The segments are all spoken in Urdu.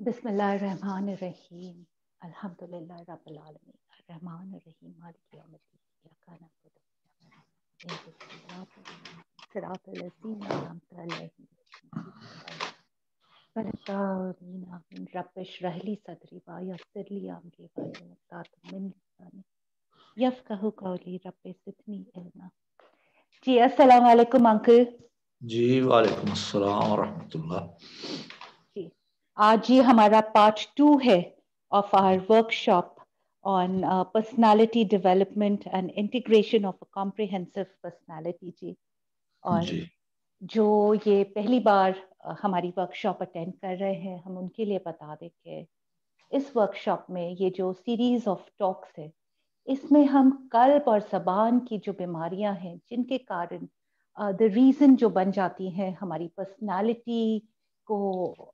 بسم اللہ الرحمن الرحیم الحمدللہ رب العالمین الرحمن الرحیم مالک یوم الدین ایاک نعبد و ایاک نستعین صراط الذین انعمت علیہم غیر الضالین آمین رب اشرح لی صدری ویسر لی امری واحلل عقدۃ من لسانی یفقہوا قولی رب زدنی علما۔ جی السلام علیکم انکل۔ جی وعلیکم السلام ورحمۃ اللہ۔ جی آج یہ ہمارا پارٹ 2 ہے of our workshop on personality development and integration of a comprehensive personality جی۔ اور جی جو یہ پہلی بار ہماری ورک شاپ اٹینڈ کر رہے ہیں ہم ان کے لیے بتا دیں کہ اس ورک شاپ میں یہ جو سیریز آف ٹاکس ہے اس میں ہم قلب اور زبان کی جو بیماریاں ہیں جن کے کارن the ریزن جو بن جاتی ہیں ہماری پرسنالٹی کو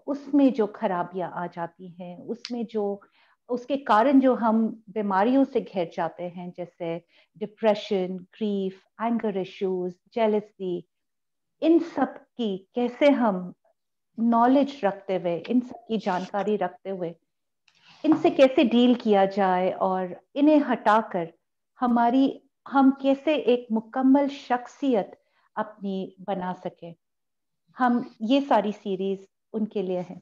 اس میں جو خرابیاں آ جاتی ہیں اس میں جو اس کے کارن جو ہم بیماریوں سے گھر جاتے ہیں جیسے depression, grief, anger issues, jealousy, ان سب کی کیسے ہم نالج رکھتے ہوئے ان سب کی جانکاری رکھتے ہوئے ان سے کیسے ڈیل کیا جائے اور انہیں ہٹا کر ہم کیسے ایک مکمل شخصیت اپنی بنا سکیں، ہم یہ ساری سیریز ان کے لیے ہیں۔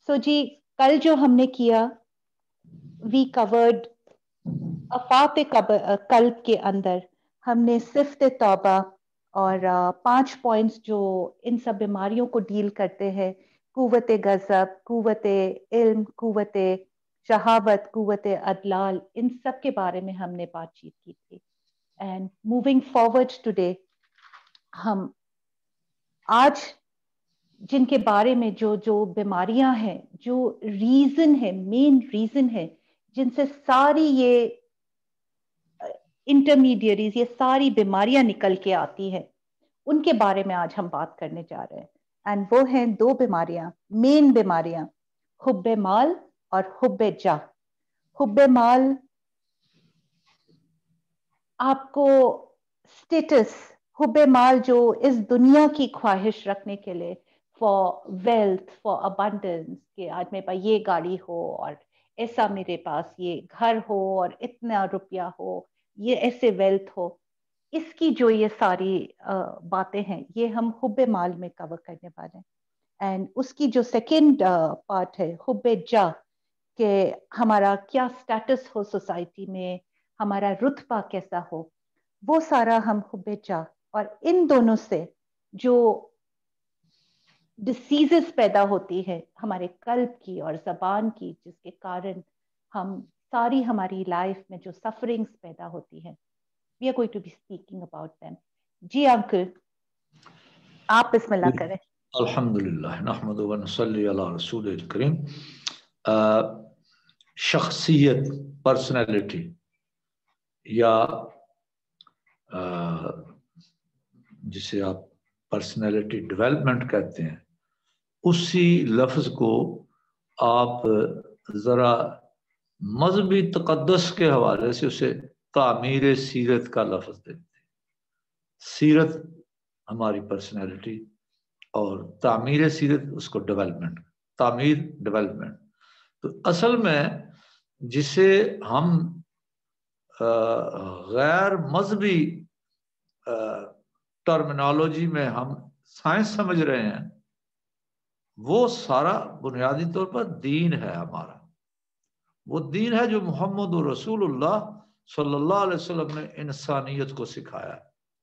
سو جی کل جو ہم نے کیا وی کورڈ افات قلب کے اندر ہم نے صفت توبہ اور 5 پوائنٹس جو ان سب بیماریوں کو ڈیل کرتے ہیں، قوت غضب، قوت علم، قوت شہابت، قوت عدلال، ان سب کے بارے میں ہم نے بات چیت کی تھی۔ اینڈ موونگ فارورڈ ٹوڈے ہم آج جن کے بارے میں جو بیماریاں ہیں، جو ریزن ہے، مین ریزن ہے جن سے ساری یہ انٹرمیڈیٹریز، یہ ساری بیماریاں نکل کے آتی ہیں، ان کے بارے میں آج ہم بات کرنے جا رہے ہیں۔ اینڈ وہ ہیں 2 بیماریاں، مین بیماریاں، حب مال اور حب جاہ۔ حب مال آپ کو اسٹیٹس، حب مال جو اس دنیا کی خواہش رکھنے کے لیے فار ویلتھ، فار ابنڈنس، کہ آج میرے پاس یہ گاڑی ہو اور ایسا میرے پاس یہ گھر ہو اور اتنا روپیہ ہو، یہ ایسے ویلتھ ہو، اس کی جو یہ ساری باتیں ہیں یہ ہم حب مال میں کور کرنے والے ہیں۔ اینڈ اس کی جو سیکنڈ پارٹ ہے حب جاہ، کہ ہمارا کیا سٹیٹس ہو سوسائٹی میں، ہمارا رتبہ کیسا ہو، وہ سارا ہم حب جاہ۔ اور ان دونوں سے جو ڈسیزز پیدا ہوتی ہے ہمارے قلب کی اور زبان کی، جس کے کارن ہم ساری ہماری لائف میں جو سفرنگز پیدا ہوتی ہیں، we are going to be speaking about them۔ جی انکل آپ بسم اللہ کریں۔ الحمدللہ نحمد و نصلی علی رسول الکریم۔ شخصیت، پرسنالٹی یا جسے آپ پرسنالٹی ڈیولپمنٹ کہتے ہیں، اسی لفظ کو آپ ذرا مذہبی تقدس کے حوالے سے اسے تعمیر سیرت کا لفظ دیتے ہیں۔ سیرت ہماری پرسنالٹی اور تعمیر سیرت اس کو ڈیولپمنٹ، تعمیر ڈیولپمنٹ۔ تو اصل میں جسے ہم غیر مذہبی ٹرمینالوجی میں ہم سائنس سمجھ رہے ہیں، وہ سارا بنیادی طور پر دین ہے ہمارا۔ وہ دین ہے جو محمد رسول اللہ صلی اللہ علیہ وسلم نے انسانیت کو سکھایا۔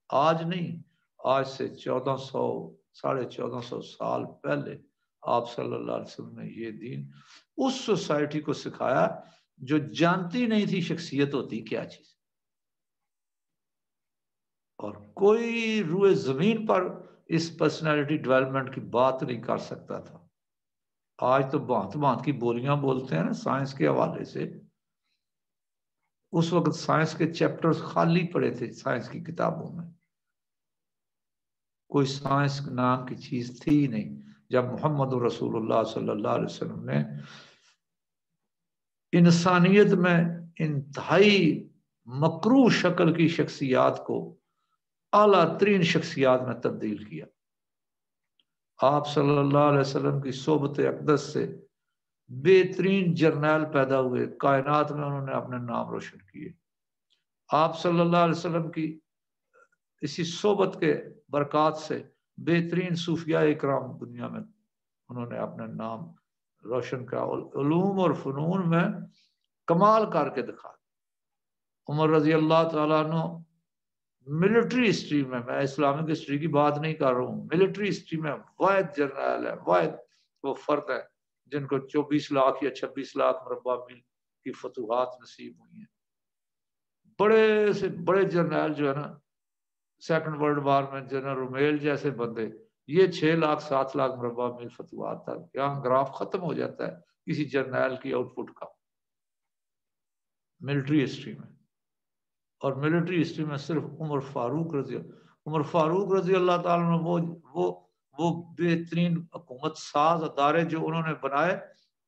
آج نہیں، آج سے 1400 سال پہلے آپ صلی اللہ علیہ وسلم نے یہ دین اس سوسائٹی کو سکھایا جو جانتی نہیں تھی شخصیت ہوتی کیا چیز، اور کوئی روئے زمین پر اس پرسنالٹی ڈیولپمنٹ کی بات نہیں کر سکتا تھا۔ آج تو بھانت بھانت کی بولیاں بولتے ہیں نا سائنس کے حوالے سے۔ اس وقت سائنس کے چیپٹرز خالی پڑے تھے سائنس کی کتابوں میں، کوئی سائنس نام کی چیز تھی ہی نہیں۔ جب محمد رسول اللہ صلی اللہ علیہ وسلم نے انسانیت میں انتہائی مکروہ شکل کی شخصیات کو اعلیٰ ترین شخصیات میں تبدیل کیا، آپ صلی اللہ علیہ وسلم کی صحبت اقدس سے بہترین جرنیل پیدا ہوئے کائنات میں، انہوں نے اپنے نام روشن کیے۔ آپ صلی اللہ علیہ وسلم کی اسی صحبت کے برکات سے بہترین صوفیاء اکرام دنیا میں انہوں نے اپنے نام روشن کیا، علوم اور فنون میں کمال کر کے دکھا۔ عمر رضی اللہ تعالیٰ عنہ ملٹری ہسٹری میں اسلامک ہسٹری کی بات نہیں کر رہا ہوں، ملٹری ہسٹری میں واحد جرنیل ہے، واحد وہ فرد ہے جن کو 24 لاکھ یا 26 لاکھ مربع میل کی فتوحات نصیب ہوئی ہیں۔ بڑے سے بڑے جرنیل جو ہے نا سیکنڈ ورلڈ وار میں، جنرل رومیل جیسے بندے، یہ 6 لاکھ 7 لاکھ مربع میل فتوحات تھا۔ یہاں گراف ختم ہو جاتا ہے کسی جرنیل کی آؤٹ پٹ کا ملٹری ہسٹری میں۔ اور ملٹری ہسٹری میں صرف عمر فاروق رضی اللہ تعالیٰ نے وہ بہترین حکومت ساز ادارے جو انہوں نے بنائے،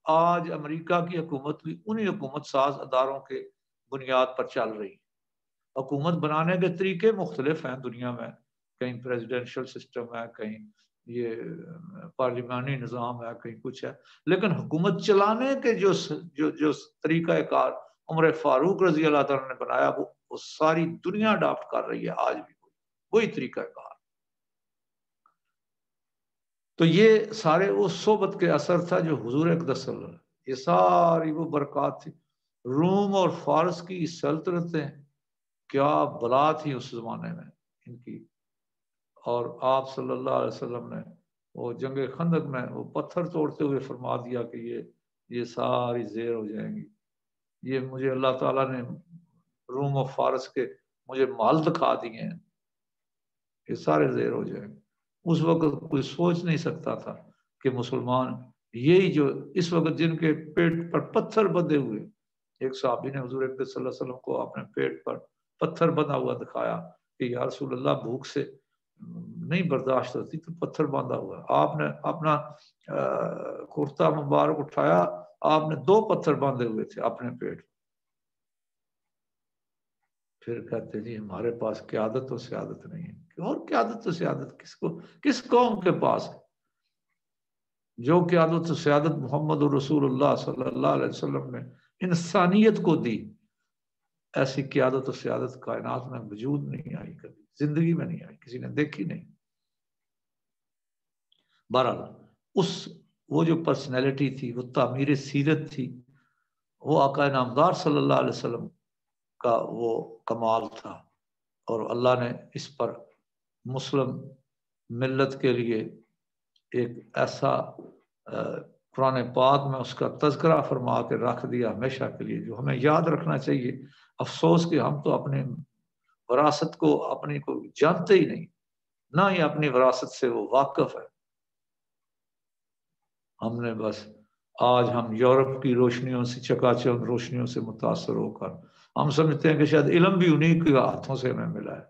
آج امریکہ کی حکومت بھی انہی حکومت ساز اداروں کے بنیاد پر چل رہی ہے۔ حکومت بنانے کے طریقے مختلف ہیں دنیا میں، کہیں پریزیڈنشل سسٹم ہے، کہیں یہ پارلیمانی نظام ہے، کہیں کچھ ہے، لیکن حکومت چلانے کے جو طریقہ کار عمر فاروق رضی اللہ تعالیٰ نے بنایا وہ ساری دنیا اڈاپٹ کر رہی ہے آج بھی، وہی طریقہ کار۔ تو یہ سارے وہ صحبت کے اثر تھا جو حضور اقدس صلی اللہ علیہ وسلم، یہ ساری وہ برکات تھی۔ روم اور فارس کی سلطنتیں کیا بلا تھی اس زمانے میں ان کی، اور آپ صلی اللہ علیہ وسلم نے وہ جنگ خندق میں وہ پتھر توڑتے ہوئے فرما دیا کہ یہ ساری زیر ہو جائیں گی، یہ مجھے اللہ تعالیٰ نے روم و فارس کے مجھے مال دکھا دیے ہیں، یہ سارے زیر ہو جائیں گے۔ اس وقت کوئی سوچ نہیں سکتا تھا کہ مسلمان یہی جو اس وقت جن کے پیٹ پر پتھر بندھے ہوئے، ایک صحابی نے حضور اقدس صلی اللہ علیہ وسلم کو اپنے پیٹ پر پتھر بندھا ہوا دکھایا کہ یا رسول اللہ بھوک سے نہیں برداشت ہوتی تو پتھر باندھا ہوا۔ آپ نے اپنا کرتا مبارک اٹھایا، آپ نے 2 پتھر باندھے ہوئے تھے اپنے پیٹ۔ پھر کہتے جی ہمارے پاس قیادت و سیادت نہیں ہے۔ اور قیادت و سیادت کس قوم کے پاس ہے؟ جو قیادت و سیادت محمد رسول اللہ صلی اللہ علیہ وسلم نے انسانیت کو دی، ایسی قیادت و سیادت کائنات میں وجود نہیں آئی، کبھی زندگی میں نہیں آئی، کسی نے دیکھی نہیں۔ بہرحال وہ جو پرسنالٹی تھی، وہ تعمیر سیرت تھی، وہ آقا نامدار صلی اللہ علیہ وسلم کا وہ کمال تھا، اور اللہ نے اس پر مسلم ملت کے لیے ایک ایسا قرآن پاک میں اس کا تذکرہ فرما کے رکھ دیا ہمیشہ کے لیے، جو ہمیں یاد رکھنا چاہیے۔ افسوس کہ ہم تو اپنی وراثت کو اپنی کو جانتے ہی نہیں، نہ ہی اپنی وراثت سے وہ واقف ہے۔ ہم نے بس آج ہم یورپ کی روشنیوں سے، چکا چوند روشنیوں سے متاثر ہو کر ہم سمجھتے ہیں کہ شاید علم بھی انہی کے ہاتھوں سے ہمیں ملا ہے۔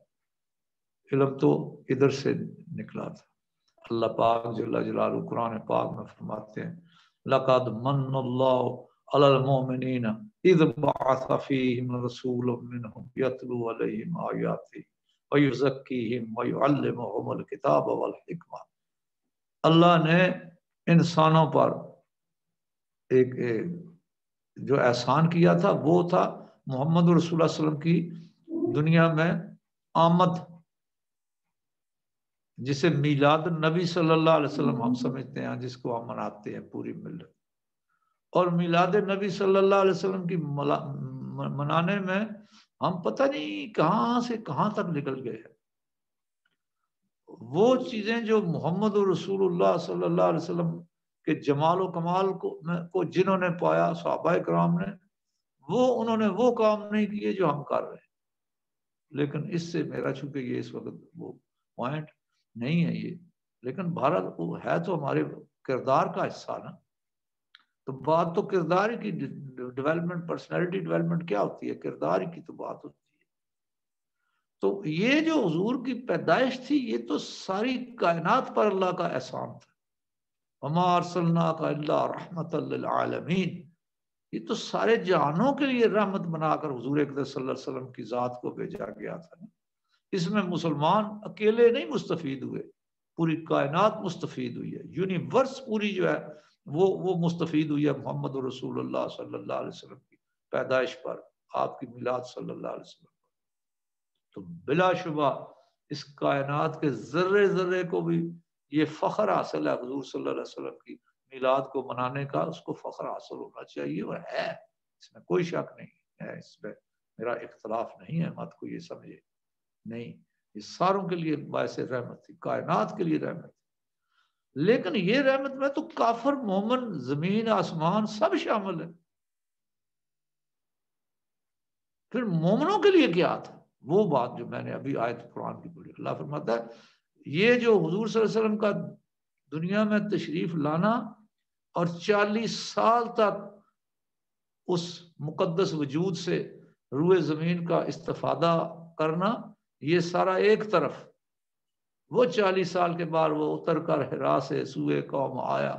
علم تو ادھر سے نکلا تھا۔ اللہ پاک جل جلالہ قرآن پاک میں فرماتے ہیں لَقَدْ مَنَّ اللَّهُ عَلَى الْمُؤْمِنِينَ إِذْ بَعَثَ فِيهِمْ رَسُولًا مِّنْهُمْ يَتْلُو عَلَيْهِمْ آيَاتِهِ وَيُزَكِّيهِمْ وَيُعَلِّمُهُمُ الْكِتَابَ وَالْحِكْمَةَ۔ اللہ نے انسانوں پر ایک جو احسان کیا تھا وہ تھا محمد رسول اللہ صلی اللہ علیہ وسلم کی دنیا میں آمد، جسے میلاد النبی صلی اللہ علیہ وسلم ہم سمجھتے ہیں، جس کو ہم مناتے ہیں پوری ملت۔ اور میلاد نبی صلی اللہ علیہ وسلم کی منانے میں ہم پتہ نہیں کہاں سے کہاں تک نکل گئے ہیں۔ وہ چیزیں جو محمد رسول اللہ صلی اللہ علیہ وسلم کے جمال و کمال کو جنہوں نے پایا، صحابہ کرام نے، انہوں نے وہ کام نہیں کیے جو ہم کر رہے ہیں۔ لیکن اس سے میرا چونکہ یہ اس وقت وہ پوائنٹ نہیں ہے یہ، لیکن بھارت وہ ہے تو ہمارے کردار کا حصہ نا۔ تو بات تو کردار کی ڈیولپمنٹ، پرسنالٹی ڈیولپمنٹ کیا ہوتی ہے؟ کردار کی تو بات ہوتی ہے۔ تو یہ جو حضور کی پیدائش تھی، یہ تو ساری کائنات پر اللہ کا احسان تھا۔ وَمَا أَرْسَلْنَاكَ إِلَّا رَحْمَةً لِّلْعَالَمِينَ، یہ تو سارے جہانوں کے لیے رحمت بنا کر حضور اقدس صلی اللہ علیہ وسلم کی ذات کو بھیجا گیا تھا۔ اس میں مسلمان اکیلے نہیں مستفید ہوئے، پوری کائنات مستفید ہوئی ہے۔ یونیورس پوری جو ہے وہ مستفید ہوئی ہے محمد رسول اللہ صلی اللہ علیہ وسلم کی پیدائش پر، آپ کی میلاد صلی اللہ علیہ وسلم پر. تو بلا شبہ اس کائنات کے ذرے ذرے کو بھی یہ فخر حاصل ہے حضور صلی اللہ علیہ وسلم کی میلاد کو منانے کا. اس کو فخر حاصل ہونا چاہیے، اور ہے، اس میں کوئی شک نہیں ہے، اس میں میرا اختلاف نہیں ہے، مت کو یہ سمجھے نہیں. یہ ساروں کے لیے باعث رحمت تھی، کائنات کے لیے رحمت تھی. لیکن یہ رحمت میں تو کافر مومن زمین آسمان سب شامل ہے. پھر مومنوں کے لیے کیا تھا؟ وہ بات جو میں نے ابھی آیت قرآن کی پڑھی. اللہ فرماتا ہے یہ جو حضور صلی اللہ علیہ وسلم کا دنیا میں تشریف لانا اور 40 سال تک اس مقدس وجود سے روئے زمین کا استفادہ کرنا، یہ سارا ایک طرف. وہ 40 سال کے بعد وہ اتر کر حرا سے سوئے قوم آیا،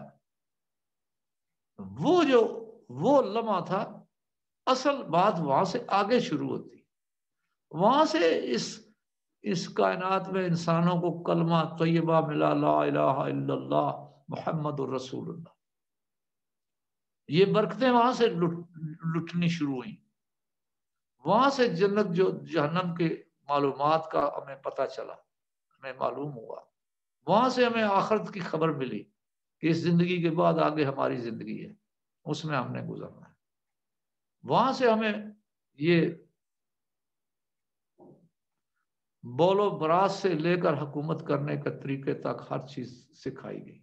وہ لمحہ تھا. اصل بات وہاں سے آگے شروع ہوتی، وہاں سے اس کائنات میں انسانوں کو کلمہ طیبہ ملا، لا الہ الا اللہ محمد الرسول اللہ. یہ برکتیں وہاں سے لٹنی شروع ہوئیں. وہاں سے جنت جو جہنم کے معلومات کا ہمیں پتہ چلا، ہمیں معلوم ہوا. وہاں سے ہمیں آخرت کی خبر ملی کہ اس زندگی کے بعد آگے ہماری زندگی ہے، اس میں ہم نے گزرنا ہے. وہاں سے ہمیں یہ بول و براز سے لے کر حکومت کرنے کے طریقے تک ہر چیز سکھائی گئی.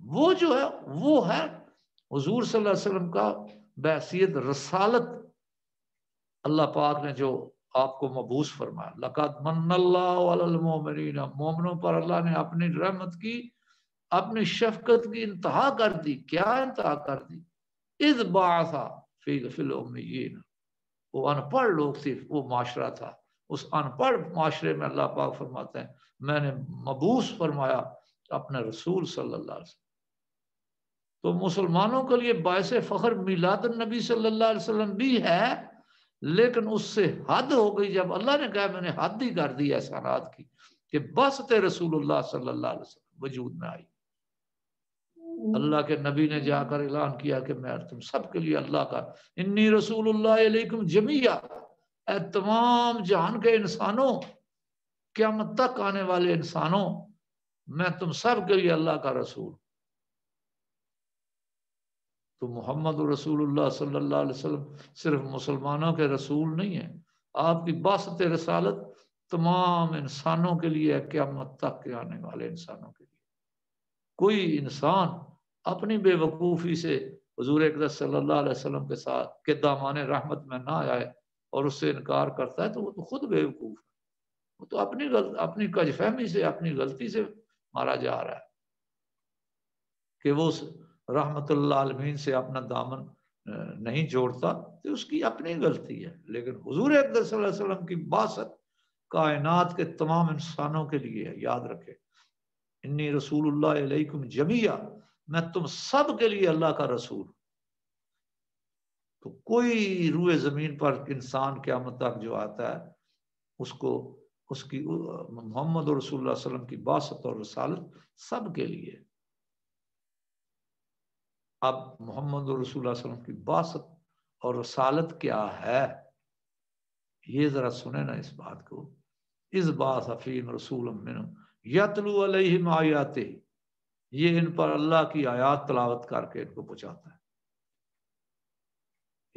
وہ جو ہے وہ ہے حضور صلی اللہ علیہ وسلم کا بحیثیت رسالت. اللہ پاک نے جو آپ کو مبعوث فرمایا، لقد من اللہ علی المؤمنین، مومنوں پر اللہ نے اپنی رحمت کی، اپنی شفقت کی انتہا کر دی. کیا انتہا کر دی؟ اذ بعث فی الامیین. وہ ان پڑھ لوگ تھے، وہ معاشرہ تھا. اس ان پڑھ معاشرے میں اللہ پاک فرماتے ہیں میں نے مبعوث فرمایا اپنے رسول صلی اللہ علیہ وسلم. تو مسلمانوں کے لیے باعث فخر میلاد النبی صلی اللہ علیہ وسلم بھی ہے، لیکن اس سے حد ہو گئی جب اللہ نے کہا میں نے حد ہی کر دی احسانات کی کہ بست رسول اللہ صلی اللہ علیہ وسلم وجود میں آئی. اللہ کے نبی نے جا کر اعلان کیا کہ میں تم سب کے لیے اللہ کا انی رسول اللہ علیکم جمیعا، اے تمام جہان کے انسانوں، قیامت تک آنے والے انسانوں، میں تم سب کے لیے اللہ کا رسول. تو محمد رسول اللہ صلی اللہ علیہ وسلم صرف مسلمانوں کے رسول نہیں ہیں، آپ کی باسط رسالت تمام انسانوں کے لیے ہے، قیامت تک کے آنے والے انسانوں کے لیے. کوئی انسان اپنی بے وقوفی سے حضور اقدس صلی اللہ علیہ وسلم کے ساتھ کے دامان رحمت میں نہ آئے اور اس سے انکار کرتا ہے تو وہ تو خود بے وقوف ہے. وہ تو اپنی کج فہمی سے، اپنی غلطی سے مارا جا رہا ہے کہ وہ رحمت اللہ عالمین سے اپنا دامن نہیں جوڑتا، تو اس کی اپنی غلطی ہے. لیکن حضور اقدس صلی اللہ علیہ وسلم کی باسط کائنات کے تمام انسانوں کے لیے ہے. یاد رکھے انی رسول اللہ علیکم جمیعا، میں تم سب کے لیے اللہ کا رسول. تو کوئی روئے زمین پر انسان قیامت تک جو آتا ہے اس کی محمد رسول اللہ صلی اللہ علیہ وسلم کی باسط اور رسالت سب کے لیے. اب محمد رسول اللہ صلی اللہ علیہ وسلم کی باسط اور رسالت کیا ہے، یہ ذرا سنیں نا اس بات کو. اس بات فیہم رسول منہم یتلو علیہم آیاتہ، یہ ان پر اللہ کی آیات تلاوت کر کے ان کو پہنچاتا ہے.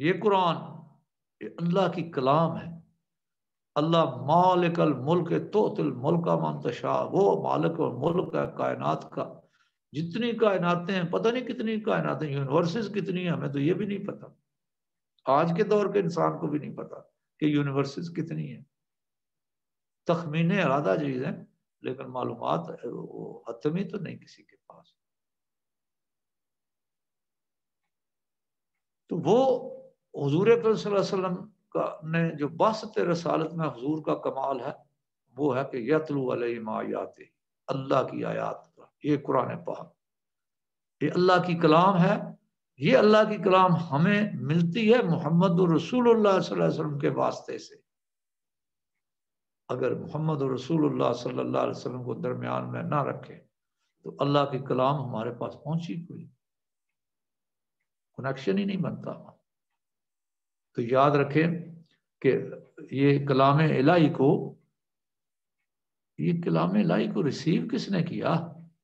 یہ قرآن یہ اللہ کی کلام ہے. اللہ مالک الملک تؤتی الملک من تشاء، وہ مالک اور ملک ہے کائنات کا. جتنی کائناتیں ہیں، پتہ نہیں کتنی کائناتیں، یونیورسز کتنی ہیں، ہمیں تو یہ بھی نہیں پتا. آج کے دور کے انسان کو بھی نہیں پتا کہ یونیورسز کتنی ہیں. تخمین ارادہ چیز ہیں، لیکن معلومات وہ حتمی تو نہیں کسی کے پاس. تو وہ حضور اکرم صلی اللہ علیہ وسلم نے جو باسط رسالت میں حضور کا کمال ہے وہ ہے کہ یتلو علیہم آیاتہ، اللہ کی آیات کا. یہ قرآن پاک یہ اللہ کی کلام ہے. یہ اللہ کی کلام ہمیں ملتی ہے محمد رسول اللہ صلی اللہ علیہ وسلم کے واسطے سے. اگر محمد رسول اللہ صلی اللہ علیہ وسلم کو درمیان میں نہ رکھے تو اللہ کی کلام ہمارے پاس پہنچی کوئی. کنیکشن ہی نہیں بنتا. تو یاد رکھیں کہ یہ کلام الہی کو ریسیو کس نے کیا،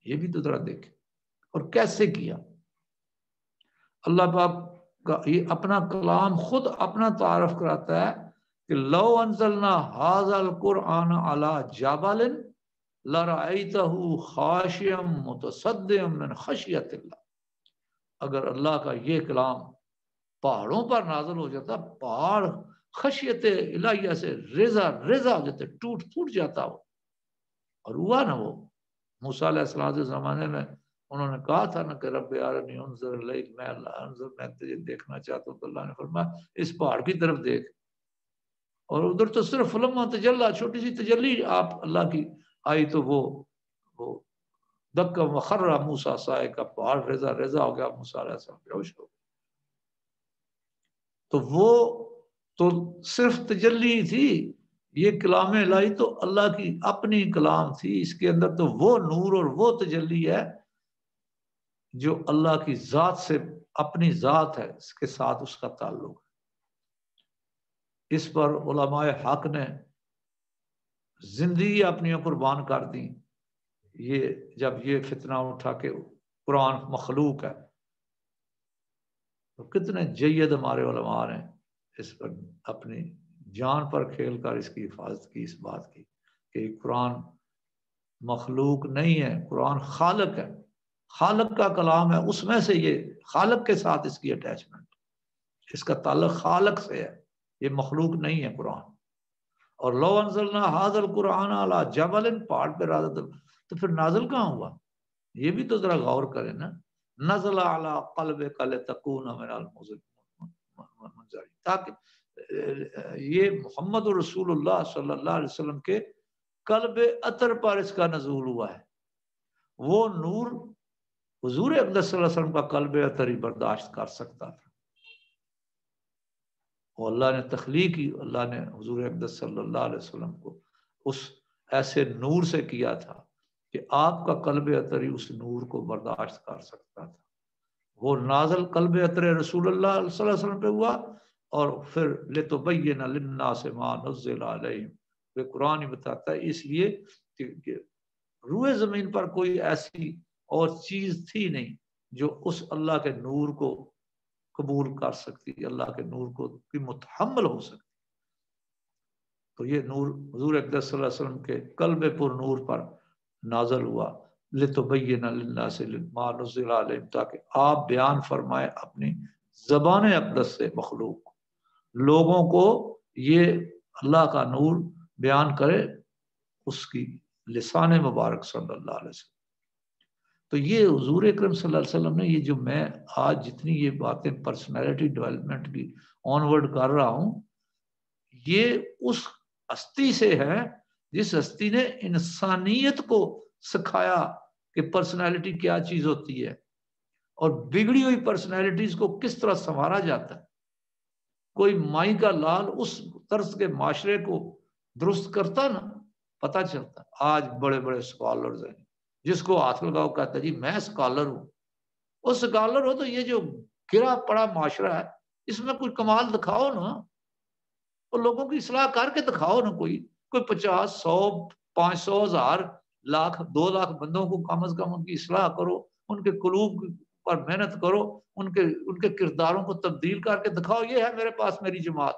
یہ بھی تو ذرا دیکھیں، اور کیسے کیا. اللہ پاک کا یہ اپنا کلام خود اپنا تعارف کراتا ہے کہ لو انزلنا ھذا القرآن علی جبل لرأیتہ خاشعا متصدعا من خشیۃ اللہ. اگر اللہ کا یہ کلام پہاڑوں پر نازل ہو جاتا، پہاڑ خشیت الہیہ سے ریزہ ہو جاتے، ٹوٹ جاتا وہ. اور ہوا نا وہ موسیٰ علیہ السلام کے زمانے میں انہوں نے کہا تھا نا کہ رب ارنی انظر الیک، میں تجھے دیکھنا چاہتا ہوں. تو اللہ نے فرمایا اس پہاڑ کی طرف دیکھ. اور ادھر تو صرف فلما تجلی، چھوٹی سی تجلی آپ اللہ کی آئی تو وہ دکا وخر موسیٰ صاعقہ، پہاڑ ریزہ ہو گیا، موسیٰ علیہ السلام بیہوش ہو گئے. تو وہ تو صرف تجلی تھی. یہ کلام الہی تو اللہ کی اپنی کلام تھی، اس کے اندر تو وہ نور اور وہ تجلی ہے جو اللہ کی ذات سے، اپنی ذات ہے، اس کے ساتھ اس کا تعلق ہے. اس پر علماء حق نے زندگی اپنی قربان کر دی. یہ جب یہ فتنہ اٹھا کہ قرآن مخلوق ہے، تو کتنے جید ہمارے علماء نے اس پر اپنی جان پر کھیل کر اس کی حفاظت کی، اس بات کی کہ قرآن مخلوق نہیں ہے، قرآن خالق ہے، خالق کا کلام ہے. اس میں سے یہ خالق کے ساتھ اس کی اٹیچمنٹ، اس کا تعلق خالق سے ہے، یہ مخلوق نہیں ہے قرآن. اور لو انزلنا ھذا القرآن علی جبل، پہاڑ پہ تو پھر نازل کہاں ہوا؟ یہ بھی تو ذرا غور کریں نا. نزل علی قلبک لتکون من المنذرین، تاکہ یہ محمد رسول اللہ صلی اللہ علیہ وسلم کے قلب اطہر پر اس کا نزول ہوا ہے. وہ نور حضور اقدس صلی اللہ علیہ وسلم کا قلب اطہر ہی برداشت کر سکتا تھا. اور اللہ نے تخلیق کی، اللہ نے حضور اقدس صلی اللہ علیہ وسلم کو اس ایسے نور سے کیا تھا کہ آپ کا قلب اطہر ہی اس نور کو برداشت کر سکتا تھا. وہ نازل قلب اطہر رسول اللہ صلی اللہ علیہ وسلم پہ ہوا، اور پھر لِتُبَيِّنَ لِلنَّاسِ مَا نُزِّلَ عَلَيْهِمْ، یہ قرآن ہی بتاتا ہے. اس لیے کہ روئے زمین پر کوئی ایسی اور چیز تھی نہیں جو اس اللہ کے نور کو قبول کر سکتی، اللہ کے نور کو کی متحمل ہو سکتی. تو یہ نور حضور اقدس صلی اللہ علیہ وسلم کے قلب پر نور پر نازل ہوا. لِتُبَيِّنَ لِلنَّاسِ مَا نُزِّلَ عَلَيْهِمْ، تاکہ آپ بیان فرمائے اپنی زبان اقدس سے مخلوق کو، لوگوں کو یہ اللہ کا نور بیان کرے اس کی لسان مبارک صلی اللہ علیہ وسلم. تو یہ حضور اکرم صلی اللہ علیہ وسلم نے، یہ جو میں آج جتنی یہ باتیں پرسنالٹی ڈیولپمنٹ کی آنورڈ کر رہا ہوں، یہ اس ہستی سے ہے جس ہستی نے انسانیت کو سکھایا کہ پرسنالٹی کیا چیز ہوتی ہے، اور بگڑی ہوئی پرسنالٹیز کو کس طرح سنوارا جاتا ہے. کوئی مائی کا لال اس طرز کے معاشرے کو درست کرتا نا، پتہ چلتا. آج بڑے بڑے اسکالرز ہیں، جس کو ہاتھ لگاؤ کہتا ہے جی میں اسکالر ہوں. وہ اسکالر ہو تو یہ جو گرا پڑا معاشرہ ہے اس میں کوئی کمال دکھاؤ نا، اور لوگوں کی اصلاح کر کے دکھاؤ نا. کوئی 50 100 500 1000 لاکھ 2 لاکھ بندوں کو کم از کم ان کی اصلاح کرو، ان کے قلوب پر محنت کرو، ان کے کرداروں کو تبدیل کر کے دکھاؤ. یہ ہے میرے پاس میری جماعت،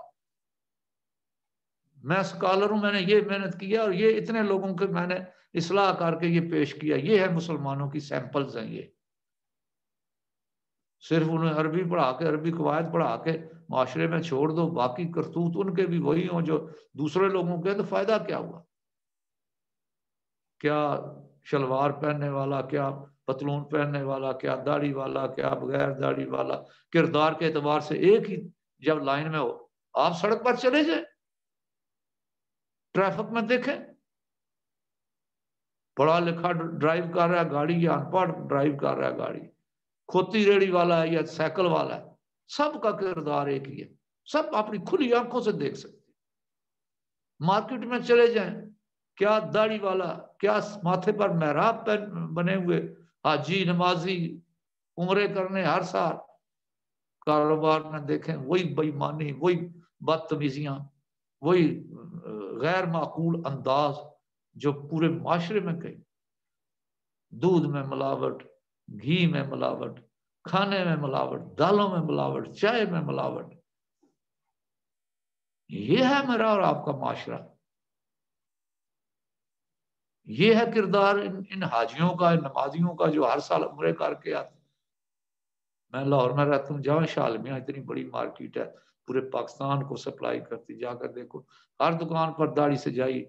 میں اسکالر ہوں، میں نے یہ محنت کیا اور یہ اتنے لوگوں کے میں نے اصلاح کر کے یہ پیش کیا. یہ ہے مسلمانوں کی سیمپلز ہیں. یہ صرف انہیں عربی پڑھا کے، عربی قواعد پڑھا کے معاشرے میں چھوڑ دو، باقی کرتوت ان کے بھی وہی ہوں جو دوسرے لوگوں کے، تو فائدہ کیا ہوا؟ کیا شلوار پہننے والا، کیا پتلون پہننے والا، کیا داڑھی والا، کیا بغیر داڑھی والا، کردار کے اعتبار سے ایک ہی جب لائن میں ہو. آپ سڑک پر چلے جائیں، ٹریفک میں دیکھیں، پڑھا لکھا ڈرائیو کر رہا ہے گاڑی یا ان پڑھ ڈرائیو کر رہا ہے گاڑی، کھوتی ریڑھی والا ہے یا سائیکل والا ہے، سب کا کردار ایک ہی ہے. سب اپنی کھلی آنکھوں سے دیکھ سکتے. مارکیٹ میں چلے جائیں، کیا داڑھی والا، کیا ماتھے پر محراب بنے ہوئے حاجی نمازی عمرے کرنے ہر سال، کاروبار میں دیکھیں وہی بےایمانی، وہی بدتمیزیاں، وہی غیر معقول انداز جو پورے معاشرے میں کئی، دودھ میں ملاوٹ، گھی میں ملاوٹ، کھانے میں ملاوٹ، دالوں میں ملاوٹ، چائے میں ملاوٹ. یہ ہے میرا اور آپ کا معاشرہ، یہ ہے کردار ان حاجیوں کا، ان نمازیوں کا جو ہر سال عمرے کر کے آتے. میں لاہور میں رہتا ہوں، جہاں شالمیاں اتنی بڑی مارکیٹ ہے، پورے پاکستان کو سپلائی کرتی، جا کر دیکھو ہر دکان پر داڑھی سے جائی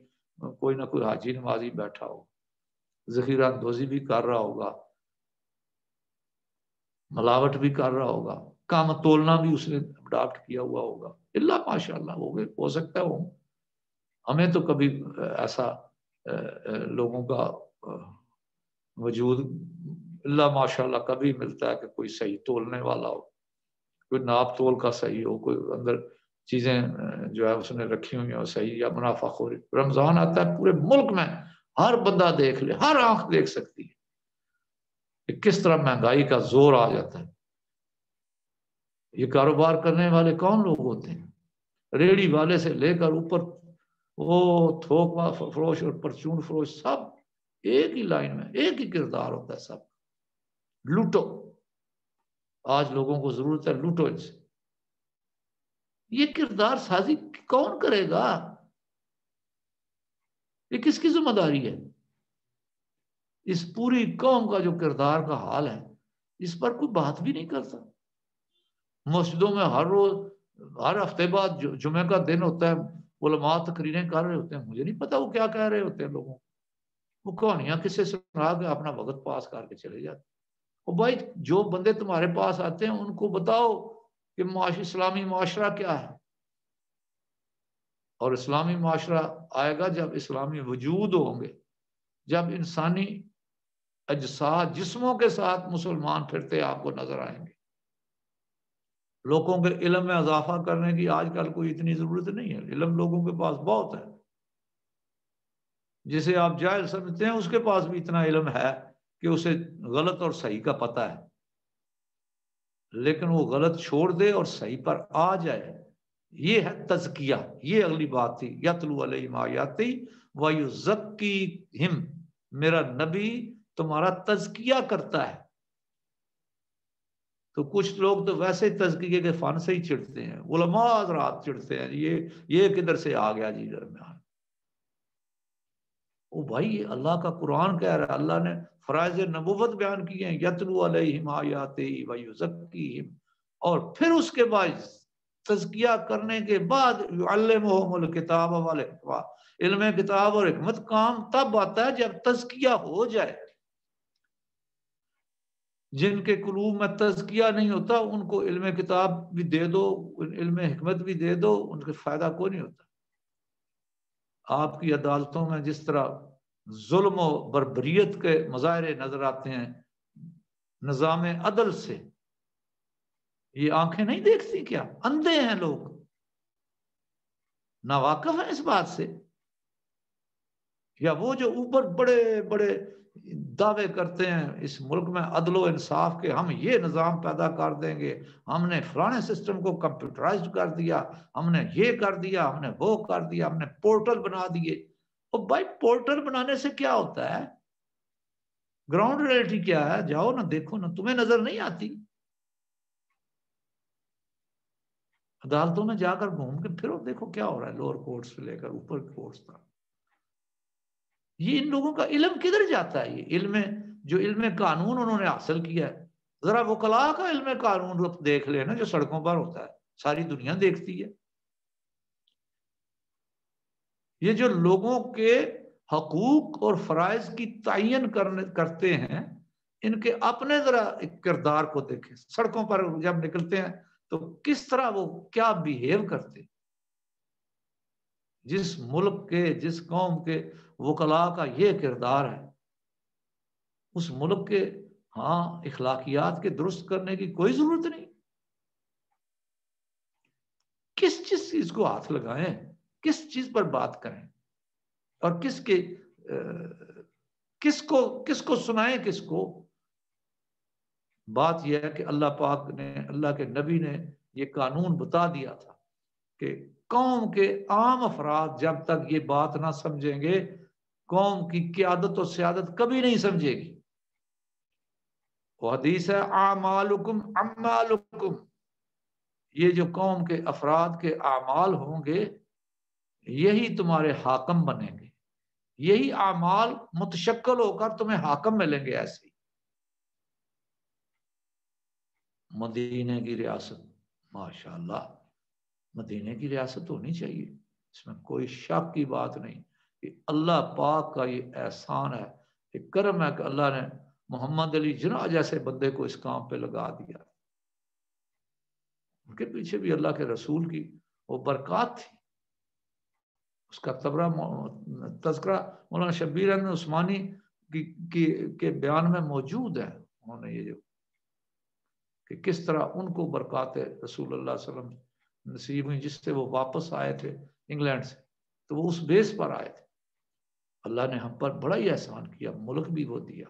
کوئی نہ کوئی حاجی نمازی بیٹھا ہو، ذخیرہ اندوزی بھی کر رہا ہوگا، ملاوٹ بھی کر رہا ہوگا، کام تولنا بھی اس نے اڈاپٹ کیا ہوا ہوگا. اللہ ماشاء اللہ ہو سکتا ہے ہو. ہمیں تو کبھی ایسا لوگوں کا وجود اللہ ماشاء اللہ کبھی ملتا ہے کہ کوئی صحیح تولنے والا ہو، کوئی ناپ تول کا صحیح ہو، کوئی اندر چیزیں جو ہے اس نے رکھی ہوئی ہیں صحیح، یا منافع خوری. رمضان آتا ہے پورے ملک میں ہر بندہ دیکھ لے، ہر آنکھ دیکھ سکتی ہے کہ کس طرح مہنگائی کا زور آ جاتا ہے. یہ کاروبار کرنے والے کون لوگ ہوتے ہیں؟ ریڑھی والے سے لے کر اوپر وہ تھوک فروش اور پرچون فروش، سب ایک ہی لائن میں، ایک ہی کردار ہوتا ہے. سب لوٹو، آج لوگوں کو ضرورت ہے لوٹو ان سے. یہ کردار سازی کون کرے گا؟ یہ کس کی ذمہ داری ہے؟ اس پوری قوم کا جو کردار کا حال ہے اس پر کوئی بات بھی نہیں کرتا. مسجدوں میں ہر روز، ہر ہفتے بعد جمعہ کا دن ہوتا ہے، علماء تقریریں کر رہے ہوتے ہیں. مجھے نہیں پتا وہ کیا کہہ رہے ہوتے ہیں لوگوں، وہ کہانیاں کسے سنا کے اپنا وقت پاس کر کے چلے جاتے. اور بھائی جو بندے تمہارے پاس آتے ہیں ان کو بتاؤ کہ اسلامی معاشرہ کیا ہے. اور اسلامی معاشرہ آئے گا جب اسلامی وجود ہوں گے، جب انسانی اجساد جسموں کے ساتھ مسلمان پھرتے آپ کو نظر آئیں گے. لوگوں کے علم میں اضافہ کرنے کی آج کل کوئی اتنی ضرورت نہیں ہے. علم لوگوں کے پاس بہت ہے، جسے آپ جاہل سمجھتے ہیں اس کے پاس بھی اتنا علم ہے کہ اسے غلط اور صحیح کا پتہ ہے، لیکن وہ غلط چھوڑ دے اور صحیح پر آ جائے. یہ ہے تزکیہ. یہ اگلی بات تھی، یتلو علیہم آیاتی ویزکیہم، میرا نبی تمہارا تزکیہ کرتا ہے. تو کچھ لوگ تو ویسے تزکیے کے فن سے ہی چڑھتے ہیں، علماء حضرات چڑھتے ہیں، یہ کدھر سے آ گیا جی درمیان. او بھائی اللہ کا قرآن کہہ رہا ہے، اللہ نے فرائض نبوت بیان کیے ہیں، یتلو علیہم آیاتی ویزکیہم، اور پھر اس کے بعد تزکیہ کرنے کے بعد یعلمہم الکتاب والحکمہ، علم کتاب اور حکمت کام تب آتا ہے جب تزکیہ ہو جائے. جن کے قلوب میں تزکیہ نہیں ہوتا ان کو علم کتاب بھی دے دو، علم حکمت بھی دے دو، ان کے فائدہ کوئی نہیں ہوتا. آپ کی عدالتوں میں جس طرح ظلم و بربریت کے مظاہرے نظر آتے ہیں نظام عدل سے، یہ آنکھیں نہیں دیکھتی کیا؟ اندھے ہیں لوگ، ناواقف ہیں اس بات سے؟ یا وہ جو اوپر بڑے بڑے دعوے کرتے ہیں اس ملک میں عدل و انصاف کے، ہم یہ نظام پیدا کر دیں گے، ہم نے فلانے سسٹم کو کمپیوٹرائزڈ کر دیا، ہم نے یہ کر دیا، ہم نے وہ کر دیا، ہم نے پورٹل بنا دیے. اور بھائی پورٹل بنانے سے کیا ہوتا ہے؟ گراؤنڈ ریئلٹی کیا ہے؟ جاؤ نا دیکھو نا، تمہیں نظر نہیں آتی؟ عدالتوں میں جا کر گھوم کے پھرو، دیکھو کیا ہو رہا ہے لوور کورٹ سے لے کر اوپر کورٹس تک. یہ ان لوگوں کا علم کدھر جاتا ہے؟ یہ علم جو علم قانون انہوں نے حاصل کیا ہے، ذرا وکلاء کا علم قانون دیکھ لینا جو سڑکوں پر ہوتا ہے، ساری دنیا دیکھتی ہے. یہ جو لوگوں کے حقوق اور فرائض کی تعین کرتے ہیں، ان کے اپنے ذرا کردار کو دیکھیں. سڑکوں پر جب نکلتے ہیں تو کس طرح وہ کیا بیہیو کرتے. جس ملک کے، جس قوم کے وکلاء کا یہ کردار ہے، اس ملک کے اخلاقیات کے درست کرنے کی کوئی ضرورت نہیں. کس چیز کو ہاتھ لگائیں، کس چیز پر بات کریں، اور کس کو سنائیں، کس کو؟ بات یہ ہے کہ اللہ پاک نے، اللہ کے نبی نے یہ قانون بتا دیا تھا کہ قوم کے عام افراد جب تک یہ بات نہ سمجھیں گے قوم کی قیادت و سیادت کبھی نہیں سمجھے گی. وہ حدیث ہے اعمالکم اعمالکم، یہ جو قوم کے افراد کے اعمال ہوں گے یہی تمہارے حاکم بنیں گے، یہی اعمال متشکل ہو کر تمہیں حاکم ملیں گے. ایسے ہی مدینے کی ریاست، ماشاءاللہ مدینے کی ریاست ہونی چاہیے، اس میں کوئی شک کی بات نہیں کہ اللہ پاک کا یہ احسان ہے، یہ کرم ہے کہ اللہ نے محمد علی جناح جیسے بندے کو اس کام پہ لگا دیا. ان کے پیچھے بھی اللہ کے رسول کی وہ برکات تھی. اس کا تذکرہ مولانا شبیر احمد عثمانی کے بیان میں موجود ہے. انہوں نے یہ جو کہ کس طرح ان کو برکات رسول اللہ صلی اللہ علیہ وسلم نصیب ہوئی، جس سے وہ واپس آئے تھے انگلینڈ سے، تو وہ اس بیس پر آئے تھے. اللہ نے ہم پر بڑا ہی احسان کیا، ملک بھی وہ دیا،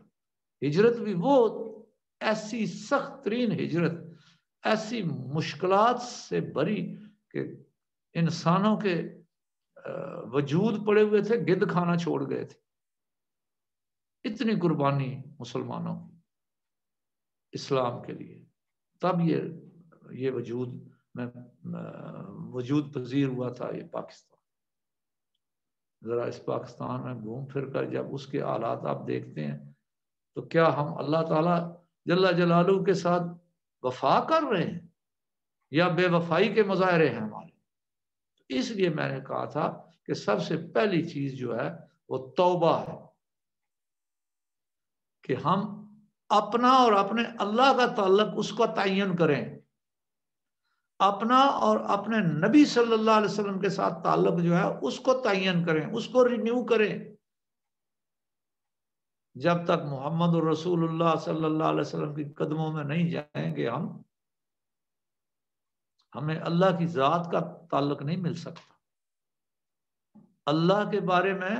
ہجرت بھی وہ ایسی سخت ترین ہجرت، ایسی مشکلات سے بری کہ انسانوں کے وجود پڑے ہوئے تھے، گد کھانا چھوڑ گئے تھے. اتنی قربانی مسلمانوں کی اسلام کے لیے، تب یہ وجود میں وجود پذیر ہوا تھا یہ پاکستان. ذرا اس پاکستان میں گھوم پھر کر جب اس کے حالات آپ دیکھتے ہیں تو کیا ہم اللہ تعالیٰ جل جلالہ کے ساتھ وفا کر رہے ہیں یا بے وفائی کے مظاہرے ہیں ہمارے؟ اس لیے میں نے کہا تھا کہ سب سے پہلی چیز جو ہے وہ توبہ ہے، کہ ہم اپنا اور اپنے اللہ کا تعلق اس کو تعین کریں، اپنا اور اپنے نبی صلی اللہ علیہ وسلم کے ساتھ تعلق جو ہے اس کو تعین کریں، اس کو رینیو کریں. جب تک محمد رسول اللہ صلی اللہ علیہ وسلم کی قدموں میں نہیں جائیں گے ہمیں اللہ کی ذات کا تعلق نہیں مل سکتا. اللہ کے بارے میں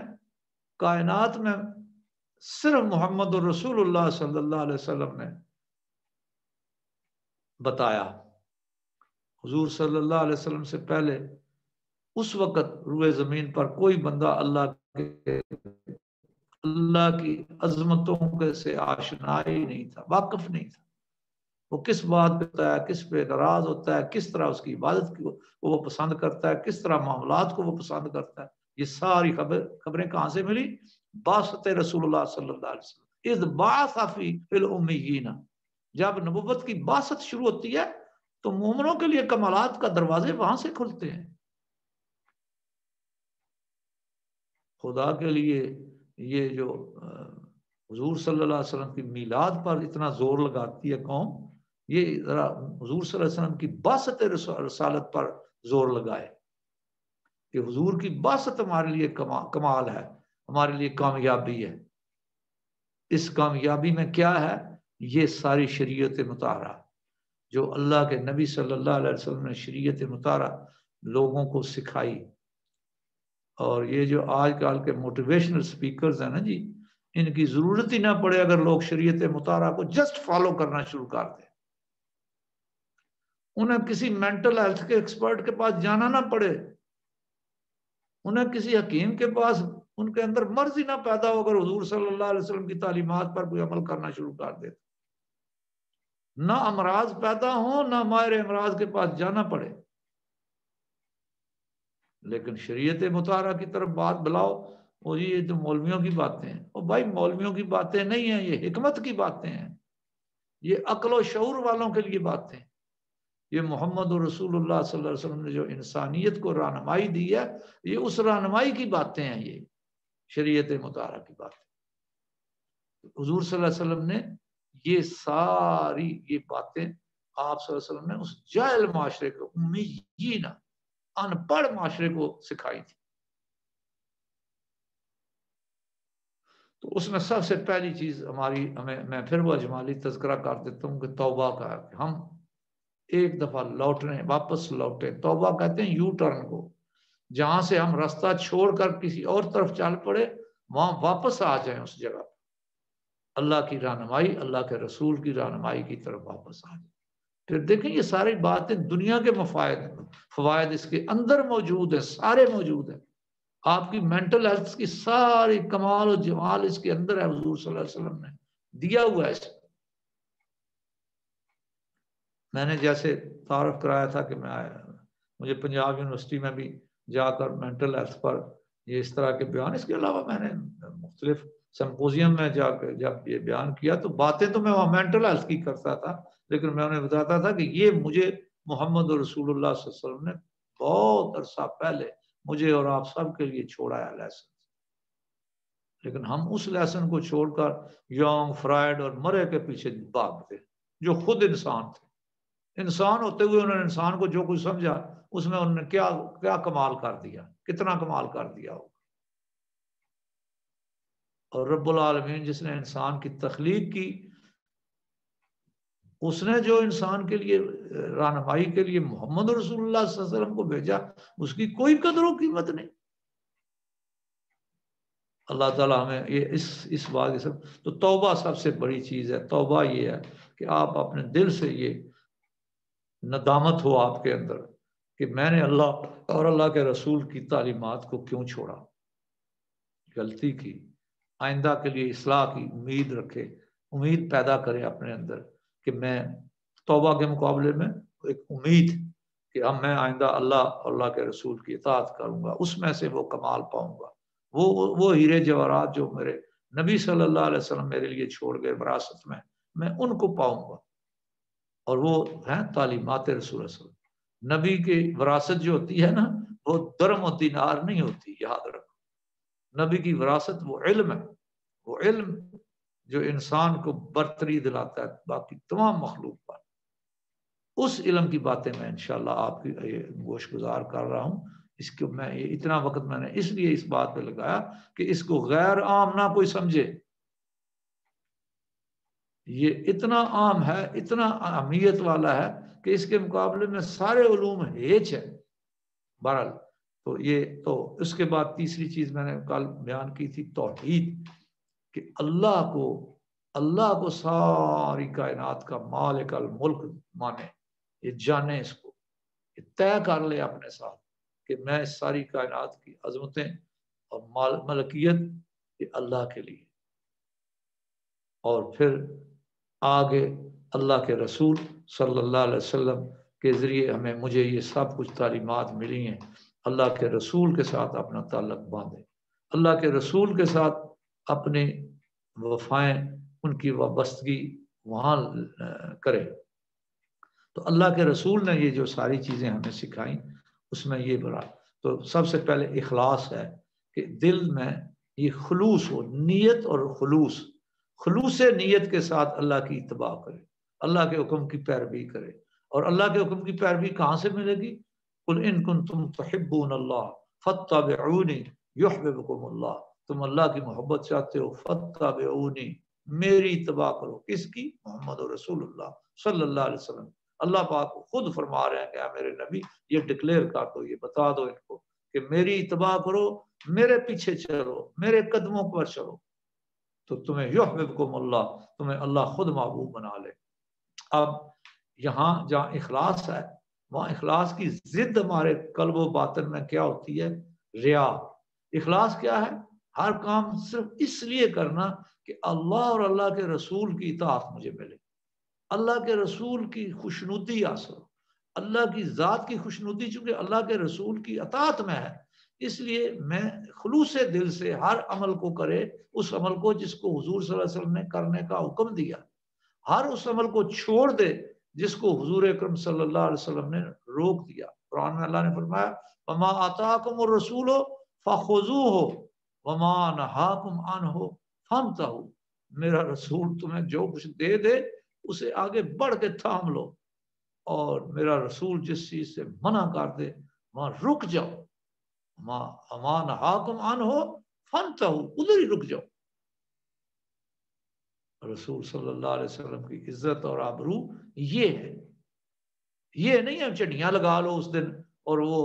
کائنات میں صرف محمد رسول اللہ صلی اللہ علیہ وسلم نے بتایا. حضور صلی اللہ علیہ وسلم سے پہلے اس وقت روئے زمین پر کوئی بندہ اللہ کی عظمتوں سے آشنا ہی نہیں تھا، واقف نہیں تھا. وہ کس بات پہ ہوتا ہے، کس پہ ناراض ہوتا ہے، کس طرح اس کی عبادت کو وہ پسند کرتا ہے، کس طرح معاملات کو وہ پسند کرتا ہے، یہ ساری خبریں کہاں سے ملی؟ باسط رسول اللہ صلی اللہ علیہ وسلم اذ بعث فی الامیین. جب نبوت کی باسط شروع ہوتی ہے تو مومنوں کے لیے کمالات کا دروازے وہاں سے کھلتے ہیں. خدا کے لیے یہ جو حضور صلی اللہ علیہ وسلم کی میلاد پر اتنا زور لگاتی ہے قوم، یہ ذرا حضور صلی اللہ علیہ وسلم کی باسط رسالت پر زور لگائے کہ حضور کی باسط ہمارے لیے کمال ہے، ہمارے لیے کامیابی ہے. اس کامیابی میں کیا ہے؟ یہ ساری شریعت مطہرہ جو اللہ کے نبی صلی اللہ علیہ وسلم نے شریعت مطہرہ لوگوں کو سکھائی. اور یہ جو آج کل کے موٹیویشنل سپیکرز ہیں نا جی، ان کی ضرورت ہی نہ پڑے اگر لوگ شریعت مطہرہ کو جسٹ فالو کرنا شروع کر دیں. انہیں کسی مینٹل ہیلتھ کے ایکسپرٹ کے پاس جانا نہ پڑے، انہیں کسی حکیم کے پاس ان کے اندر مرض ہی نہ پیدا ہو اگر حضور صلی اللہ علیہ وسلم کی تعلیمات پر کوئی عمل کرنا شروع کر دے. نہ امراض پیدا ہوں، نہ ماہر امراض کے پاس جانا پڑے. لیکن شریعت مطہرہ کی طرف بات بلاؤ، وہ یہ تو مولویوں کی باتیں ہیں. وہ بھائی مولویوں کی باتیں نہیں ہیں، یہ حکمت کی باتیں ہیں، یہ عقل و شعور والوں کے لیے باتیں ہیں. یہ محمد رسول اللہ صلی اللہ علیہ وسلم نے جو انسانیت کو رہنمائی دی ہے، یہ اس رہنمائی کی باتیں ہیں، یہ شریعت مطہرہ کی باتیں. حضور صلی اللہ علیہ وسلم نے یہ ساری یہ باتیں آپ صلی اللہ علیہ وسلم نے اس جاہل معاشرے کو، امیین ان پڑھ معاشرے کو سکھائی تھی. تو اس میں سب سے پہلی چیز میں پھر وہ اجمالی تذکرہ کر دیتا ہوں کہ توبہ کا ہے، کہ ہم ایک دفعہ لوٹیں، واپس لوٹیں. توبہ کہتے ہیں یو ٹرن کو، جہاں سے ہم راستہ چھوڑ کر کسی اور طرف چل پڑے وہاں واپس آ جائیں اس جگہ. اللہ کی رہنمائی، اللہ کے رسول کی رہنمائی کی طرف واپس آ جائے. پھر دیکھیں یہ ساری باتیں دنیا کے فوائد اس کے اندر موجود ہیں، سارے موجود ہیں. آپ کی مینٹل ہیلتھ کی ساری کمال و جمال اس کے اندر ہے، حضور صلی اللہ علیہ وسلم نے دیا ہوا ہے. میں نے جیسے تعارف کرایا تھا کہ مجھے پنجاب یونیورسٹی میں بھی جا کر مینٹل ہیلتھ پر یہ اس طرح کے بیان، اس کے علاوہ میں نے مختلف سمپوزیم میں جا کے جب یہ بیان کیا تو باتیں تو میں وہاں مینٹل ہیلتھ کی کرتا تھا، لیکن میں انہیں بتاتا تھا کہ یہ مجھے محمد رسول اللہ صلی اللہ علیہ وسلم نے بہت عرصہ پہلے مجھے اور آپ سب کے لیے چھوڑا ہے لیسن. لیکن ہم اس لیسن کو چھوڑ کر یونگ، فرائڈ اور مرے کے پیچھے بھاگتے جو خود انسان تھے. انسان ہوتے ہوئے انہوں نے انسان کو جو کچھ سمجھا اس میں انہوں نے کیا کمال کر دیا، کتنا کمال کر دیا ہوگا. اور رب العالمین جس نے انسان کی تخلیق کی، اس نے جو انسان کے لیے رہنمائی کے لیے محمد رسول اللہ صلی اللہ علیہ وسلم کو بھیجا، اس کی کوئی قدر و قیمت نہیں. اللہ تعالیٰ ہمیں یہ اس بات کی تو توبہ سب سے بڑی چیز ہے. توبہ یہ ہے کہ آپ اپنے دل سے یہ ندامت ہو آپ کے اندر کہ میں نے اللہ اور اللہ کے رسول کی تعلیمات کو کیوں چھوڑا، غلطی کی. آئندہ کے لیے اصلاح کی امید رکھے، امید پیدا کرے اپنے اندر کہ میں توبہ کے مقابلے میں ایک امید کہ اب میں آئندہ اللہ اور اللہ کے رسول کی اطاعت کروں گا، اس میں سے وہ کمال پاؤں گا، وہ ہیرے جواہرات جو میرے نبی صلی اللہ علیہ وسلم میرے لیے چھوڑ گئے وراثت میں ان کو پاؤں گا. اور وہ ہیں تعلیمات رسول اللہ صلی اللہ علیہ وسلم. نبی کی وراثت جو ہوتی ہے نا وہ درم و دینار نہیں ہوتی، یاد رکھو. نبی کی وراثت وہ علم ہے، وہ علم جو انسان کو برتری دلاتا ہے باقی تمام مخلوق پر. اس علم کی باتیں میں انشاءاللہ آپ کی گوش گزار کر رہا ہوں. اس کو میں اتنا وقت میں نے اس لیے اس بات پہ لگایا کہ اس کو غیر عام نہ کوئی سمجھے. یہ اتنا عام ہے، اتنا اہمیت والا ہے کہ اس کے مقابلے میں سارے علوم ہیچ ہے. بہرحال تو اس کے بعد تیسری چیز میں نے کل بیان کی تھی توحید، کہ اللہ کو ساری کائنات کا مالک الملک مانے، یہ جانے، اس کو یہ طے کر لے اپنے ساتھ کہ میں اس ساری کائنات کی عظمتیں اور ملکیت یہ اللہ کے لیے. اور پھر آگے اللہ کے رسول صلی اللہ علیہ وسلم کے ذریعے مجھے یہ سب کچھ تعلیمات ملی ہیں. اللہ کے رسول کے ساتھ اپنا تعلق باندھے، اللہ کے رسول کے ساتھ اپنی وفائیں، ان کی وابستگی وہاں کرے. تو اللہ کے رسول نے یہ جو ساری چیزیں ہمیں سکھائیں اس میں یہ بڑا تو سب سے پہلے اخلاص ہے کہ دل میں یہ خلوص ہو، نیت اور خلوص نیت کے ساتھ اللہ کی اتباع کرے، اللہ کے حکم کی پیروی کرے. اور اللہ کے حکم کی پیروی کہاں سے ملے گی؟ قل ان کنتم تحبون اللہ فاتبعونی یحببکم اللہ. تم اللہ کی محبت چاہتے ہو، فاتبعونی، میری اتباع کرو. کس کی؟ محمد رسول اللہ صلی اللہ علیہ وسلم. اللہ پاک خود فرما رہے ہیں کہ میرے نبی یہ ڈکلیئر کر دو، یہ بتا دو ان کو کہ میری اتباع کرو، میرے پیچھے چلو، میرے قدموں پر چلو، تو تمہیں یحببکم اللہ، تمہیں اللہ خود محبوب بنا لے. اب یہاں جہاں اخلاص ہے وہاں اخلاص کی ضد ہمارے قلب و باطن میں کیا ہوتی ہے؟ ریا. اخلاص کیا ہے؟ ہر کام صرف اس لیے کرنا کہ اللہ اور اللہ کے رسول کی اطاعت مجھے ملے، اللہ کے رسول کی خوشنودی حاصل ہو. اللہ کی ذات کی خوشنودی چونکہ اللہ کے رسول کی اطاعت میں ہے، اس لیے میں خلوص دل سے ہر عمل کو کرے، اس عمل کو جس کو حضور صلی اللہ علیہ وسلم نے کرنے کا حکم دیا، ہر اس عمل کو چھوڑ دے جس کو حضور اکرم صلی اللہ علیہ وسلم نے روک دیا. قرآن میں اللہ نے فرمایا وما آتاکم الرسول فخذوہ وما نہاکم عنہ فانتہوا. میرا رسول تمہیں جو کچھ دے دے اسے آگے بڑھ کے تھام لو، اور میرا رسول جس چیز سے منع کر دے وہاں رک جاؤ. وما نہاکم عنہ فانتہوا، ادھر ہی رک جاؤ. رسول صلی اللہ علیہ وسلم کی عزت اور آبرو یہ ہے، یہ نہیں ہے چڑیاں لگا لو اس دن اور وہ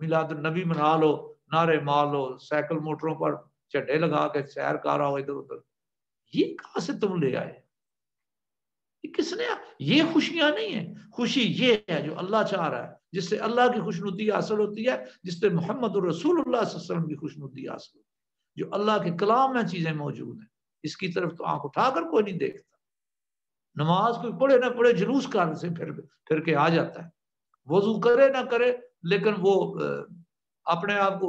میلاد النبی منا لو، نعرے مار لو، سائیکل موٹروں پر چڈے لگا کے سیر کر رہا ہو ادھر ادھر. یہ کہاں سے تم لے آئے؟ کس نے؟ یہ خوشیاں نہیں ہیں، خوشی یہ ہے جو اللہ چاہ رہا ہے، جس سے اللہ کی خوشنودی حاصل ہوتی ہے، جس سے محمد الرسول اللہ صلی اللہ علیہ وسلم کی خوشنودی حاصل ہوتی ہے، جو اللہ کے کلام میں چیزیں موجود ہیں، اس کی طرف تو آنکھ اٹھا کر کوئی نہیں دیکھتا۔ نماز کوئی پڑھے نہ پڑھے جلوس کر سے پھر کے آ جاتا ہے، وضو کرے نہ کرے، لیکن وہ اپنے آپ کو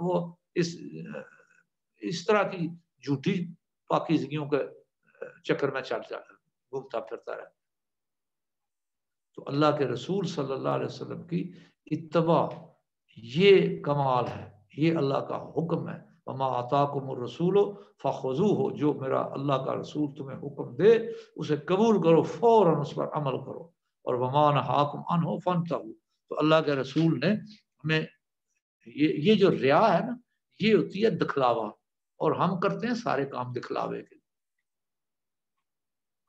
وہ اس طرح کی جھوٹی پاکیزگیوں کے چکر میں چل جاتا، گھومتا پھرتا رہتا۔ تو اللہ کے رسول صلی اللہ علیہ وسلم کی اتباع یہ کمال ہے، یہ اللہ کا حکم ہے۔ وما آتاکم الرسول فخذوہ، جو میرا اللہ کا رسول تمہیں حکم دے اسے قبول کرو، فوراً اس پر عمل کرو، اور وما نہاکم عنہ فانتہوا۔ تو اللہ کے رسول نے ہمیں یہ جو ریا ہے نا، یہ ہوتی ہے دکھلاوا، اور ہم کرتے ہیں سارے کام دکھلاوے کے۔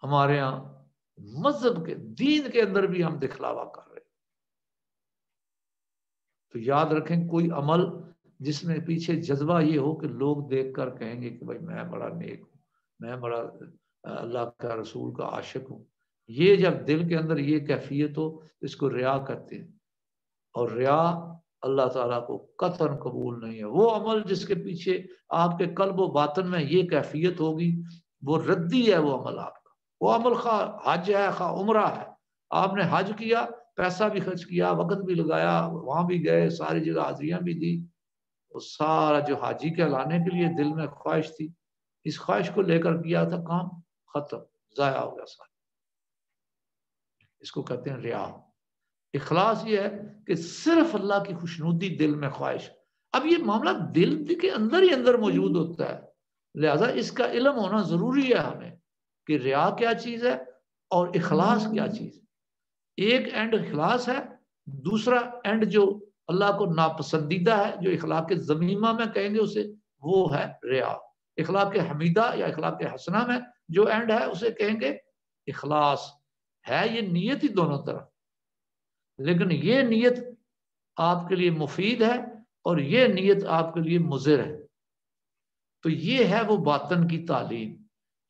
ہمارے ہاں مذہب کے دین کے اندر بھی ہم دکھلاوا کر رہے ہیں۔ تو یاد رکھیں، کوئی عمل جس میں پیچھے جذبہ یہ ہو کہ لوگ دیکھ کر کہیں گے کہ بھائی میں بڑا نیک ہوں، میں بڑا اللہ کا رسول کا عاشق ہوں، یہ جب دل کے اندر یہ کیفیت ہو اس کو ریا کہتے ہیں۔ اور ریا اللہ تعالیٰ کو قطعاً قبول نہیں ہے۔ وہ عمل جس کے پیچھے آپ کے قلب و باطن میں یہ کیفیت ہوگی، وہ ردی ہے وہ عمل آپ کا۔ وہ عمل خواہ حج ہے خواہ عمرہ ہے، آپ نے حج کیا، پیسہ بھی خرچ کیا، وقت بھی لگایا، وہاں بھی گئے، ساری جگہ حاضریاں بھی دی، وہ سارا جو حاجی کہلانے کے لیے دل میں خواہش تھی، اس خواہش کو لے کر کیا تھا کام، ختم، ضائع ہو گیا سارا۔ اس کو کہتے ہیں ریا۔ اخلاص یہ ہے کہ صرف اللہ کی خوشنودی دل میں خواہش۔ اب یہ معاملہ دل کے اندر ہی اندر موجود ہوتا ہے، لہذا اس کا علم ہونا ضروری ہے ہمیں کہ ریا کیا چیز ہے اور اخلاص کیا چیز ہے۔ ایک اینڈ اخلاص ہے، دوسرا اینڈ جو اللہ کو ناپسندیدہ ہے، جو اخلاق ذمیمہ میں کہیں گے اسے، وہ ہے ریا۔ اخلاق حمیدہ یا اخلاق حسنہ میں جو اینڈ ہے اسے کہیں گے اخلاص۔ ہے یہ نیت ہی دونوں طرف، لیکن یہ نیت آپ کے لیے مفید ہے اور یہ نیت آپ کے لیے مضر ہے۔ تو یہ ہے وہ باطن کی تعلیم،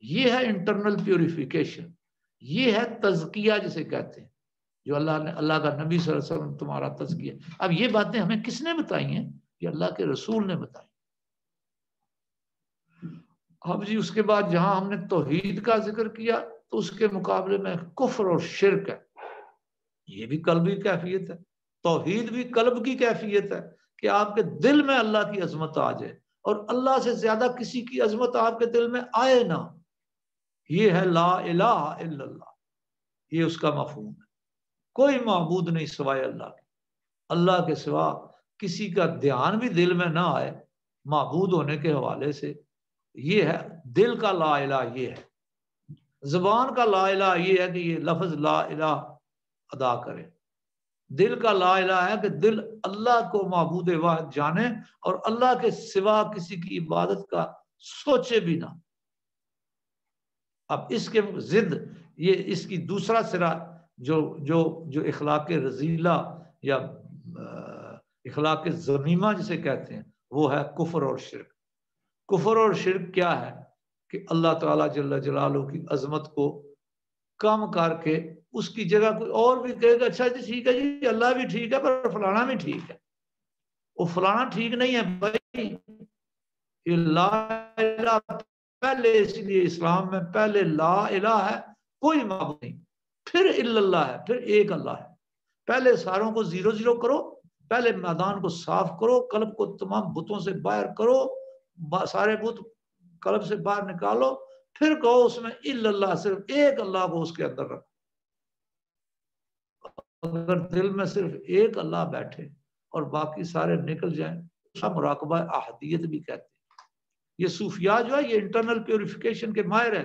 یہ ہے انٹرنل پیوریفیکیشن، یہ ہے تزکیہ جسے کہتے ہیں، جو اللہ کا نبی صلی اللہ علیہ وسلم تمہارا تزکیہ۔ اب یہ باتیں ہمیں کس نے بتائی ہیں؟ یہ اللہ کے رسول نے بتائی۔ اب جی اس کے بعد جہاں ہم نے توحید کا ذکر کیا تو اس کے مقابلے میں کفر اور شرک ہے۔ یہ بھی قلبی کیفیت ہے، توحید بھی قلب کی کیفیت ہے کہ آپ کے دل میں اللہ کی عظمت آ جائے، اور اللہ سے زیادہ کسی کی عظمت آپ کے دل میں آئے نہ۔ یہ ہے لا الہ الا اللہ، یہ اس کا مفہوم ہے۔ کوئی معبود نہیں سوائے اللہ کے، اللہ کے سوا کسی کا دھیان بھی دل میں نہ آئے معبود ہونے کے حوالے سے۔ یہ ہے دل کا لا الہ، یہ ہے زبان کا لا الہ، یہ ہے کہ یہ لفظ لا الہ ادا کرے۔ دل کا لا الہ ہے کہ دل اللہ کو معبود واحد جانے اور اللہ کے سوا کسی کی عبادت کا سوچے بھی نہ۔ اب اس کے ضد یہ اس کی دوسرا سرا جو اخلاق رذیلہ یا اخلاق ذمیمہ جسے کہتے ہیں، وہ ہے کفر اور شرک۔ کفر اور شرک کیا ہے کہ اللہ تعالیٰ جل جلالہ کی عظمت کو کم کر کے اس کی جگہ کوئی اور بھی کہے گا اچھا جی ٹھیک ہے جی اللہ بھی ٹھیک ہے پر فلانا بھی ٹھیک ہے، وہ فلانا ٹھیک نہیں ہے بھائی۔ لا الہ پہلے، اس لیے اسلام میں پہلے لا الہ ہے، کوئی معبود نہیں، پھر الا اللہ ہے، پھر ایک اللہ ہے۔ پہلے ساروں کو زیرو زیرو کرو، پہلے میدان کو صاف کرو، قلب کو تمام بتوں سے باہر کرو، سارے بت قلب سے باہر نکالو، پھر کہو اس میں الا اللہ، صرف ایک اللہ کو اس کے اندر رکھو۔ اگر دل میں صرف ایک اللہ بیٹھے اور باقی سارے نکل جائیں، مراقبہ احدیت بھی کہتے ہیں۔ یہ صوفیاء جو ہے یہ انٹرنل پیوریفیکیشن کے ماہر ہے،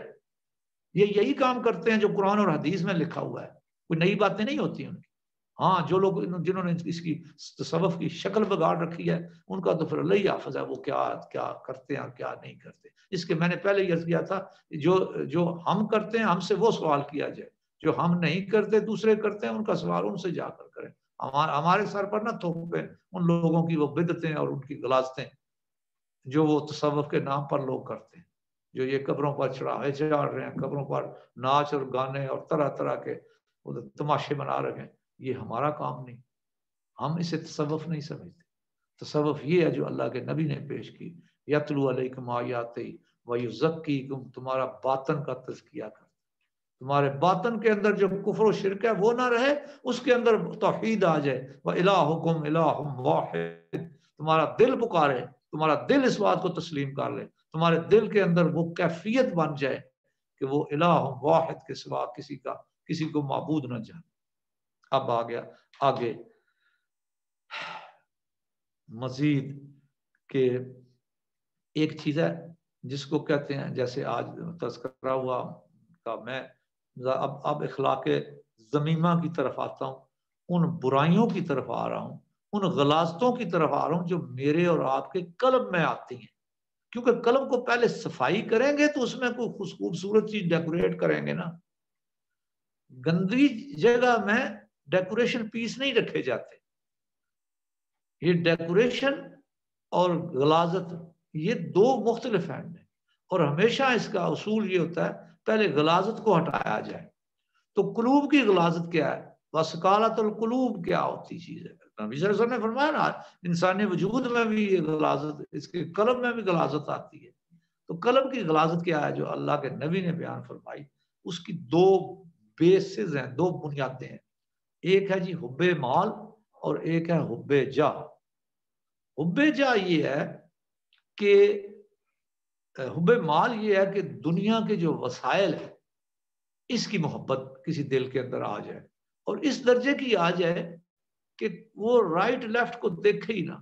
یہ یہی کام کرتے ہیں جو قرآن اور حدیث میں لکھا ہوا ہے، کوئی نئی باتیں نہیں ہوتی ان کی۔ ہاں جو لوگ جنہوں نے اس کی تصوف کی شکل بگاڑ رکھی ہے ان کا تو پھر اللہ ہی حافظ ہے، وہ کیا کرتے ہیں اور کیا نہیں کرتے۔ اس کے میں نے پہلے یہ عرض کیا تھا، جو ہم کرتے ہیں ہم سے وہ سوال کیا جائے، جو ہم نہیں کرتے دوسرے کرتے ہیں ان کا سوال ان سے جا کر کریں۔ ہمارے سر پر نہ تھوپیں ان لوگوں کی وہ بدعتیں اور ان کی غلاظتیں جو وہ تصوف کے نام پر لوگ کرتے ہیں۔ جو یہ قبروں پر چڑھاوے چڑھا رہے ہیں، قبروں پر ناچ اور گانے اور طرح طرح کے تماشے بنا رہے ہیں، یہ ہمارا کام نہیں، ہم اسے تصوف نہیں سمجھتے۔ تصوف یہ ہے جو اللہ کے نبی نے پیش کی، یتلو علیکم آیاتہ ویزکیکم، تمہارا باطن کا تزکیہ کر، تمہارے باطن کے اندر جو کفر و شرک ہے وہ نہ رہے، اس کے اندر توحید آ جائے، وَإِلَٰهُكُمْ إِلَٰهٌ وَاحِدٌ، تمہارا دل پکارے، تمہارا دل اس بات کو تسلیم کر لے، تمہارے دل کے اندر وہ کیفیت بن جائے کہ وہ الہ واحد کے سوا کسی کو معبود نہ جانے۔ اب آ گیا آگے مزید کہ ایک چیز ہے جس کو کہتے ہیں، جیسے آج تذکرہ ہوا کا، میں اب اخلاق ذمیمہ کی طرف آتا ہوں، ان برائیوں کی طرف آ رہا ہوں، ان غلاظتوں کی طرف آ رہا ہوں جو میرے اور آپ کے قلب میں آتی ہیں، کیونکہ قلب کو پہلے صفائی کریں گے تو اس میں کوئی خوبصورت چیز ڈیکوریٹ کریں گے نا۔ گندی جگہ میں ڈیکوریشن پیس نہیں رکھے جاتے، یہ ڈیکوریشن اور غلاظت یہ دو مختلف ہیں، اور ہمیشہ اس کا اصول یہ ہوتا ہے پہلے غلاظت کو ہٹایا جائے۔ تو قلوب کی غلاظت کیا ہے؟ وسکالت القلوب کیا ہوتی چیز ہے؟ نبی صلی اللہ علیہ وسلم نے فرمایا نا، انسانی وجود میں بھی یہ غلاظت، اس کے قلب میں بھی غلاظت آتی ہے۔ تو قلب کی غلاظت کیا ہے جو اللہ کے نبی نے بیان فرمائی؟ اس کی دو بیسز ہیں، دو بنیادیں ہیں، ایک ہے جی حب مال اور ایک ہے حب جاہ۔ حب جاہ یہ ہے کہ حب مال یہ ہے کہ دنیا کے جو وسائل ہیں اس کی محبت کسی دل کے اندر آ جائے، اور اس درجے کی آ جائے کہ وہ رائٹ لیفٹ کو دیکھے ہی نہ،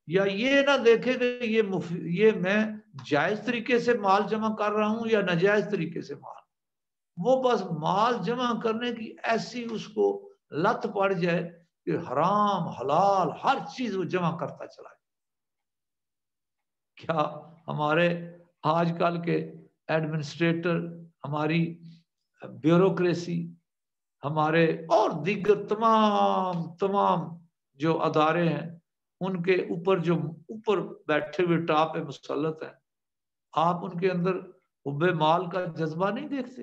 یا یہ نہ دیکھے کہ یہ میں جائز طریقے سے مال جمع کر رہا ہوں یا ناجائز طریقے سے مال، وہ بس مال جمع کرنے کی ایسی اس کو لت پڑ جائے کہ حرام حلال ہر چیز وہ جمع کرتا چلا جائے۔ کیا ہمارے آج کل کے ایڈمنسٹریٹر، ہماری بیوروکریسی، ہمارے اور دیگر تمام جو ادارے ہیں، ان کے اوپر جو اوپر بیٹھے ہوئے ٹاپ پہ مسلط ہیں، آپ ان کے اندر حب مال کا جذبہ نہیں دیکھتے؟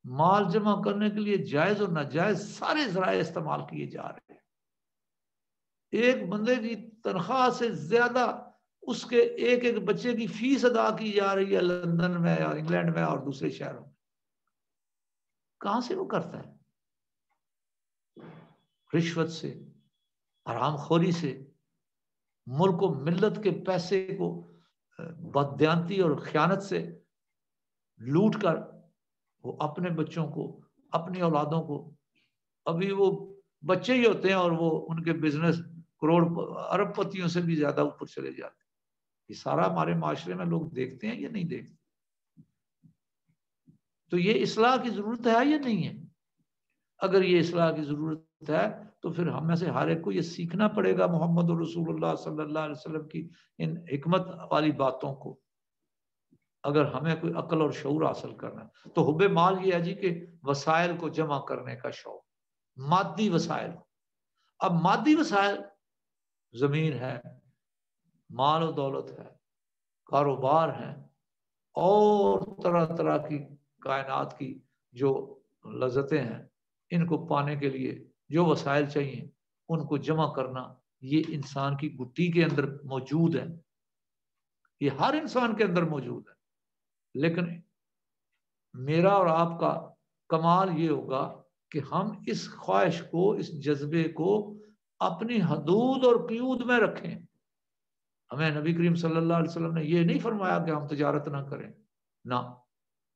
مال جمع کرنے کے لیے جائز اور ناجائز سارے ذرائع استعمال کیے جا رہے ہیں۔ ایک بندے کی تنخواہ سے زیادہ اس کے ایک بچے کی فیس ادا کی جا رہی ہے لندن میں اور انگلینڈ میں اور دوسرے شہروں میں۔ کہاں سے وہ کرتا ہے؟ رشوت سے، حرام خوری سے، ملک و ملت کے پیسے کو بددیانتی اور خیانت سے لوٹ کر وہ اپنے بچوں کو، اپنی اولادوں کو، ابھی وہ بچے ہی ہوتے ہیں اور وہ ان کے بزنس کروڑ ارب پتیوں سے بھی زیادہ اوپر چلے جاتے ہیں۔ یہ سارا ہمارے معاشرے میں لوگ دیکھتے ہیں یا نہیں دیکھتے؟ تو یہ اصلاح کی ضرورت ہے یا نہیں ہے؟ اگر یہ اصلاح کی ضرورت ہے تو پھر ہم میں سے ہر ایک کو یہ سیکھنا پڑے گا محمد رسول اللہ صلی اللہ علیہ وسلم کی ان حکمت والی باتوں کو، اگر ہمیں کوئی عقل اور شعور حاصل کرنا ہے۔ تو حب مال یہ ہے جی کہ وسائل کو جمع کرنے کا شوق، مادی وسائل۔ اب مادی وسائل زمین ہے، مال و دولت ہے، کاروبار ہے، اور طرح طرح کی کائنات کی جو لذتیں ہیں، ان کو پانے کے لیے جو وسائل چاہیے ان کو جمع کرنا، یہ انسان کی گٹی کے اندر موجود ہے، یہ ہر انسان کے اندر موجود ہے۔ لیکن میرا اور آپ کا کمال یہ ہوگا کہ ہم اس خواہش کو، اس جذبے کو اپنی حدود اور قیود میں رکھیں۔ ہمیں نبی کریم صلی اللہ علیہ وسلم نے یہ نہیں فرمایا کہ ہم تجارت نہ کریں، نہ،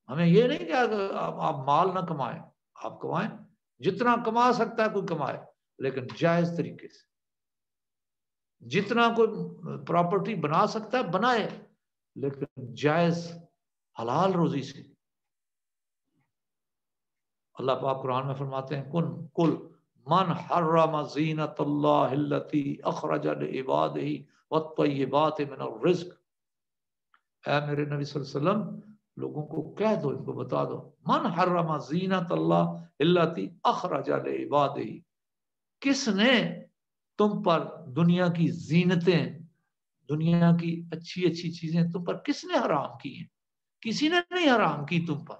ہمیں یہ نہیں کہا کہ آپ مال نہ کمائیں، آپ کمائیں، جتنا کما سکتا ہے کوئی کمائے، لیکن جائز طریقے سے۔ جتنا کوئی پراپرٹی بنا سکتا ہے بنائے، لیکن جائز حلال روزی سے۔ اللہ پاک قرآن میں فرماتے ہیں کل من حرم زینت اللہ التی اخرج لعبادہ والطیبات من الرزق، اے میرے نبی صلی اللہ علیہ وسلم لوگوں کو کہہ دو، ان کو بتا دو، من حرم زینت اللہ التی اخرج لعبادہ، کس نے تم پر دنیا کی زینتیں دنیا کی اچھی اچھی چیزیں تم پر کس نے حرام کی ہیں؟ کسی نے نہیں حرام کی تم پر،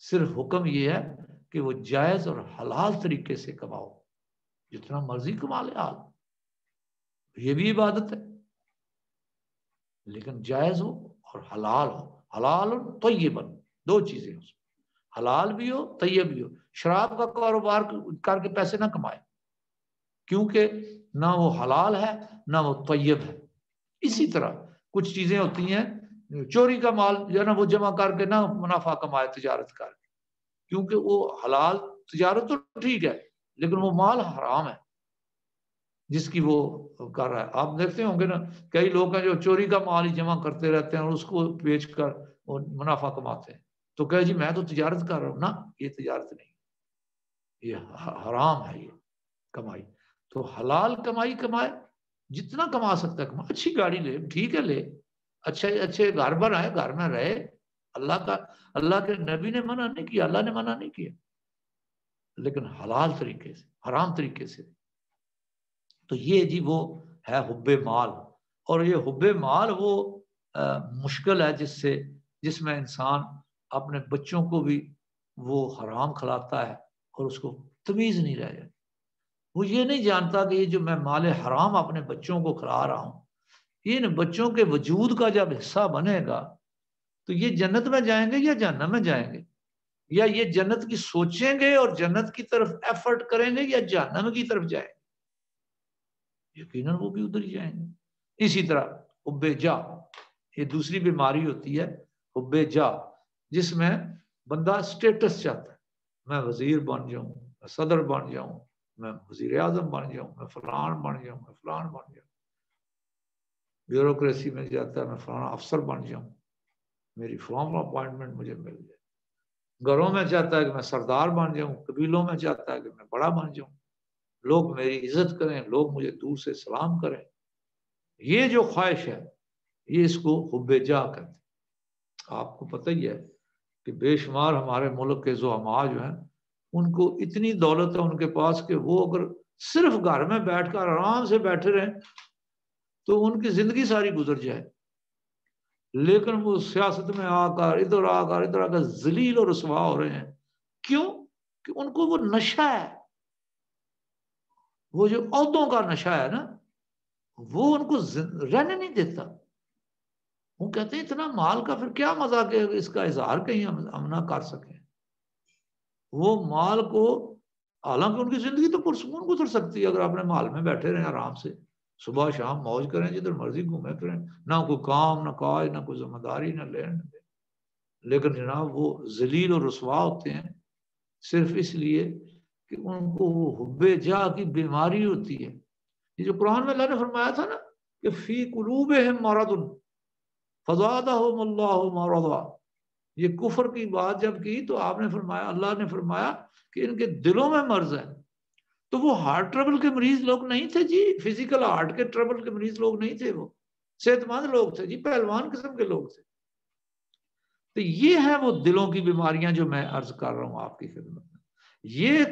صرف حکم یہ ہے کہ وہ جائز اور حلال طریقے سے کماؤ، جتنا مرضی کما لے حال، یہ بھی عبادت ہے، لیکن جائز ہو اور حلال ہو، حلال اور طیباً، دو چیزیں اس میں، حلال بھی ہو طیب بھی ہو۔ شراب کا کاروبار کر کے پیسے نہ کمائے، کیونکہ نہ وہ حلال ہے نہ وہ طیب ہے۔ اسی طرح کچھ چیزیں ہوتی ہیں، چوری کا مال جو ہے نا وہ جمع کر کے نہ منافع کمائے تجارت کر کے، کیونکہ وہ حلال تجارت تو ٹھیک ہے لیکن وہ مال حرام ہے جس کی وہ کر رہا ہے۔ آپ دیکھتے ہوں گے نا کئی لوگ ہیں جو چوری کا مال ہی جمع کرتے رہتے ہیں اور اس کو بیچ کر وہ منافع کماتے ہیں، تو کہے جی میں تو تجارت کر رہا ہوں، نہ یہ تجارت نہیں، یہ حرام ہے یہ کمائی۔ تو حلال کمائی کمائے، جتنا کما سکتا ہے کمائے، اچھی گاڑی لے ٹھیک ہے لے، اچھے اچھے گھر بنائے، گھر میں رہے، اللہ کے نبی نے منع نہیں کیا، اللہ نے منع نہیں کیا، لیکن حلال طریقے سے، حرام طریقے سے۔ تو یہ جی وہ ہے حب مال، اور یہ حب مال وہ مشکل ہے جس میں انسان اپنے بچوں کو بھی وہ حرام کھلاتا ہے اور اس کو تمیز نہیں رہ جاتی۔ وہ یہ نہیں جانتا کہ یہ جو میں مال حرام اپنے بچوں کو کھلا رہا ہوں، ان بچوں کے وجود کا جب حصہ بنے گا تو یہ جنت میں جائیں گے یا جہنم میں جائیں گے، یا یہ جنت کی سوچیں گے اور جنت کی طرف ایفرٹ کریں گے یا جہنم کی طرف جائیں گے، یقیناً وہ بھی ادھر ہی جائیں گے۔ اسی طرح حب جا، یہ دوسری بیماری ہوتی ہے حب جا، جس میں بندہ سٹیٹس چاہتا ہے، میں وزیر بن جاؤں، میں صدر بن جاؤں، میں وزیر اعظم بن جاؤں، میں فلان بن جاؤں، میں فلان بن جاؤں، بیوروکریسی میں جاتا ہے میں فلانا افسر بن جاؤں، میری فارم اپوائنٹمنٹ مجھے مل جائے، گھروں میں چاہتا ہے کہ میں سردار بن جاؤں، قبیلوں میں چاہتا ہے کہ میں بڑا بن جاؤں، لوگ میری عزت کریں، لوگ مجھے دور سے سلام کریں۔ یہ جو خواہش ہے یہ اس کو حب جا کہتے ہیں۔ آپ کو پتہ ہی ہے کہ بے شمار ہمارے ملک کے زعماء جو ہیں ان کو اتنی دولت ہے ان کے پاس کہ وہ اگر صرف گھر میں بیٹھ کر آرام سے بیٹھے رہیں تو ان کی زندگی ساری گزر جائے، لیکن وہ سیاست میں آ کر ذلیل اور رسوا ہو رہے ہیں۔ کیوں؟ کہ ان کو وہ نشہ ہے، وہ جو عہدوں کا نشہ ہے نا وہ ان کو رہنے نہیں دیتا۔ وہ کہتے ہیں اتنا مال کا پھر کیا مزہ کہ اس کا اظہار کہیں ہم نہ کر سکیں۔ وہ مال کو، حالانکہ ان کی زندگی تو پرسکون گزر سکتی ہے اگر اپنے مال میں بیٹھے رہیں آرام سے، صبح شام موج کریں، جدھر مرضی گھومے پھریں، نہ کوئی کام نہ کاج نہ کوئی ذمہ داری نہ لین دے، لیکن جناب وہ ذلیل اور رسوا ہوتے ہیں صرف اس لیے کہ ان کو وہ حب جا کی بیماری ہوتی ہے۔ یہ جو قرآن میں اللہ نے فرمایا تھا نا کہ فی قلوبہم مرض فزادہم اللہ مرضا، یہ کفر کی بات جب کی تو آپ نے فرمایا، اللہ نے فرمایا کہ ان کے دلوں میں مرض ہے۔ تو وہ ہارٹ ٹربل کے مریض لوگ نہیں تھے جی، فزیکل ہارٹ کے ٹربل کے مریض لوگ نہیں تھے، وہ صحت مند لوگ تھے جی، پہلوان قسم کے لوگ تھے۔ تو یہ ہیں وہ دلوں کی بیماریاں جو میں عرض کر رہا ہوں آپ کی خدمت میں، یہ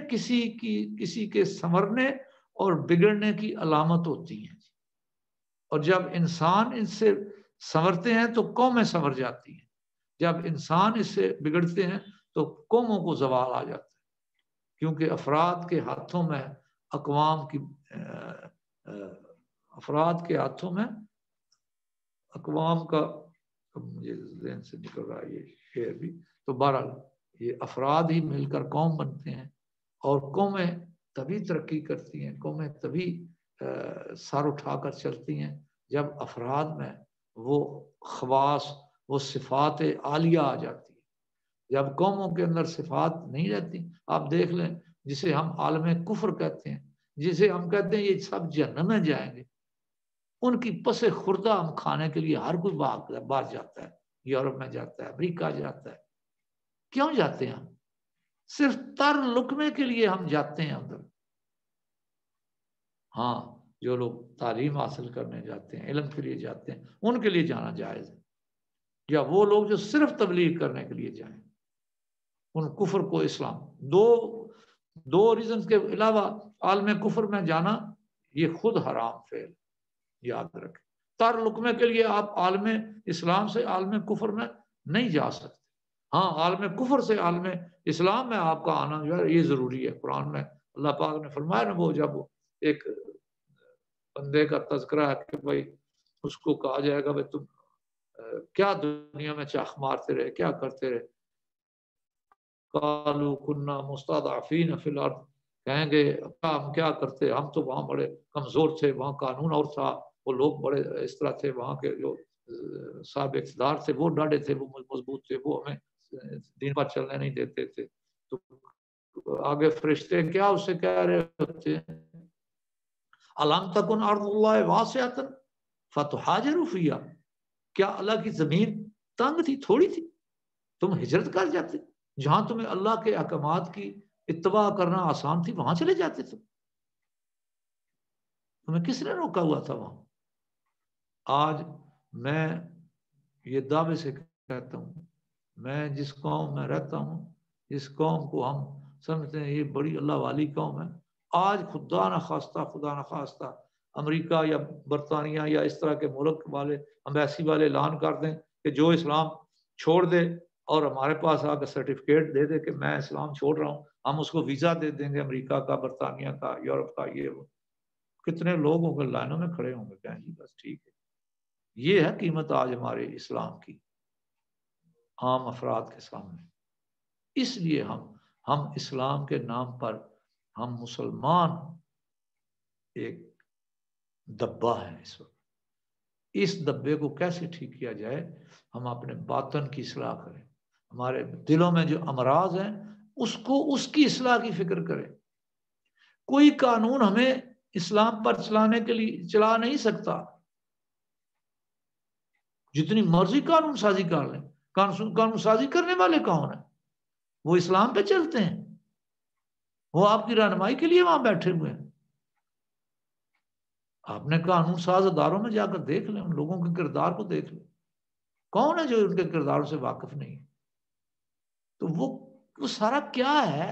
کسی کے سنورنے اور بگڑنے کی علامت ہوتی ہیں، اور جب انسان ان سے سنورتے ہیں تو قومیں سنور جاتی ہیں، جب انسان اس سے بگڑتے ہیں تو قوموں کو زوال آ جاتا ہے، کیونکہ افراد کے ہاتھوں میں افراد کے ہاتھوں میں اقوام کا، مجھے ذہن سے نکل رہا ہے یہ شعر بھی، تو بہرحال یہ افراد ہی مل کر قوم بنتے ہیں، اور قومیں تبھی ترقی کرتی ہیں، قومیں تبھی سر اٹھا کر چلتی ہیں جب افراد میں وہ خواص، وہ صفات عالیہ آ جاتی ہے۔ جب قوموں کے اندر صفات نہیں رہتی، آپ دیکھ لیں جسے ہم عالم کفر کہتے ہیں، جسے ہم کہتے ہیں یہ سب جہنم میں جائیں گے، ان کی پس خوردہ ہم کھانے کے لیے ہر کوئی باہر جاتا ہے، یورپ میں جاتا ہے، امریکہ جاتا ہے۔ کیوں جاتے ہیں ہم؟ صرف تر لقمے کے لیے ہم جاتے ہیں ادھر۔ ہاں جو لوگ تعلیم حاصل کرنے جاتے ہیں، علم کے لیے جاتے ہیں، ان کے لیے جانا جائز ہے، یا وہ لوگ جو صرف تبلیغ کرنے کے لیے جائیں، ان کفر کو اسلام، دو ریزنز کے علاوہ عالم کفر میں جانا یہ خود حرام فعل، یاد رکھیں. تعلق میں کے لیے آپ عالم اسلام سے عالم کفر میں نہیں جا سکتے. ہاں عالم کفر سے عالم اسلام میں آپ کا آنا جو ہے یہ ضروری ہے. قرآن میں اللہ پاک نے فرمایا نا، وہ جب ایک بندے کا تذکرہ ہے کہ بھائی اس کو کہا جائے گا بھائی تم کیا دنیا میں چاخ مارتے رہے، کیا کرتے رہے، قالوا كنا مستضعفين في الارض، کہیں گے ہم کیا کرتے، ہم تو وہاں بڑے کمزور تھے، وہاں قانون اور تھا، وہ لوگ بڑے اس طرح تھے، وہاں کے جو صاحب اقتدار تھے وہ ڈاڑے تھے، وہ مضبوط تھے، وہ ہمیں دین پر چلنے نہیں دیتے تھے. تو آگے فرشتے کیا اس سے کہہ رہے ہوتے ہیں، الم تکن ارض اللہ واسعۃ فتہاجروا فیہا، کیا اللہ کی زمین تنگ تھی، تھوڑی تھی، تم ہجرت کر جاتے، جہاں تمہیں اللہ کے احکامات کی اتباع کرنا آسان تھی وہاں چلے جاتے تھے. تمہیں کس نے روکا ہوا تھا وہاں؟ آج میں یہ دعوے سے کہتا ہوں، میں جس قوم میں رہتا ہوں، جس قوم کو ہم سمجھتے ہیں یہ بڑی اللہ والی قوم ہے، آج خدا نہ خواستہ امریکہ یا برطانیہ یا اس طرح کے ملک والے امبیسی والے اعلان کر دیں کہ جو اسلام چھوڑ دے اور ہمارے پاس آ کے سرٹیفکیٹ دے دے کہ میں اسلام چھوڑ رہا ہوں، ہم اس کو ویزا دے دیں گے، امریکہ کا، برطانیہ کا، یورپ کا. یہ وہ کتنے لوگ ہوں گے لائنوں میں کھڑے ہوں گے کہیں جی بس ٹھیک ہے. یہ ہے قیمت آج ہمارے اسلام کی عام افراد کے سامنے. اس لیے ہم اسلام کے نام پر ہم مسلمان ایک دبا ہے اس وقت. اس دبے کو کیسے ٹھیک کیا جائے؟ ہم اپنے باطن کی اصلاح کریں، ہمارے دلوں میں جو امراض ہیں اس کی اصلاح کی فکر کریں. کوئی قانون ہمیں اسلام پر چلانے کے لیے چلا نہیں سکتا. جتنی مرضی قانون سازی کر لیں، قانون سازی کرنے والے کون ہیں؟ وہ اسلام پہ چلتے ہیں، وہ آپ کی رہنمائی کے لیے وہاں بیٹھے ہوئے ہیں. آپ نے قانون ساز اداروں میں جا کر دیکھ لیں، ان لوگوں کے کردار کو دیکھ لیں، کون ہے جو ان کے کرداروں سے واقف نہیں ہے؟ تو وہ سارا کیا ہے؟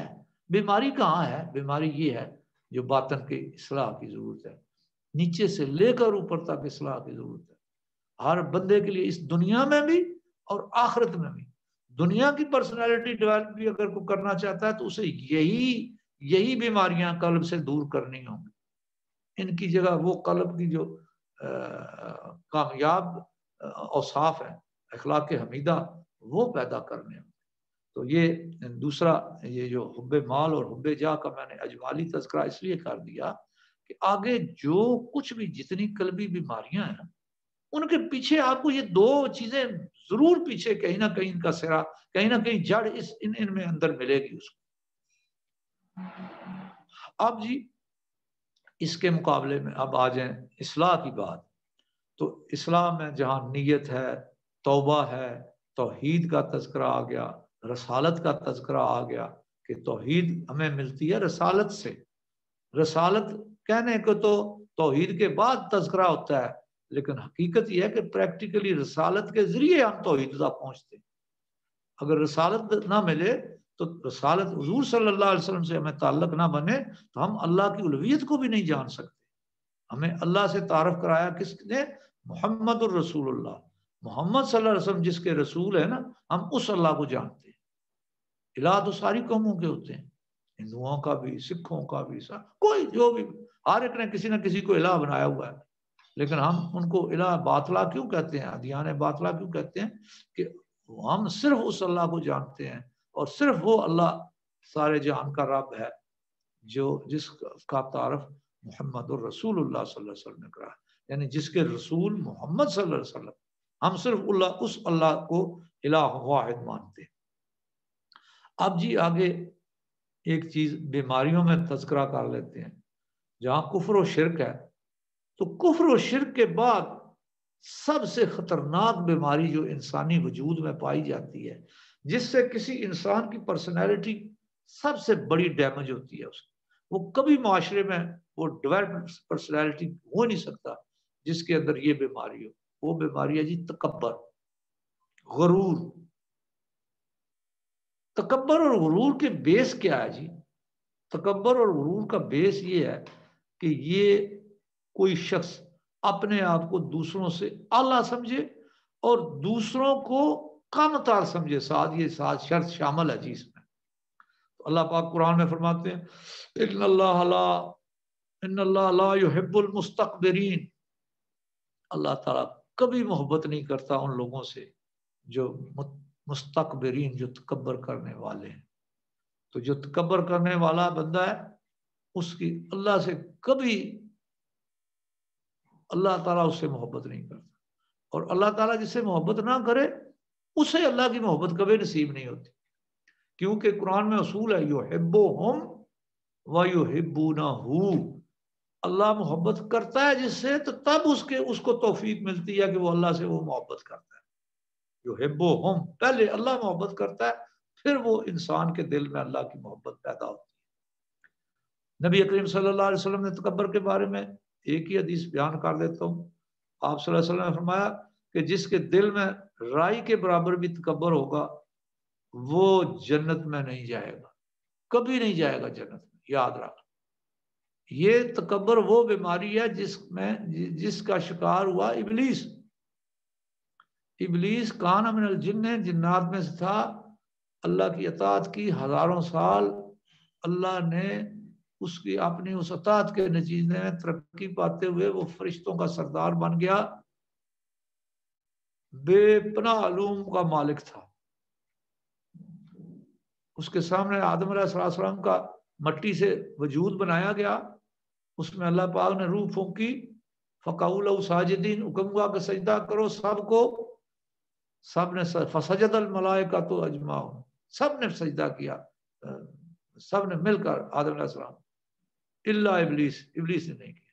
بیماری کہاں ہے؟ بیماری یہ ہے جو باطن کی اصلاح کی ضرورت ہے، نیچے سے لے کر اوپر تک اصلاح کی ضرورت ہے ہر بندے کے لیے، اس دنیا میں بھی اور آخرت میں بھی. دنیا کی پرسنالٹی ڈیولپ بھی اگر کوئی کرنا چاہتا ہے تو اسے یہی بیماریاں قلب سے دور کرنی ہوں گی. ان کی جگہ وہ قلب کی جو کامیاب اوصاف ہیں، اخلاق حمیدہ، وہ پیدا کرنے ہوں. تو یہ دوسرا، یہ جو حب مال اور حب جاہ کا میں نے اجمالی تذکرہ اس لیے کر دیا کہ آگے جو کچھ بھی جتنی قلبی بیماریاں ہیں ان کے پیچھے آپ کو یہ دو چیزیں ضرور پیچھے کہیں نہ کہیں ان کا سرا، کہیں نہ کہیں جڑ ان میں اندر ملے گی اس کو. اب جی اس کے مقابلے میں اب آ جائیں اصلاح کی بات. تو اصلاح میں جہاں نیت ہے، توبہ ہے، توحید کا تذکرہ آ گیا، رسالت کا تذکرہ آ گیا کہ توحید ہمیں ملتی ہے رسالت سے. رسالت کہنے کو تو توحید کے بعد تذکرہ ہوتا ہے، لیکن حقیقت یہ ہے کہ پریکٹیکلی رسالت کے ذریعے ہم توحید تک پہنچتے ہیں. اگر رسالت نہ ملے تو رسالت حضور صلی اللہ علیہ وسلم سے ہمیں تعلق نہ بنے تو ہم اللہ کی الوہیت کو بھی نہیں جان سکتے. ہمیں اللہ سے تعارف کرایا کس نے؟ محمد الرسول اللہ، محمد صلی اللہ علیہ وسلم جس کے رسول ہے نا، ہم اس اللہ کو جانتے ہیں. الہ تو ساری قوموں کے ہوتے ہیں، ہندوؤں کا بھی، سکھوں کا بھی، کوئی جو بھی، ہر ایک نے کسی نہ کسی کو الہ بنایا ہوا ہے. لیکن ہم ان کو الہ باطلا کیوں کہتے ہیں، ادیان باطلا کیوں کہتے ہیں؟ کہ ہم صرف اس اللہ کو جانتے ہیں اور صرف وہ اللہ سارے جہان کا رب ہے جس کا تعارف محمد الرسول اللہ صلی اللہ علیہ وسلم نے کرا، یعنی جس کے رسول محمد صلی اللہ علیہ وسلم. ہم صرف اس اللہ کو الہ واحد مانتے ہیں. اب جی آگے ایک چیز بیماریوں میں تذکرہ کر لیتے ہیں. جہاں کفر و شرک ہے تو کفر و شرک کے بعد سب سے خطرناک بیماری جو انسانی وجود میں پائی جاتی ہے، جس سے کسی انسان کی پرسنالٹی سب سے بڑی ڈیمیج ہوتی ہے، اس کی وہ کبھی معاشرے میں وہ ڈیولپ پرسنالٹی ہو نہیں سکتا جس کے اندر یہ بیماری ہو. وہ بیماری ہے جی تکبر، غرور. تکبر اور غرور کے بیس کیا ہے جی؟ تکبر اور غرور کا بیس یہ ہے کہ یہ کوئی شخص اپنے آپ کو دوسروں سے اعلیٰ سمجھے اور دوسروں کو کم تر سمجھے. ساتھ یہ ساتھ شرط شامل ہے جی اس میں. تو اللہ پاک قرآن میں فرماتے ہیں ان اللہ لا يحب المستكبرین. اللہ تعالیٰ کبھی محبت نہیں کرتا ان لوگوں سے جو مستکبرین، جو تکبر کرنے والے ہیں. تو جو تکبر کرنے والا بندہ ہے اس کی اللہ سے کبھی اللہ تعالیٰ اس سے محبت نہیں کرتا. اور اللہ تعالیٰ جس سے محبت نہ کرے اسے اللہ کی محبت کبھی نصیب نہیں ہوتی. کیونکہ قرآن میں اصول ہے یحبہم ویحبونہ. اللہ محبت کرتا ہے جس سے تو تب اس کو توفیق ملتی ہے کہ وہ اللہ سے وہ محبت کرتا ہے. یحبہم، پہلے اللہ محبت کرتا ہے پھر وہ انسان کے دل میں اللہ کی محبت پیدا ہوتی ہے. نبی کریم صلی اللہ علیہ وسلم نے تکبر کے بارے میں ایک ہی حدیث بیان کر دیتا ہوں. آپ صلی اللہ علیہ وسلم نے فرمایا کہ جس کے دل میں رائی کے برابر بھی تکبر ہوگا وہ جنت میں نہیں جائے گا، کبھی نہیں جائے گا جنت میں. یاد رکھ، یہ تکبر وہ بیماری ہے جس کا شکار ہوا ابلیس. ابلیس کان من الجن، جنات میں سے تھا. اللہ کی اطاعت کی ہزاروں سال، اللہ نے اس کی اپنی اس اطاعت کے نتیجے میں ترقی پاتے ہوئے وہ فرشتوں کا سردار بن گیا، بے پناہ علوم کا مالک تھا. اس کے سامنے آدم علیہ السلام کا مٹی سے وجود بنایا گیا، اس میں اللہ پاک نے روح پھونکی، فقعوا لہ ساجدین، حکم ہوا کہ سجدہ کرو سب کو. سب نے فسجد الملائکۃ اجمعون، سب نے سجدہ کیا، سب نے مل کر آدم علیہ السلام، الا ابلیس، ابلیس نے نہیں کیا.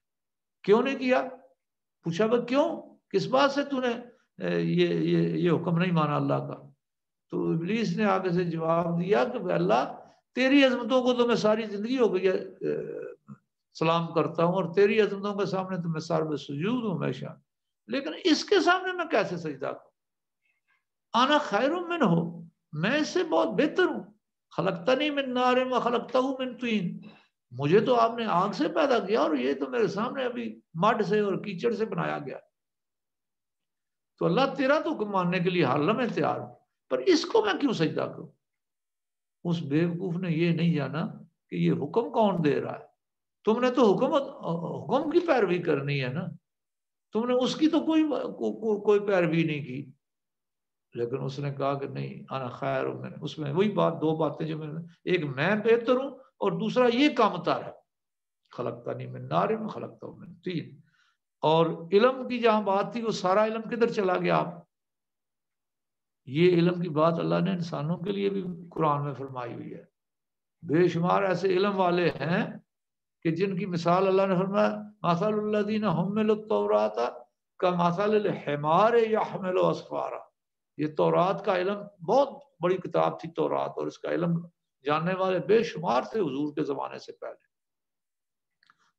کیوں نہیں کیا؟ پوچھا بھائی کیوں، کس بات سے تو نے یہ حکم نہیں مانا اللہ کا؟ تو ابلیس نے آگے سے جواب دیا کہ اللہ تیری عظمتوں کو تو میں ساری زندگی ہو گئی سلام کرتا ہوں اور تیری عظمتوں کے سامنے تو میں سر بے سجود ہوں ہمیشہ، لیکن اس کے سامنے میں کیسے سجدہ کروں؟ انا خیر منہ، میں اس سے بہت بہتر ہوں. خلقتنی من نار وخلقتہ من طین، مجھے تو آپ نے آگ سے پیدا کیا اور یہ تو میرے سامنے ابھی مڈ سے اور کیچڑ سے بنایا گیا. تو اللہ تیرا تو حکم ماننے کے لیے ہر لمحے تیار ہوں، پر اس کو میں کیوں سجدہ کروں؟ اس بیوقوف نے یہ نہیں جانا کہ یہ حکم کون دے رہا ہے. تم نے تو حکم کی پیروی کرنی ہے نا، تم نے اس کی تو کوئی پیروی نہیں کی. لیکن اس نے کہا کہ نہیں، انا خیر ہوں. اس میں وہی بات، دو باتیں جو ایک میں بہتر ہوں اور دوسرا یہ کام تر ہے. خلقتنی من نار خلقتہ من طین. اور علم کی جہاں بات تھی وہ سارا علم کدھر چلا گیا؟ آپ یہ علم کی بات اللہ نے انسانوں کے لیے بھی قرآن میں فرمائی ہوئی ہے. بے شمار ایسے علم والے ہیں کہ جن کی مثال اللہ نے فرمایا مثل الذین حملوا التوراۃ کمثل الحمار یحمل اسفارا. یہ تورات کا علم بہت بڑی کتاب تھی تورات، اور اس کا علم جاننے والے بے شمار تھے حضور کے زمانے سے پہلے.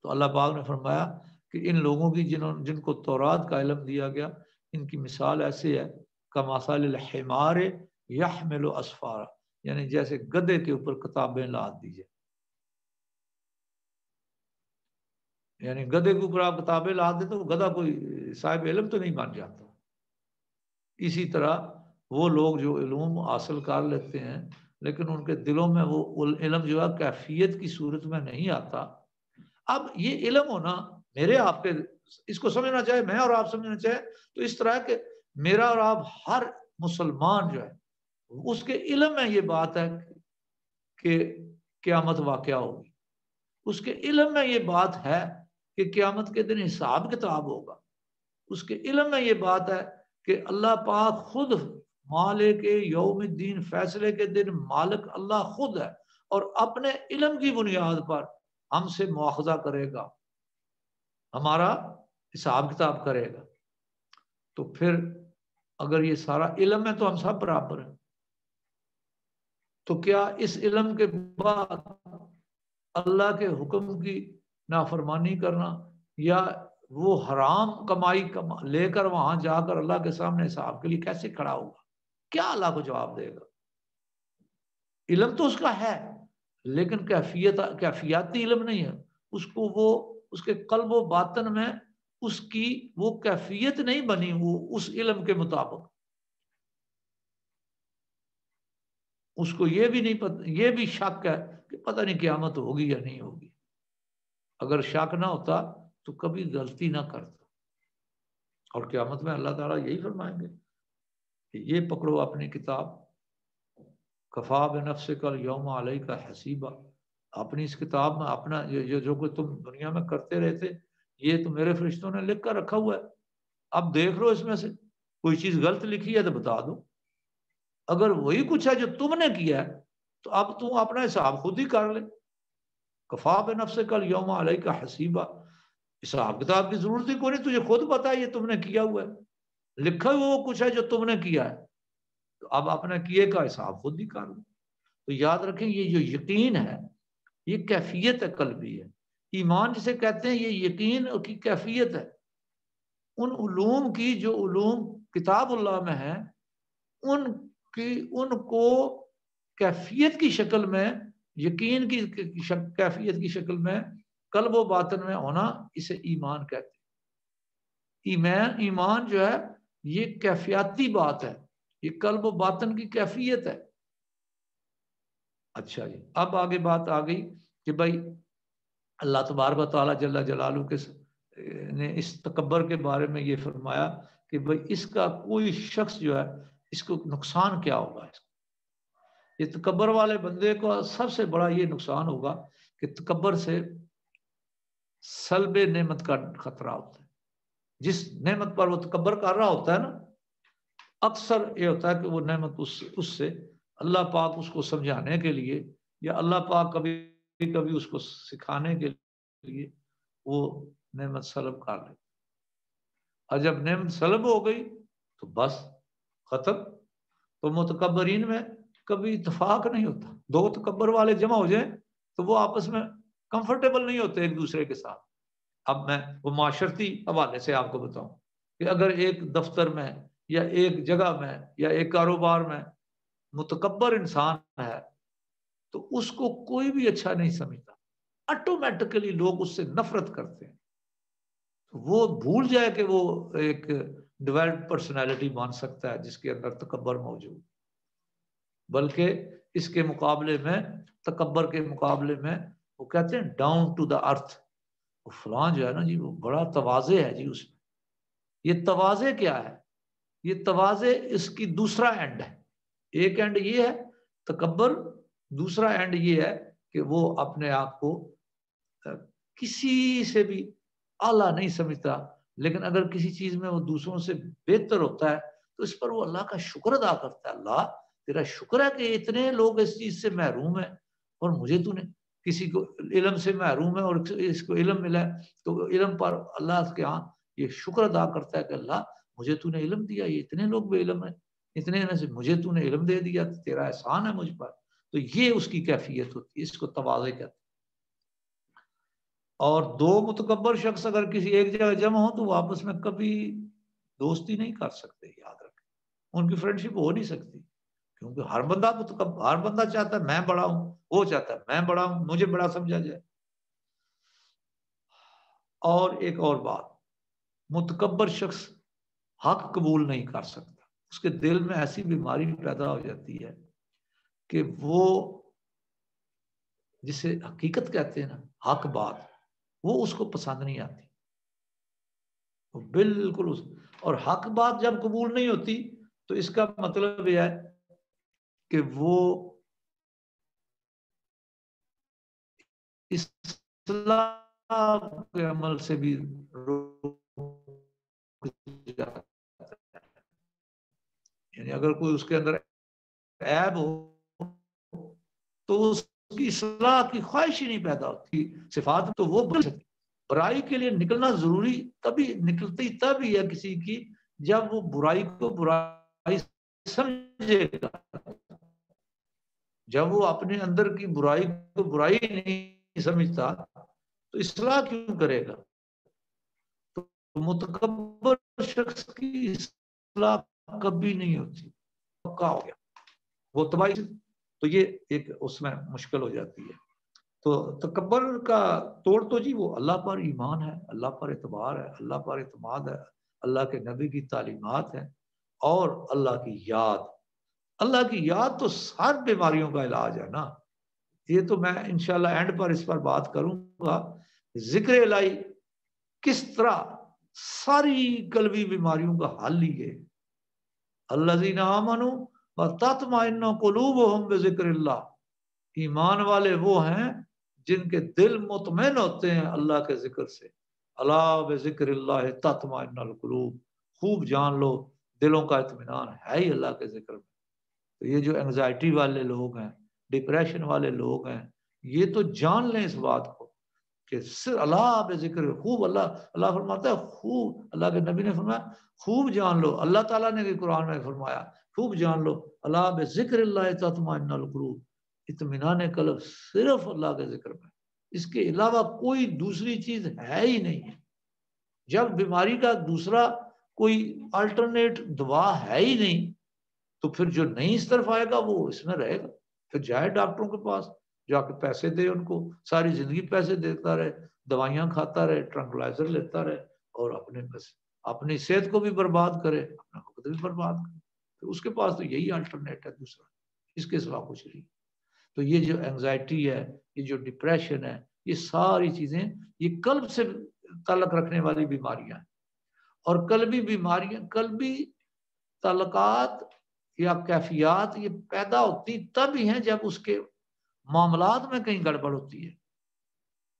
تو اللہ پاک نے فرمایا کہ ان لوگوں کی جن کو تورات کا علم دیا گیا، ان کی مثال ایسے ہے کمثل الحمار یحمل اسفارا، یعنی جیسے گدھے کے اوپر کتابیں لاد دی جائے. یعنی گدھے کے اوپر آپ کتابیں لاد دیں تو گدھا کوئی صاحب علم تو نہیں بن جاتا. اسی طرح وہ لوگ جو علوم حاصل کر لیتے ہیں لیکن ان کے دلوں میں وہ علم جو ہے کیفیت کی صورت میں نہیں آتا. اب یہ علم ہونا میرے آپ کے، اس کو سمجھنا چاہے میں اور آپ سمجھنا چاہے تو اس طرح کہ میرا اور آپ ہر مسلمان جو ہے اس کے علم میں یہ بات ہے کہ قیامت واقعہ ہوگی، اس کے علم میں یہ بات ہے کہ قیامت کے دن حساب کتاب ہوگا، اس کے علم میں یہ بات ہے کہ اللہ پاک خود مالک یوم الدین، فیصلے کے دن مالک اللہ خود ہے اور اپنے علم کی بنیاد پر ہم سے مواخذہ کرے گا، ہمارا حساب کتاب کرے گا. تو پھر اگر یہ سارا علم ہے تو ہم سب برابر ہیں. تو کیا اس علم کے بعد اللہ کے حکم کی نافرمانی کرنا یا وہ حرام کمائی لے کر وہاں جا کر اللہ کے سامنے حساب کے لیے کیسے کھڑا ہوگا؟ کیا اللہ کو جواب دے گا؟ علم تو اس کا ہے لیکن کیفیاتی علم نہیں ہے. اس کو وہ اس کے قلب و باطن میں اس کی وہ کیفیت نہیں بنی وہ اس علم کے مطابق. اس کو یہ بھی نہیں پتہ، یہ بھی شک ہے کہ پتہ نہیں قیامت ہوگی یا نہیں ہوگی. اگر شک نہ ہوتا تو کبھی غلطی نہ کرتا. اور قیامت میں اللہ تعالیٰ یہی فرمائیں گے کہ یہ پکڑو اپنی کتاب، کفا بنفسک الیوم علیک حسیبا، اپنی اس کتاب میں اپنا جو کچھ تم دنیا میں کرتے رہتے یہ تو میرے فرشتوں نے لکھ کر رکھا ہوا ہے. اب دیکھ لو اس میں سے کوئی چیز غلط لکھی ہے تو بتا دو. اگر وہی کچھ ہے جو تم نے کیا ہے تو اب تم اپنا حساب خود ہی کر لے. کفا بنفسک الیوم علیک حسیبا، حساب کتاب کی ضرورت ہی کوئی نہیں، تجھے خود پتا ہے یہ تم نے کیا ہوا ہے، لکھا ہوا وہ کچھ ہے جو تم نے کیا ہے، تو اب اپنے کیے کا حساب خود ہی کر لو. تو یاد رکھیں یہ جو یقین ہے یہ کیفیت قلبی ہے. ایمان جسے کہتے ہیں یہ یقین کی کیفیت ہے. ان علوم کی جو علوم کتاب اللہ میں ہیں ان کو کیفیت کی شکل میں، یقین کی کیفیت کی شکل میں قلب و باطن میں ہونا، اسے ایمان کہتے ہیں. ایمان جو ہے یہ کیفیاتی بات ہے، یہ قلب و باطن کی کیفیت ہے. اچھا جی، اب آگے بات آ گئی کہ بھائی اللہ تبارک و تعالیٰ جل جلالہ نے اس تکبر کے بارے میں یہ فرمایا کہ بھائی اس کا کوئی شخص جو ہے اس کو نقصان کیا ہوگا. یہ تکبر والے بندے کو سب سے بڑا یہ نقصان ہوگا کہ تکبر سے سلب نعمت کا خطرہ ہوتا ہے. جس نعمت پر وہ تکبر کر رہا ہوتا ہے نا، اکثر یہ ہوتا ہے کہ وہ نعمت اس سے اللہ پاک اس کو سمجھانے کے لیے یا اللہ پاک کبھی کبھی اس کو سکھانے کے لیے وہ نعمت سلب کر لے. اور جب نعمت سلب ہو گئی تو بس ختم. تو متکبرین میں کبھی اتفاق نہیں ہوتا. دو تکبر والے جمع ہو جائیں تو وہ آپس میں کمفرٹیبل نہیں ہوتے ایک دوسرے کے ساتھ. اب میں وہ معاشرتی حوالے سے آپ کو بتاؤں کہ اگر ایک دفتر میں یا ایک جگہ میں یا ایک کاروبار میں متکبر انسان ہے تو اس کو کوئی بھی اچھا نہیں سمجھتا. آٹومیٹکلی لوگ اس سے نفرت کرتے ہیں. وہ بھول جائے کہ وہ ایک ڈیولپڈ پرسنالٹی بن سکتا ہے جس کے اندر تکبر موجود، بلکہ اس کے مقابلے میں، تکبر کے مقابلے میں وہ کہتے ہیں ڈاؤن ٹو دا ارتھ. فلاں جو ہے نا جی وہ بڑا تواضع ہے جی اس میں. یہ تواضع کیا ہے؟ یہ تواضع اس کی دوسرا اینڈ ہے. ایک اینڈ یہ ہے تکبر، دوسرا اینڈ یہ ہے کہ وہ اپنے آپ کو کسی سے بھی اعلیٰ نہیں سمجھتا، لیکن اگر کسی چیز میں وہ دوسروں سے بہتر ہوتا ہے تو اس پر وہ اللہ کا شکر ادا کرتا ہے. اللہ تیرا شکر ہے کہ اتنے لوگ اس چیز سے محروم ہیں اور مجھے تو نے، کسی کو علم سے محروم ہے اور اس کو علم ملا ہے تو علم پر اللہ کے ہاں یہ شکر ادا کرتا ہے کہ اللہ مجھے تو نے علم دیا، یہ اتنے لوگ بے علم ہیں، اتنے میں سے مجھے تو نے علم دے دیا، تیرا احسان ہے مجھ پر. تو یہ اس کی کیفیت ہوتی ہے، اس کو تواضع کہتے ہیں. اور دو متکبر شخص اگر کسی ایک جگہ جمع ہو تو وہ آپس میں کبھی دوستی نہیں کر سکتے. یاد رکھیں ان کی فرینڈشپ ہو نہیں سکتی، کیونکہ ہر بندہ چاہتا ہے میں بڑا ہوں، وہ چاہتا ہے میں بڑا ہوں، مجھے بڑا سمجھا جائے. اور ایک اور بات، متکبر شخص حق قبول نہیں کر سکتا. اس کے دل میں ایسی بیماری پیدا ہو جاتی ہے کہ وہ جسے حقیقت کہتے ہیں نا، حق بات، وہ اس کو پسند نہیں آتی. بالکل اور حق بات جب قبول نہیں ہوتی تو اس کا مطلب یہ ہے کہ وہ اصلاح کے عمل سے بھی یعنی اگر کوئی اس کے اندر عیب ہو تو اس کی اصلاح کی خواہش ہی نہیں پیدا ہوتی. صفات تو وہ بن سکتی. برائی کے لیے نکلنا ضروری تبھی نکلتی تب ہی ہے کسی کی جب وہ برائی کو برائی سمجھے گا. جب وہ اپنے اندر کی برائی کو برائی نہیں سمجھتا تو اصلاح کیوں کرے گا؟ تو متکبر شخص کی اصلاح کبھی نہیں ہوتی، پکا ہو گیا وہ تباہی. تو یہ ایک اس میں مشکل ہو جاتی ہے. تو تکبر کا توڑ تو جی وہ اللہ پر ایمان ہے، اللہ پر اعتبار ہے، اللہ پر اعتماد ہے، اللہ کے نبی کی تعلیمات ہیں، اور اللہ کی یاد. اللہ کی یاد تو ساری بیماریوں کا علاج ہے نا. یہ تو میں انشاءاللہ اینڈ پر اس پر بات کروں گا. ذکر الہی کس طرح ساری قلبی بیماریوں کا حل لیے. الذین آمنوا وتطمئن قلوبهم بذکر اللہ. ایمان والے وہ ہیں جن کے دل مطمئن ہوتے ہیں اللہ کے ذکر سے. الا بذکر اللہ تطمئن القلوب. خوب جان لو دلوں کا اطمینان ہے ہی اللہ کے ذکر میں. تو یہ جو انگزائٹی والے لوگ ہیں، ڈپریشن والے لوگ ہیں، یہ تو جان لیں اس بات کو کہ صرف اللہ بے ذکر خوب. اللہ فرماتا ہے خوب، اللہ کے نبی نے فرمایا خوب جان لو. اللہ تعالیٰ نے بھی قرآن میں فرمایا خوب جان لو اللہ بے ذکر اللہ تطمئن القلوب. اطمینان قلب صرف اللہ کے ذکر میں، اس کے علاوہ کوئی دوسری چیز ہے ہی نہیں ہے. جب بیماری کا دوسرا کوئی الٹرنیٹ دوا ہے ہی نہیں تو پھر جو نہیں اس طرف آئے گا وہ اس میں رہے گا. پھر جائے ڈاکٹروں کے پاس، جا کے پیسے دے ان کو، ساری زندگی پیسے دیتا رہے، دوائیاں کھاتا رہے، ٹرنکلائزر لیتا رہے، اور اپنی صحت کو بھی برباد کرے، اپنا وقت بھی برباد کرے. تو اس کے پاس تو یہی الٹرنیٹ ہے دوسرا، اس کے سوا کچھ نہیں. تو یہ جو انگزائٹی ہے، یہ جو ڈپریشن ہے، یہ ساری چیزیں یہ قلب سے تعلق رکھنے والی بیماریاں ہیں. اور قلبی بیماریاں، قلبی تعلقات یا کیفیات یہ پیدا ہوتی تب ہی ہیں جب اس کے معاملات میں کہیں گڑبڑ ہوتی ہے.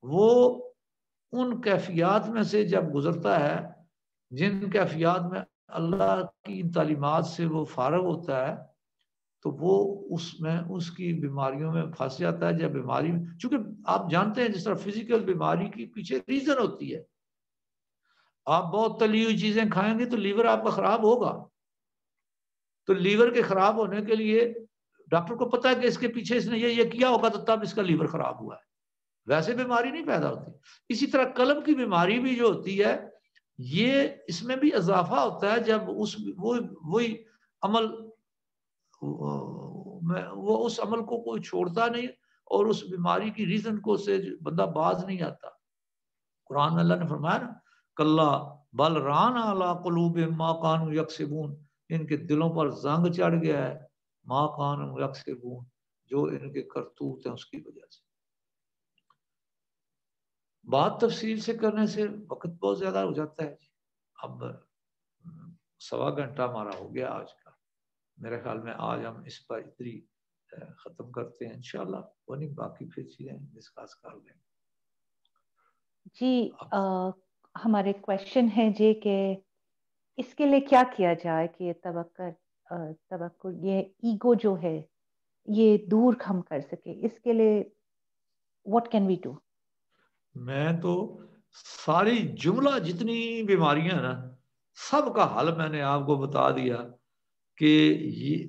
وہ ان کیفیات میں سے جب گزرتا ہے جن کیفیات میں اللہ کی تعلیمات سے وہ فارغ ہوتا ہے تو وہ اس کی بیماریوں میں پھنس جاتا ہے. جب بیماری، چونکہ آپ جانتے ہیں جس طرح فزیکل بیماری کی پیچھے ریزن ہوتی ہے. آپ بہت تلی ہوئی چیزیں کھائیں گے تو لیور آپ کا خراب ہوگا. تو لیور کے خراب ہونے کے لیے ڈاکٹر کو پتا ہے کہ اس کے پیچھے اس نے یہ کیا ہوگا تو تب اس کا لیور خراب ہوا ہے. ویسے بیماری نہیں پیدا ہوتی. اسی طرح قلب کی بیماری بھی جو ہوتی ہے یہ اس میں بھی اضافہ ہوتا ہے جب وہی عمل وہ اس عمل کو کوئی چھوڑتا نہیں اور اس بیماری کی ریزن کو سے بندہ باز نہیں آتا. قرآن میں اللہ نے فرمایا نا کلا بل ران علی قلوبہم ما کانوا یکسبون. ان کے دلوں پر زنگ چڑھ گیا ہے ما کانوا یکسبون، جو ان کے کرتوت ہیں اس کی وجہ سے. بات تفصیل سے کرنے سے وقت بہت زیادہ ہو جاتا ہے. اب 1.25 گھنٹہ ہمارا ہو گیا آج کا. میرے خیال میں آج ہم اس پر اتنی ختم کرتے ہیں انشاءاللہ. وہ نہیں باقی پھر چیزیں ڈسکس کر لیں. جی ہمارے کویشچن ہے جی کہ اس کے لیے کیا کیا جائے کہ توقع یہ ایگو جو ہے یہ دور ہم کر سکے. اس کے لیے what can we do؟ میں تو ساری جملہ جتنی بیماریاں ہیں نا سب کا حل میں نے آپ کو بتا دیا کہ یہ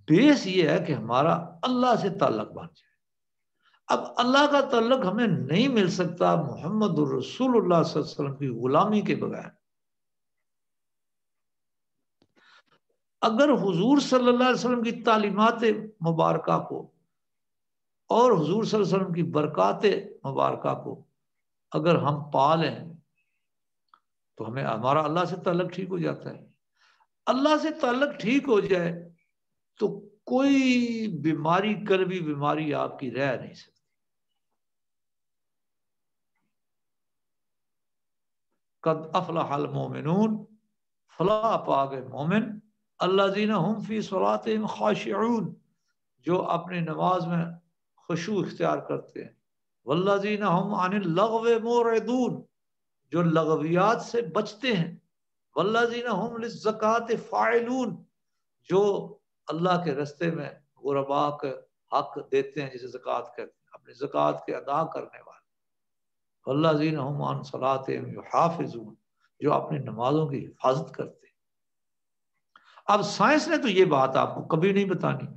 بیس یہ ہے کہ ہمارا اللہ سے تعلق بن جائے. اب اللہ کا تعلق ہمیں نہیں مل سکتا محمد الرسول اللہ صلی اللہ علیہ وسلم کی غلامی کے بغیر. اگر حضور صلی اللہ علیہ وسلم کی تعلیمات مبارکہ کو اور حضور صلی اللہ علیہ وسلم کی برکات مبارکہ کو اگر ہم پا لیں تو ہمارا اللہ سے تعلق ٹھیک ہو جاتا ہے. اللہ سے تعلق ٹھیک ہو جائے تو کوئی بیماری قلبی بیماری آپ کی رہ نہیں سکتی. قد افلح المومنون، فلاح پا گئے مومن، الذین هم فی صلاتهم خاشعون، جو اپنی نماز میں خشوع اختیار کرتے ہیں. والذین هم عن اللغو معرضون، جو لغویات سے بچتے ہیں. والذین هم للزکاة فاعلون، جو اللہ کے رستے میں غرباء کے حق دیتے ہیں جسے زکوٰۃ کہتے ہیں، اپنی زکوٰۃ کے ادا کرنے والے. والذین هم عن صلاتهم یحافظون، جو اپنی نمازوں کی حفاظت کرتے ہیں. اب سائنس نے تو یہ بات آپ کو کبھی نہیں بتانی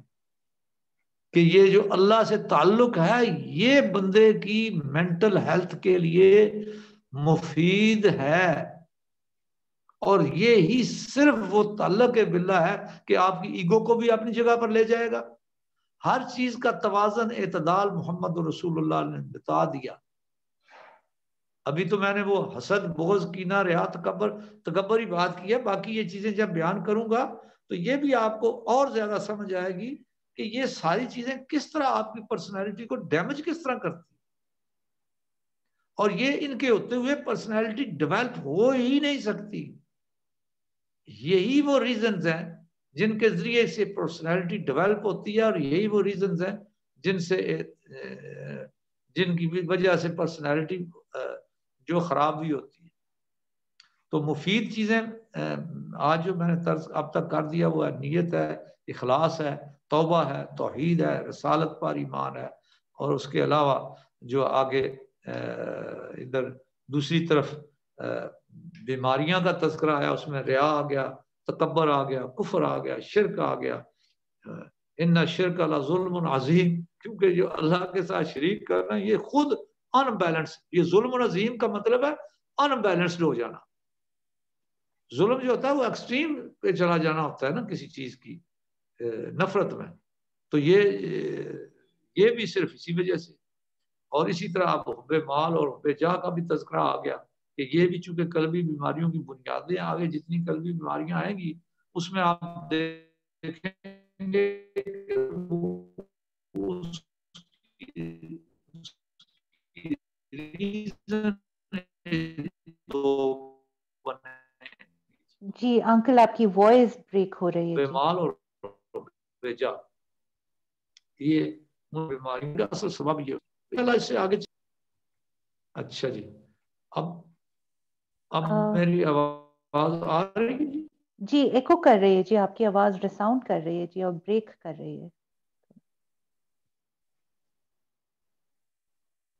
کہ یہ جو اللہ سے تعلق ہے یہ بندے کی مینٹل ہیلتھ کے لیے مفید ہے، اور یہ ہی صرف وہ تعلق باللہ ہے کہ آپ کی ایگو کو بھی اپنی جگہ پر لے جائے گا. ہر چیز کا توازن اعتدال محمد رسول اللہ نے بتا دیا. ابھی تو میں نے وہ حسد بغض کینہ ریا تکبر ہی بات کی ہے. باقی یہ چیزیں جب بیان کروں گا تو یہ بھی آپ کو اور زیادہ سمجھ آئے گی کہ یہ ساری چیزیں کس طرح آپ کی پرسنالٹی کو ڈیمیج کس طرح کرتی، اور یہ ان کے ہوتے ہوئے پرسنالٹی ڈیولپ ہو ہی نہیں سکتی. یہی وہ ریزنز ہیں جن کے ذریعے سے پرسنالٹی ڈیولپ ہوتی ہے، اور یہی وہ ریزنز ہیں جن کی وجہ سے پرسنالٹی جو خراب بھی ہوتی ہے. تو مفید چیزیں آج جو میں نے طرز اب تک کر دیا وہ ہے نیت ہے، اخلاص ہے، توبہ ہے، توحید ہے، رسالت پر ایمان ہے، اور اس کے علاوہ جو آگے ادھر دوسری طرف بیماریاں کا تذکرہ ہے، اس میں ریا آ گیا، تکبر آ گیا، کفر آ گیا، شرک آ گیا. ان شرک لظلم عظیم، کیونکہ جو اللہ کے ساتھ شریک کرنا یہ خود ان بیلنس، یہ ظلم عظیم کا مطلب ہے ان بیلنسڈ ہو جانا. ظلم جو ہوتا ہے وہ ایکسٹریم پہ چلا جانا ہوتا ہے نا کسی چیز کی نفرت میں. تو یہ بھی صرف اسی وجہ سے. اور اسی طرح اب حب مال اور حب جاہ کا بھی تذکرہ آ گیا کہ یہ بھی چونکہ قلبی بیماریوں کی بنیادیں آگے جتنی قلبی بیماریاں آئیں گی اس میں آپ دیکھیں گے جی انکل آپ کی وائس بریک ہو رہی ہے. مال اور بیجا یہ بیماری کا اصل سبب یہ ہے. اس سے آگے اچھا جی اب میری آواز آ رہی ہے؟ جی ایکو کر رہی ہے جی، آپ کی آواز ریساؤنڈ کر رہی ہے جی اور بریک کر رہی ہے.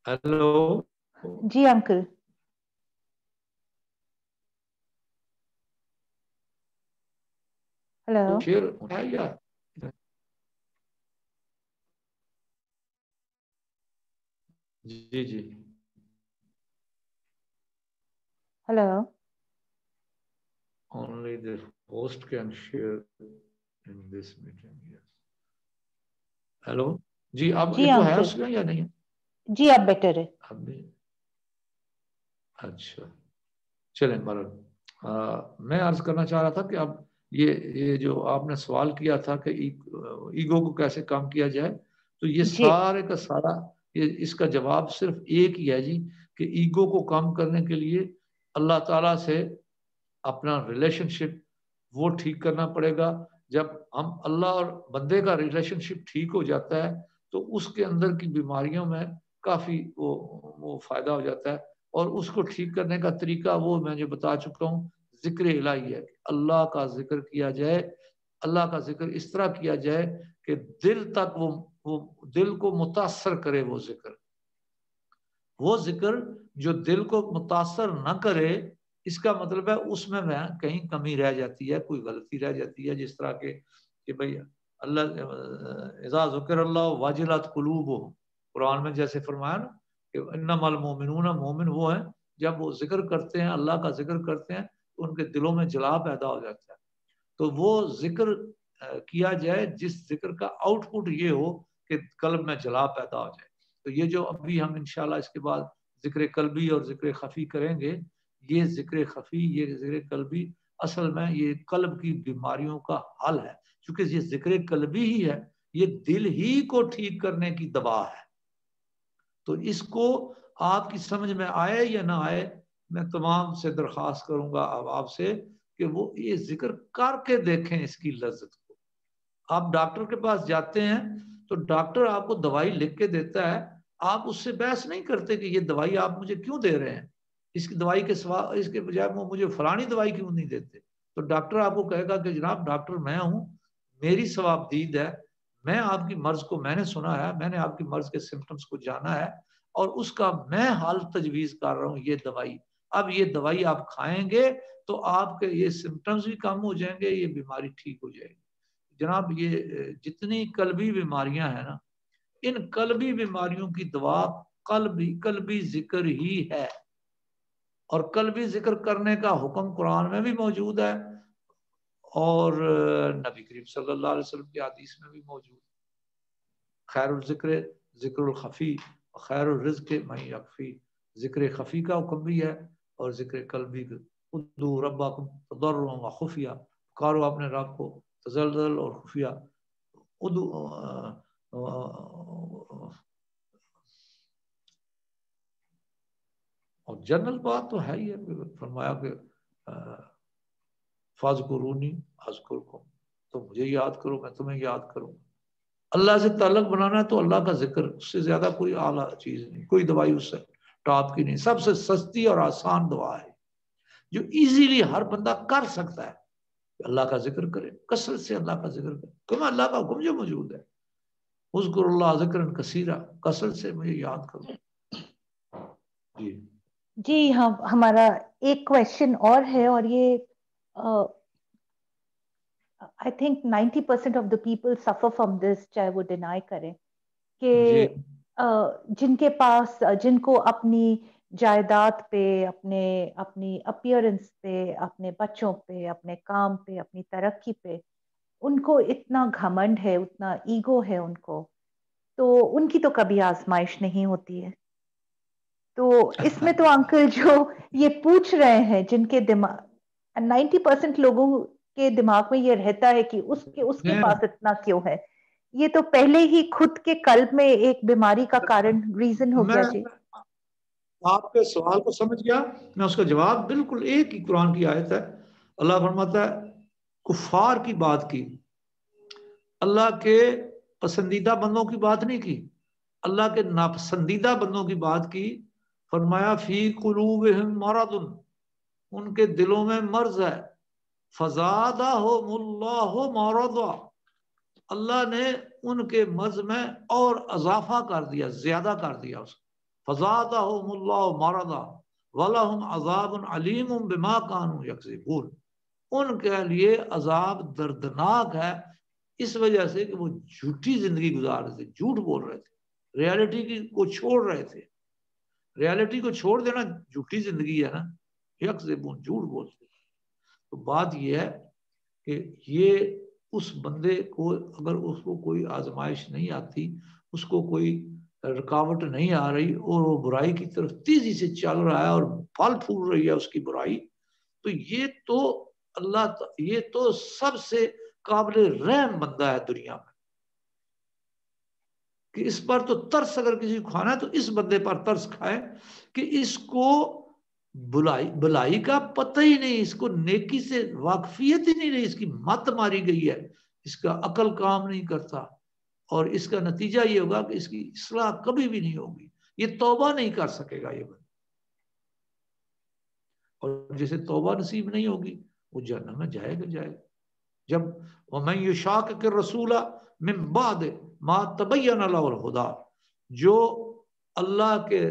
ہیلو جی انکل. ہلو. شیر اٹھائیے. جی جی hello. Only the host can share in this meeting. Yes. Hello جی اب جی ایکو ہے انکل. اس کا یا نہیں؟ جی اب بیٹر ہے. اب بھی اچھا چلیں مرحبا. میں عرض کرنا چاہ رہا تھا کہ اب یہ جو آپ نے سوال کیا تھا کہ ایگو کو کیسے کم کیا جائے، تو یہ جی سارے کا سارا اس کا جواب صرف ایک ہی ہے جی کہ ایگو کو کم کرنے کے لیے اللہ تعالیٰ سے اپنا ریلیشن شپ وہ ٹھیک کرنا پڑے گا. جب ہم اللہ اور بندے کا ریلیشن شپ ٹھیک ہو جاتا ہے تو اس کے اندر کی بیماریوں میں کافی وہ فائدہ ہو جاتا ہے. اور اس کو ٹھیک کرنے کا طریقہ وہ میں جو بتا چکا ہوں ذکر الہی ہے. اللہ کا ذکر کیا جائے، اللہ کا ذکر اس طرح کیا جائے کہ دل تک وہ دل کو متاثر کرے. وہ ذکر جو دل کو متاثر نہ کرے، اس کا مطلب ہے اس میں کہیں کمی رہ جاتی ہے، کوئی غلطی رہ جاتی ہے. جس طرح کہ بھئی اللہ اذا ذکر اللہ واجلت قلوبہم، قرآن میں جیسے فرمایا نا کہ انما المؤمنون، مومن وہ ہیں جب وہ ذکر کرتے ہیں، اللہ کا ذکر کرتے ہیں تو ان کے دلوں میں جلا پیدا ہو جاتا ہے. تو وہ ذکر کیا جائے جس ذکر کا آؤٹ پٹ یہ ہو کہ قلب میں جلا پیدا ہو جائے. تو یہ جو ابھی ہم انشاءاللہ اس کے بعد ذکر قلبی اور ذکر خفی کریں گے، یہ ذکر خفی یہ ذکر قلبی اصل میں یہ قلب کی بیماریوں کا حل ہے. چونکہ یہ ذکر قلبی ہی ہے، یہ دل ہی کو ٹھیک کرنے کی دوا ہے. تو اس کو آپ کی سمجھ میں آئے یا نہ آئے، میں تمام سے درخواست کروں گا اب آپ سے کہ وہ یہ ذکر کر کے دیکھیں اس کی لذت کو. آپ ڈاکٹر کے پاس جاتے ہیں تو ڈاکٹر آپ کو دوائی لکھ کے دیتا ہے، آپ اس سے بحث نہیں کرتے کہ یہ دوائی آپ مجھے کیوں دے رہے ہیں، اس کی دوائی کے سوا اس کے بجائے وہ مجھے فلانی دوائی کیوں نہیں دیتے. تو ڈاکٹر آپ کو کہے گا کہ جناب ڈاکٹر میں ہوں، میری ثوابدید ہے، میں آپ کی مرض کو میں نے سنا ہے، میں نے آپ کی مرض کے سمپٹمز کو جانا ہے اور اس کا میں حل تجویز کر رہا ہوں یہ دوائی. اب یہ دوائی آپ کھائیں گے تو آپ کے یہ سمپٹمز بھی کم ہو جائیں گے، یہ بیماری ٹھیک ہو جائے گی. جناب یہ جتنی قلبی بیماریاں ہیں نا، ان قلبی بیماریوں کی دوا قلبی ذکر ہی ہے. اور قلبی ذکر کرنے کا حکم قرآن میں بھی موجود ہے اور نبی کریم صلی اللہ علیہ وسلم کی حدیث میں بھی موجود ہے. خیر الذکر ذکر الخفی، خیر الرزق من یکفی، ذکر خفی کا حکم بھی ہے اور ذکر قلبی کا. ادعوا ربکم تضرعا وخفیہ، پکارو اپنے رب کو تزلزل اور خفیہ. اور جنرل بات تو ہے ہی ہے، فرمایا کہ فاذکرونی اذکرکم، تو مجھے یاد کرو میں تمہیں یاد کروں. اللہ سے تعلق بنانا ہے تو اللہ کا ذکر، اس سے زیادہ کوئی اعلیٰ چیز نہیں، کوئی دوائی اس سے ٹاپ کی نہیں. سب سے سستی اور آسان دعا ہے جو ایزیلی ہر بندہ کر سکتا ہے، اللہ کا ذکر کرے، کثرت سے اللہ کا ذکر کرے. کیونکہ اللہ کا حکم جو موجود ہے اذکر اللہ ذکرا کثیرا، کثرت سے مجھے یاد کرو. جی ہاں، ہمارا ایک کویشچن اور ہے، اور یہ I think 90% of the people suffer from this، چاہے وہ ڈینائی کریں، کہ جن کے پاس، جن کو اپنی جائیداد پہ، اپنی اپیئرنس پہ، اپنے بچوں پہ، اپنے کام پہ، اپنی ترقی پہ ان کو اتنا گھمنڈ ہے، اتنا ایگو ہے ان کو، تو ان کی تو کبھی آزمائش نہیں ہوتی ہے. تو اس میں تو انکل جو یہ پوچھ رہے ہیں، جن کے دماغ 90% لوگوں کے دماغ میں یہ رہتا ہے کہ اس کے پاس اتنا کیوں ہے، یہ تو پہلے ہی خود کے قلب میں ایک بیماری کا کارن، ریزن ہو گیا. جی آپ کے سوال کو سمجھ گیا، میں اس کا جواب بالکل ایک ہی قرآن کی آیت ہے. اللہ فرماتا ہے کفار کی بات کی، اللہ کے پسندیدہ بندوں کی بات نہیں کی، اللہ کے ناپسندیدہ بندوں کی بات کی. فرمایا فی قلوبہم مرض، ان کے دلوں میں مرض ہے. فزادہم اللہ مرضا، اللہ نے ان کے مرض میں اور اضافہ کر دیا، زیادہ کر دیا اس کو. فزادہم اللہ مرضا ولہم عذاب علیم بما کانوا یکذبون، ان کے لیے عذاب دردناک ہے اس وجہ سے کہ وہ جھوٹی زندگی گزار رہے تھے، جھوٹ بول رہے تھے، ریالٹی کو چھوڑ رہے تھے. ریالٹی کو چھوڑ دینا جھوٹی زندگی ہے نا، یکذبون، جھوٹ بولتے. تو بات یہ ہے کہ یہ اس بندے کو اگر اس کو کوئی آزمائش نہیں آتی، اس کو کوئی رکاوٹ نہیں آ رہی اور وہ برائی کی طرف تیزی سے چل رہا ہے اور پھل پھول رہی ہے اس کی برائی، تو یہ تو سب سے قابل رحم بندہ ہے دنیا میں، کہ اس پر تو ترس اگر کسی کو کھانا ہے تو اس بندے پر ترس کھائے کہ اس کو بلائی کا پتہ ہی نہیں، اس کو نیکی سے واقفیت ہی نہیں رہی، اس کی مت ماری گئی ہے، اس کا عقل کام نہیں کرتا، اور اس کا نتیجہ یہ ہوگا کہ اس کی اصلاح کبھی بھی نہیں ہوگی، یہ توبہ نہیں کر سکے گا یہ بندہ، اور جسے توبہ نصیب نہیں ہوگی وہ جہنم میں جائے گا. جب وَمَن يُشَاقِقِ الرَّسُولَ مِن بَعْدِ مَا تَبَيَّنَ لَهُ الْهُدَىٰ، جو اللہ کے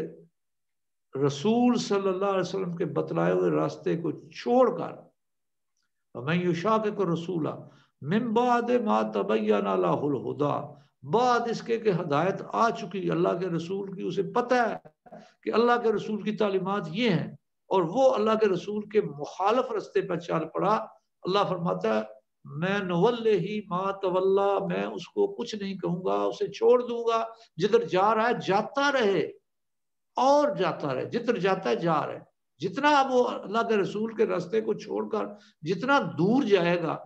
رسول صلی اللہ علیہ وسلم کے بتلائے ہوئے راستے کو چھوڑ کر، وَمَن يُشَاقِقِ الرَّسُولَ مِن بَعْدِ مَا تَبَيَّنَ لَهُ الْهُدَىٰ، بعد اس کے کہ ہدایت آ چکی اللہ کے رسول کی، اسے پتہ ہے کہ اللہ کے رسول کی تعلیمات یہ ہیں، اور وہ اللہ کے رسول کے مخالف راستے پر چل پڑا. اللہ فرماتا ہے میں نولہ ما تولا، میں اس کو کچھ نہیں کہوں گا، اسے چھوڑ دوں گا، جدھر جا رہا ہے جاتا رہے اور جاتا رہے، جدھر جاتا ہے جا رہے. جتنا وہ اللہ کے رسول کے راستے کو چھوڑ کر جتنا دور جائے گا،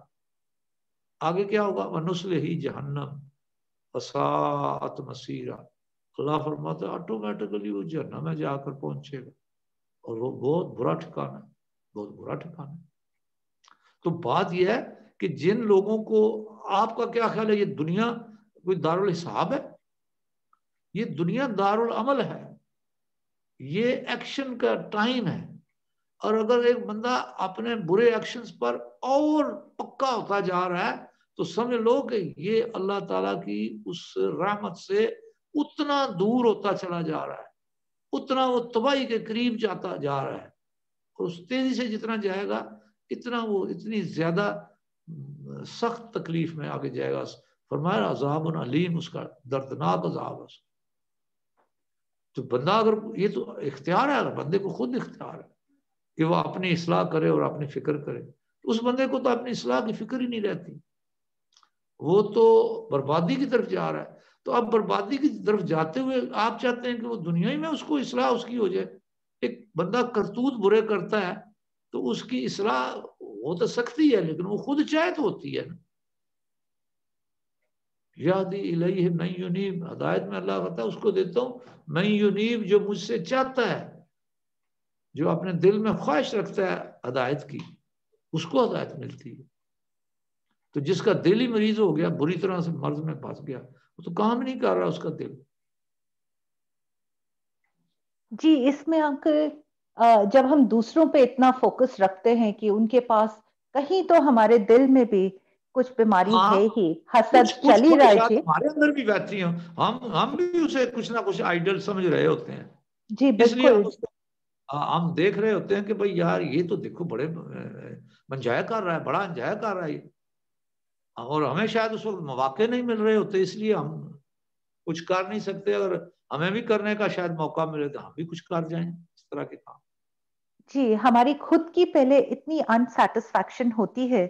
آگے کیا ہوگا؟ وَنُصْلِهِ جَهَنَّمَ وَسَاءَتْ مَصِيرًا، اللہ فرماتا ہے آٹومیٹکلی وہ جہنم میں جا کر پہنچے گا، اور وہ بہت برا ٹھکانہ ہے، بہت برا ٹھکانہ. تو بات یہ ہے کہ جن لوگوں کو، آپ کا کیا خیال ہے یہ دنیا کوئی دارالحساب ہے؟ یہ دنیا دارالعمل ہے، یہ ایکشن کا ٹائم ہے، اور اگر ایک بندہ اپنے برے ایکشنز پر اور پکا ہوتا جا رہا ہے تو سمجھ لو کہ یہ اللہ تعالیٰ کی اس رحمت سے اتنا دور ہوتا چلا جا رہا ہے، اتنا وہ تباہی کے قریب جاتا جا رہا ہے، اور اس تیزی سے جتنا جائے گا اتنا وہ اتنی زیادہ سخت تکلیف میں آگے جائے گا. فرمایا عذاب علیم، اس کا دردناک عذاب ہے. تو بندہ اگر یہ تو اختیار ہے، بندے کو خود اختیار ہے کہ وہ اپنی اصلاح کرے اور اپنی فکر کرے. اس بندے کو تو اپنی اصلاح کی فکر ہی نہیں رہتی، وہ تو بربادی کی طرف جا رہا ہے. تو آپ بربادی کی طرف جاتے ہوئے آپ چاہتے ہیں کہ وہ دنیا ہی میں اس کو اصلاح اس کی ہو جائے. ایک بندہ کرتوت برے کرتا ہے تو اس کی اصلاح ہو تو سکتی ہے لیکن وہ خود چاہے تو ہوتی ہے نا. یادی الیہ من ینیب، ہدایت میں اللہ کہتا ہے اس کو دیتا ہوں من ینیب، جو مجھ سے چاہتا ہے، جو اپنے دل میں خواہش رکھتا ہے ہدایت کی، اس کو ہدایت ملتی ہے. تو جس کا دل ہی مریض ہو گیا، بری طرح سے مرض میں پھنس گیا، وہ تو کام نہیں کر رہا اس کا دل. جی اس میں جب ہم دوسروں پہ اتنا فوکس رکھتے ہیں کہ ان کے پاس کہیں تو ہمارے دل میں بھی کچھ بیماری ہاں ہے ہی، حسد کچھ چل ہی رہا ہے. خواہشات جی ہمارے اندر بھی بیٹھی ہیں، ہم بھی اسے کچھ نہ کچھ آئیڈل سمجھ رہے ہوتے ہیں. جی اس لیے بالکل. ہم دیکھ رہے ہوتے ہیں کہ بھئی یار یہ تو دیکھو بڑے منجایا کر رہا ہے، بڑا انجایا کر رہا ہے یہ، اور ہمیں شاید اس وقت مواقع نہیں مل رہے ہوتے، اس لیے ہم کچھ کر نہیں سکتے. اگر ہمیں بھی کرنے کا شاید موقع ملے تو ہم بھی کچھ کر جائیں اس طرح کے کام. جی ہماری خود کی پہلے اتنی انسیٹسفیکشن ہوتی ہے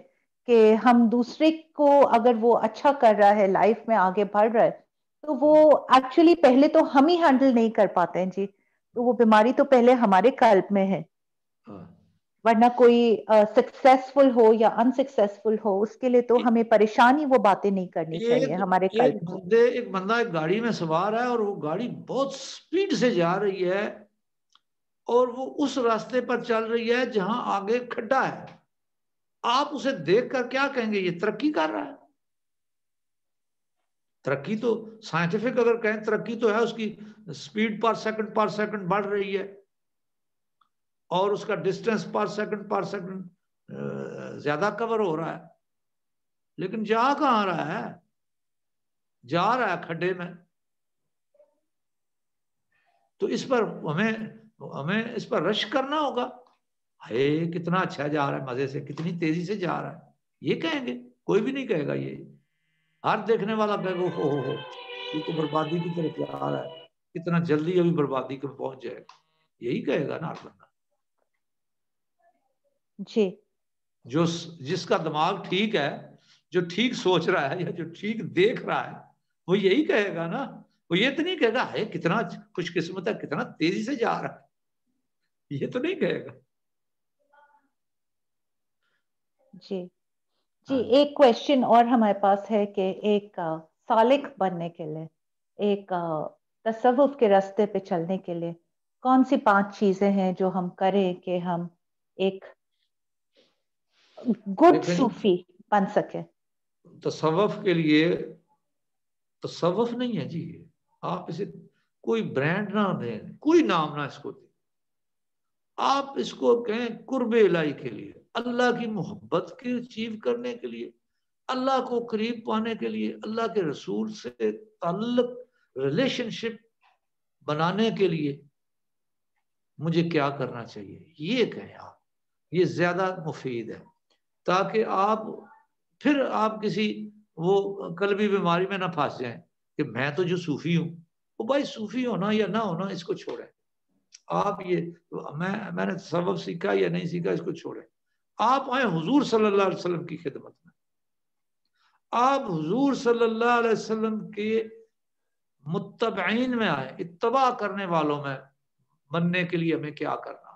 کہ ہم دوسرے کو اگر وہ اچھا کر رہا ہے، لائف میں آگے بڑھ رہا ہے، تو وہ ایکچولی پہلے تو ہم ہی ہینڈل نہیں کر پاتے ہیں. جی تو وہ بیماری تو پہلے ہمارے قلب میں ہے. ورنہ کوئی سکسیسفل ہو یا انسکسیسفل ہو، اس کے لیے تو ہمیں پریشانی وہ باتیں نہیں کرنی چاہیے ہمارے قلب کو. ایک بندہ ایک گاڑی میں سوار ہے اور وہ گاڑی بہت سپیڈ سے جا رہی ہے اور وہ اس راستے پر چل رہی ہے جہاں آگے کھڈا ہے. آپ اسے دیکھ کر کیا کہیں گے؟ یہ ترقی کر رہا ہے. ترقی تو سائنٹیفک اگر کہیں ترقی تو ہے، اس کی سپیڈ پر سیکنڈ بڑھ رہی ہے اور اس کا ڈسٹینس پر سیکنڈ زیادہ کور ہو رہا ہے. لیکن جا کہاں رہا ہے؟ جا رہا ہے کھڈے میں. تو اس پر ہمیں اس پر رش کرنا ہوگا. ہے کتنا اچھا جا رہا ہے، مزے سے، کتنی تیزی سے جا رہا ہے، یہ کہیں گے؟ کوئی بھی نہیں کہے گا. یہ ہر دیکھنے والا کہے گا ہو یہ تو بربادی کی طرف جا رہا ہے، کتنا جلدی ابھی بربادی کو پہنچ جائے گا. یہی کہے گا نا ہر بندہ. جی جس کا دماغ ٹھیک ہے، جو ٹھیک سوچ رہا ہے یا جو ٹھیک دیکھ رہا ہے، وہ یہی کہے گا نا. وہ یہ تو نہیں کہے گا ہے کتنا خوش قسمت ہے، کتنا تیزی سے جا رہا ہے، یہ تو نہیں کہے گا. جی جی ہاں ایک کوشچن اور ہمارے پاس ہے کہ ایک سالک بننے کے لیے، ایک تصوف کے راستے پہ چلنے کے لیے کون سی 5 چیزیں ہیں جو ہم کریں کہ ہم ایک گڈ دیکھیں جی، صوفی بن سکے؟ تصوف کے لیے تصوف نہیں ہے جی. آپ اسے کوئی برانڈ نہ دیں، کوئی نام نہ اس کو دیں. آپ اس کو کہیں قرب الہی کے لیے، اللہ کی محبت کی اچیو کرنے کے لیے، اللہ کو قریب پانے کے لیے، اللہ کے رسول سے تعلق، ریلیشن شپ بنانے کے لیے مجھے کیا کرنا چاہیے، یہ کہیں آپ. یہ زیادہ مفید ہے تاکہ پھر آپ کسی وہ قلبی بیماری میں نہ پھنس جائیں کہ میں تو جو صوفی ہوں. وہ بھائی صوفی ہونا یا نہ ہونا اس کو چھوڑیں. آپ یہ میں نے تصوف سیکھا یا نہیں سیکھا اس کو چھوڑیں. آپ آئیں حضور صلی اللہ علیہ وسلم کی خدمت میں. آپ حضور صلی اللہ علیہ وسلم کے متبعین میں آئیں، اتباع کرنے والوں میں بننے کے لیے ہمیں کیا کرنا.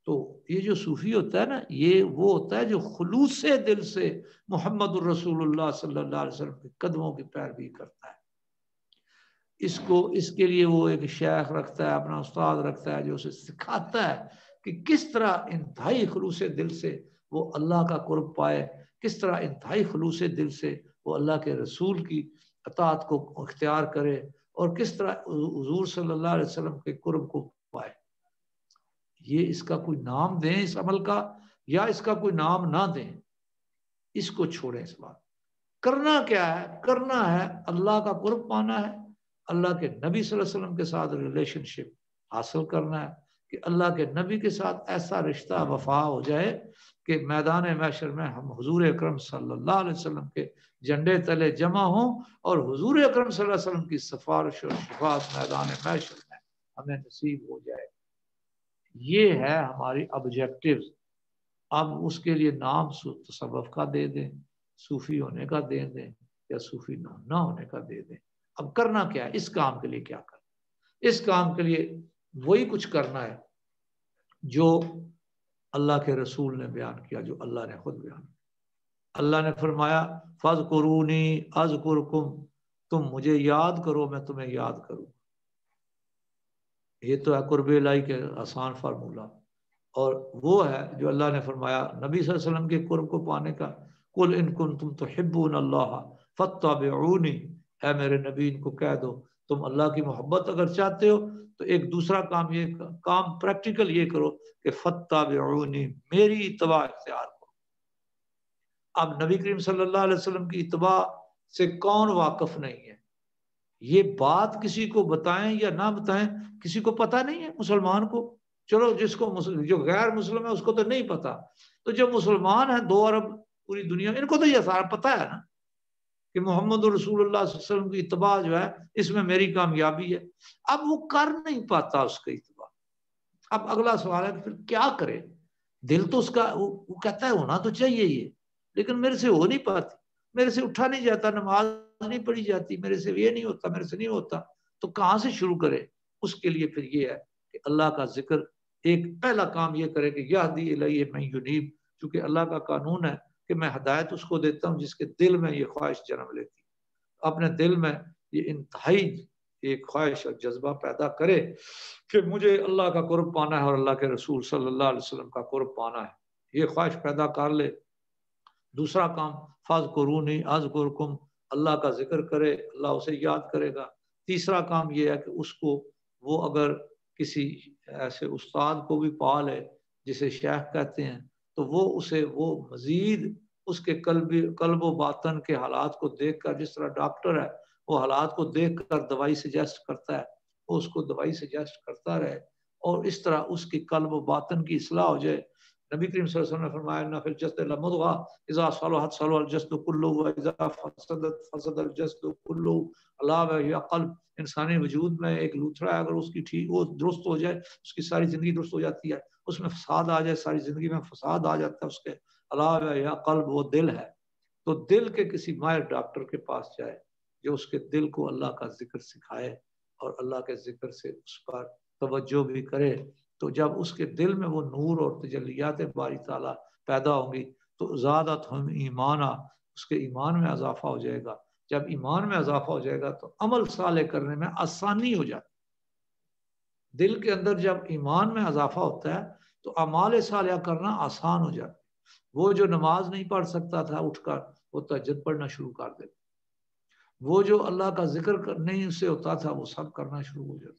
تو یہ جو صوفی ہوتا ہے نا، یہ وہ ہوتا ہے جو خلوص دل سے محمد الرسول اللہ صلی اللہ علیہ وسلم کے قدموں کی پیروی کرتا ہے. اس کے لیے وہ ایک شیخ رکھتا ہے، اپنا استاد رکھتا ہے جو اسے سکھاتا ہے کہ کس طرح انتہائی خلوص دل سے وہ اللہ کا قرب پائے، کس طرح انتہائی خلوص دل سے وہ اللہ کے رسول کی اطاعت کو اختیار کرے، اور کس طرح حضور صلی اللہ علیہ وسلم کے قرب کو پائے. یہ اس کا کوئی نام دیں اس عمل کا یا اس کا کوئی نام نہ دیں، اس کو چھوڑیں. اس بات کرنا کیا ہے؟ کرنا ہے اللہ کا قرب پانا ہے، اللہ کے نبی صلی اللہ علیہ وسلم کے ساتھ ریلیشن شپ حاصل کرنا ہے کہ اللہ کے نبی کے ساتھ ایسا رشتہ وفا ہو جائے کہ میدان محشر میں ہم حضور اکرم صلی اللہ علیہ وسلم کے جھنڈے تلے جمع ہوں اور حضور اکرم صلی اللہ علیہ وسلم کی سفارش اور شفاعت میدان محشر میں ہمیں نصیب ہو جائے. یہ ہے ہماری آبجیکٹیو. اب اس کے لیے نام تصوف کا دے دیں، صوفی ہونے کا دے دیں یا صوفی نہ ہونے کا دے دیں، اب کرنا کیا ہے، اس کام کے لیے کیا کرنا؟ اس کام کے لیے وہی کچھ کرنا ہے جو اللہ کے رسول نے بیان کیا، جو اللہ نے خود بیان کیا۔ اللہ نے فرمایا فاذکرونی اذکرکم، تم مجھے یاد کرو میں تمہیں یاد کروں۔ یہ تو ہے قرب الہی کے آسان فارمولہ، اور وہ ہے جو اللہ نے فرمایا نبی صلی اللہ علیہ وسلم کے قرب کو پانے کا، قل ان کنتم تحبون اللہ فاتبعونی، اے میرے نبی ان کو کہہ دو تم اللہ کی محبت اگر چاہتے ہو تو ایک دوسرا کام پریکٹیکل یہ کرو کہ فاتبعونی، میری اتباع اختیار کرو۔ اب نبی کریم صلی اللہ علیہ وسلم کی اتباع سے کون واقف نہیں ہے؟ یہ بات کسی کو بتائیں یا نہ بتائیں کسی کو پتہ نہیں ہے مسلمان کو، چلو جس کو جو غیر مسلم ہے اس کو تو نہیں پتا، تو جو مسلمان ہیں 2 ارب پوری دنیا، ان کو تو یہ سارا پتہ ہے نا کہ محمد رسول اللہ صلی اللہ علیہ وسلم کی اتباع جو ہے اس میں میری کامیابی ہے۔ اب وہ کر نہیں پاتا اس کی اتباع۔ اب اگلا سوال ہے کہ پھر کیا کرے؟ دل تو اس کا وہ کہتا ہے ہونا تو چاہیے یہ، لیکن میرے سے ہو نہیں پاتی، میرے سے اٹھا نہیں جاتا، نماز نہیں پڑھی جاتی، میرے سے یہ نہیں ہوتا، میرے سے نہیں ہوتا، تو کہاں سے شروع کرے؟ اس کے لیے پھر یہ ہے کہ اللہ کا ذکر، ایک پہلا کام یہ کرے کہ یہدی الیہ من ینیب، چونکہ اللہ کا قانون ہے کہ میں ہدایت اس کو دیتا ہوں جس کے دل میں یہ خواہش جنم لیتی، اپنے دل میں یہ انتہائی ایک خواہش اور جذبہ پیدا کرے کہ مجھے اللہ کا قرب پانا ہے اور اللہ کے رسول صلی اللہ علیہ وسلم کا قرب پانا ہے، یہ خواہش پیدا کر لے۔ دوسرا کام فاذکرونی اذکرکم، اللہ کا ذکر کرے، اللہ اسے یاد کرے گا۔ تیسرا کام یہ ہے کہ اس کو وہ اگر کسی ایسے استاد کو بھی پا لے جسے شیخ کہتے ہیں، تو وہ اسے وہ مزید اس کے قلب و باطن کے حالات کو دیکھ کر، جس طرح ڈاکٹر ہے وہ حالات کو دیکھ کر دوائی سجیسٹ کرتا ہے، وہ اس کو دوائی سجیسٹ کرتا رہے، اور اس طرح اس کی قلب و باطن کی اصلاح ہو جائے۔ نبی کریم صلی اللہ علیہ وسلم نے فرمایا ان فی الجسد لمضغہ اذا صلحت صلح الجسد کلہ واذا فسدت فسد الجسد کلہ، الا وہی قلب، انسانی وجود میں ایک لوتھڑا ہے، اگر اس کی ٹھیک وہ درست ہو جائے اس کی ساری زندگی درست ہو جاتی ہے، اس میں فساد آ جائے ساری زندگی میں فساد آ جاتا ہے اس کے، الا وہی قلب، وہ دل ہے۔ تو دل کے کسی ماہر ڈاکٹر کے پاس جائے جو اس کے دل کو اللہ کا ذکر سکھائے اور اللہ کے ذکر سے اس پر توجہ بھی کرے، تو جب اس کے دل میں وہ نور اور تجلیات باری تعالیٰ پیدا ہوں گی تو زادتہم ایمانا، اس کے ایمان میں اضافہ ہو جائے گا۔ جب ایمان میں اضافہ ہو جائے گا تو عمل صالح کرنے میں آسانی ہو جاتی۔ دل کے اندر جب ایمان میں اضافہ ہوتا ہے تو اعمال صالحہ کرنا آسان ہو جاتا ہے۔ وہ جو نماز نہیں پڑھ سکتا تھا اٹھ کر وہ تہجد پڑھنا شروع کر دیتا، وہ جو اللہ کا ذکر نہیں اس سے ہوتا تھا وہ سب کرنا شروع ہو جاتا،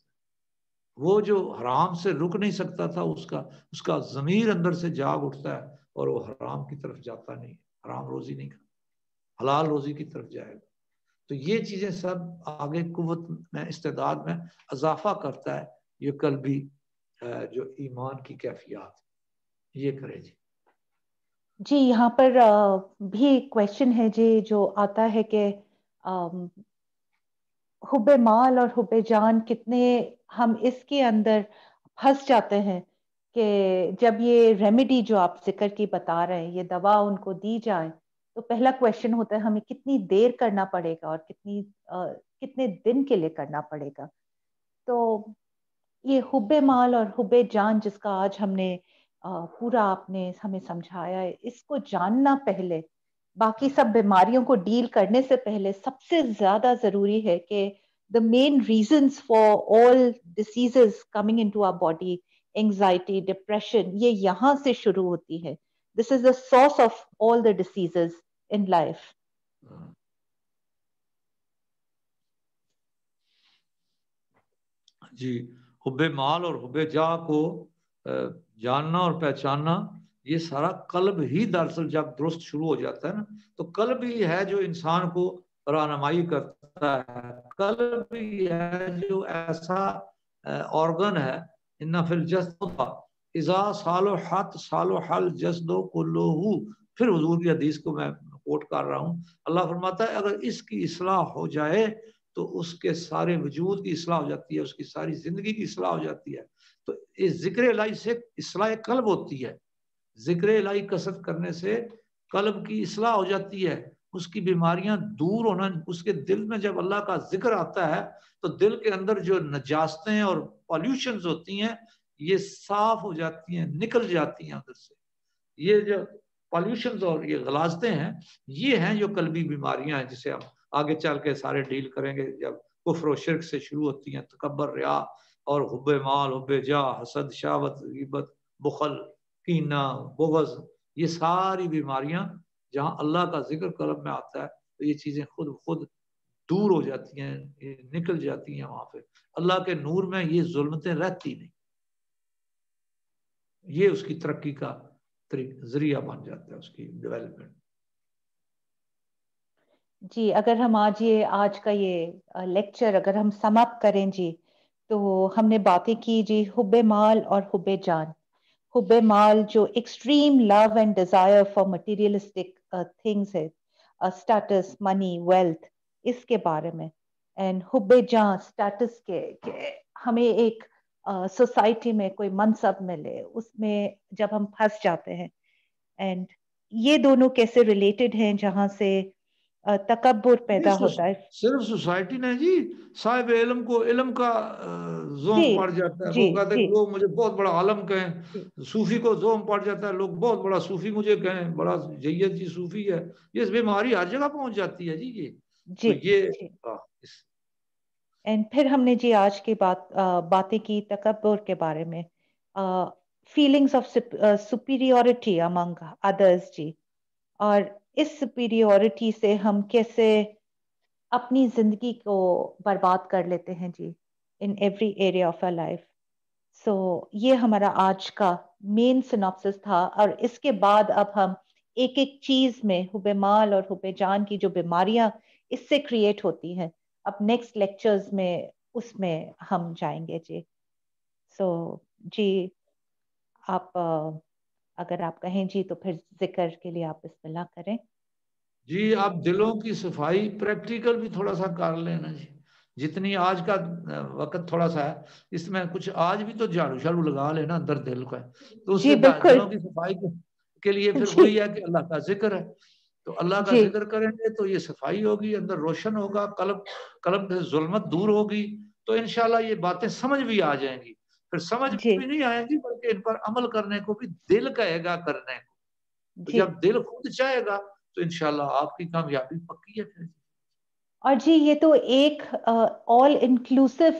وہ جو حرام سے رک نہیں سکتا تھا اس کا ضمیر اندر سے جاگ اٹھتا ہے اور وہ حرام کی طرف جاتا نہیں، حرام روزی نہیں کھاتا، حلال روزی کی طرف جائے گا۔ تو یہ چیزیں سب آگے قوت میں استعداد میں اضافہ کرتا ہے یہ قلبی جو ایمان کی کیفیات، یہ کرے جی۔ جی یہاں پر بھی کویشچن ہے جی جو آتا ہے کہ حب مال اور حب جان کتنے ہم اس کے اندر پھنس جاتے ہیں کہ جب یہ ریمیڈی جو آپ ذکر کی بتا رہے ہیں یہ دوا ان کو دی جائے تو پہلا کویشچن ہوتا ہے ہمیں کتنی دیر کرنا پڑے گا اور کتنے دن کے لیے کرنا پڑے گا۔ تو یہ حب مال اور حب جان جس کا آج ہم نے پورا آپ نے ہمیں سمجھایا ہے، اس کو جاننا پہلے باقی سب بیماریوں کو ڈیل کرنے سے پہلے سب سے زیادہ ضروری ہے کہ the main reasons for all diseases coming into our body, anxiety, depression، یہ یہاں سے شروع ہوتی ہے۔ This is the source of all the diseases in life۔ جی، حب مال اور حب جاہ کو جاننا اور پہچاننا یہ سارا قلب ہی دراصل جب درست شروع ہو جاتا ہے نا تو قلب ہی ہے جو انسان کو رہنمائی کرتا ہے، قلب ہی ہے جو ایسا آرگن ہے ان فی الجسد اذا صالحت صالح الجسد کلہ، پھر حضور کی حدیث کو میں کوٹ کر رہا ہوں، اللہ فرماتا ہے اگر اس کی اصلاح ہو جائے تو اس کے سارے وجود کی اصلاح ہو جاتی ہے، اس کی ساری زندگی کی اصلاح ہو جاتی ہے۔ تو اس ذکر الہی سے اصلاح قلب ہوتی ہے، ذکر الہی کثرت کرنے سے قلب کی اصلاح ہو جاتی ہے اس کی بیماریاں دور ہونا. اس کے دل میں جب اللہ کا ذکر آتا ہے تو دل کے اندر جو نجاستیں اور پالیوشنز ہوتی ہیں یہ صاف ہو جاتی ہیں, نکل جاتی ہیں اندر سے. یہ جو پالیوشنز اور یہ غلاظتیں ہیں یہ ہیں جو قلبی بیماریاں ہیں, جسے ہم آگے چل کے سارے ڈیل کریں گے جب کفر و شرک سے شروع ہوتی ہیں. تکبر, ریا اور حب مال, حب جاہ, حسد, شہوت, غیبت, بخل, کینہ, بغض, یہ ساری بیماریاں جہاں اللہ کا ذکر قلب میں آتا ہے تو یہ چیزیں خود دور ہو جاتی ہیں, یہ نکل جاتی ہیں. وہاں پہ اللہ کے نور میں یہ ظلمتیں رہتی نہیں. یہ اس کی ترقی کا ذریعہ بن جاتا ہے, اس کی ڈیولپمنٹ. جی اگر ہم آج کا یہ لیکچر اگر ہم سم اپ کریں جی, تو ہم نے باتیں کی جی حب مال اور حب جان. حب مال جو extreme love and desire for materialistic things ہے, اسٹیٹس, منی, ویلتھ, اس کے بارے میں. اینڈ حب جان اسٹیٹس کے ہمیں ایک سوسائٹی میں کوئی منصب ملے, اس میں جب ہم پھنس جاتے ہیں. اینڈ یہ دونوں کیسے ریلیٹڈ ہیں جہاں سے تکبر پیدا ہوتا ہے. صرف سوسائٹی نے جی, صاحب علم کو علم کا زوم پڑ جاتا ہے, وہ کہتے ہیں کہ لوگ مجھے بہت بڑا عالم کہیں. صوفی کو زوم پڑ جاتا ہے, لوگ بہت بڑا صوفی مجھے کہیں, بڑا جید جی صوفی ہے. یہ بیماری ہر جگہ پہنچ جاتی ہے جی. یہ تو یہ اینڈ پھر ہم نے جی آج کی باتیں کی تکبر کے بارے میں, فیلنگس آف سپیریورٹی امنگ ادرس جی, اور اس سپیریورٹی سے ہم کیسے اپنی زندگی کو برباد کر لیتے ہیں جی, in every area of our life. So یہ ہمارا آج کا مین سناپسس تھا, اور اس کے بعد اب ہم ایک ایک چیز میں حب مال اور حب جان کی جو بیماریاں اس سے کریٹ ہوتی ہیں اب نیکسٹ لیکچرز میں اس میں ہم جائیں گے جی. سو جی آپ اگر آپ کہیں جی تو پھر ذکر کے لیے آپ بسم اللہ کریں. جی آپ دلوں کی صفائی پریکٹیکل بھی تھوڑا سا کر لینا جی. جتنی آج کا وقت تھوڑا سا ہے, اس میں کچھ آج بھی تو جھاڑو شاڑو لگا لینا اندر دل کا, تو اس سے دلوں کی صفائی کے لیے پھر وہی ہے کہ اللہ کا ذکر ہے. تو اللہ کا ذکر کریں گے تو یہ صفائی ہوگی, اندر روشن ہوگا, قلب سے ظلمت دور ہوگی, تو انشاءاللہ یہ باتیں سمجھ بھی آ جائیں گی. پھر سمجھ بھی نہیں آئیں گی بلکہ ان پر عمل کرنے کو بھی دل کہے گا کرنے کو. تو جب دل خود چاہے گا تو انشاءاللہ آپ کی کامیابی پکی ہے. اور جی یہ تو ایک آل انکلوسیو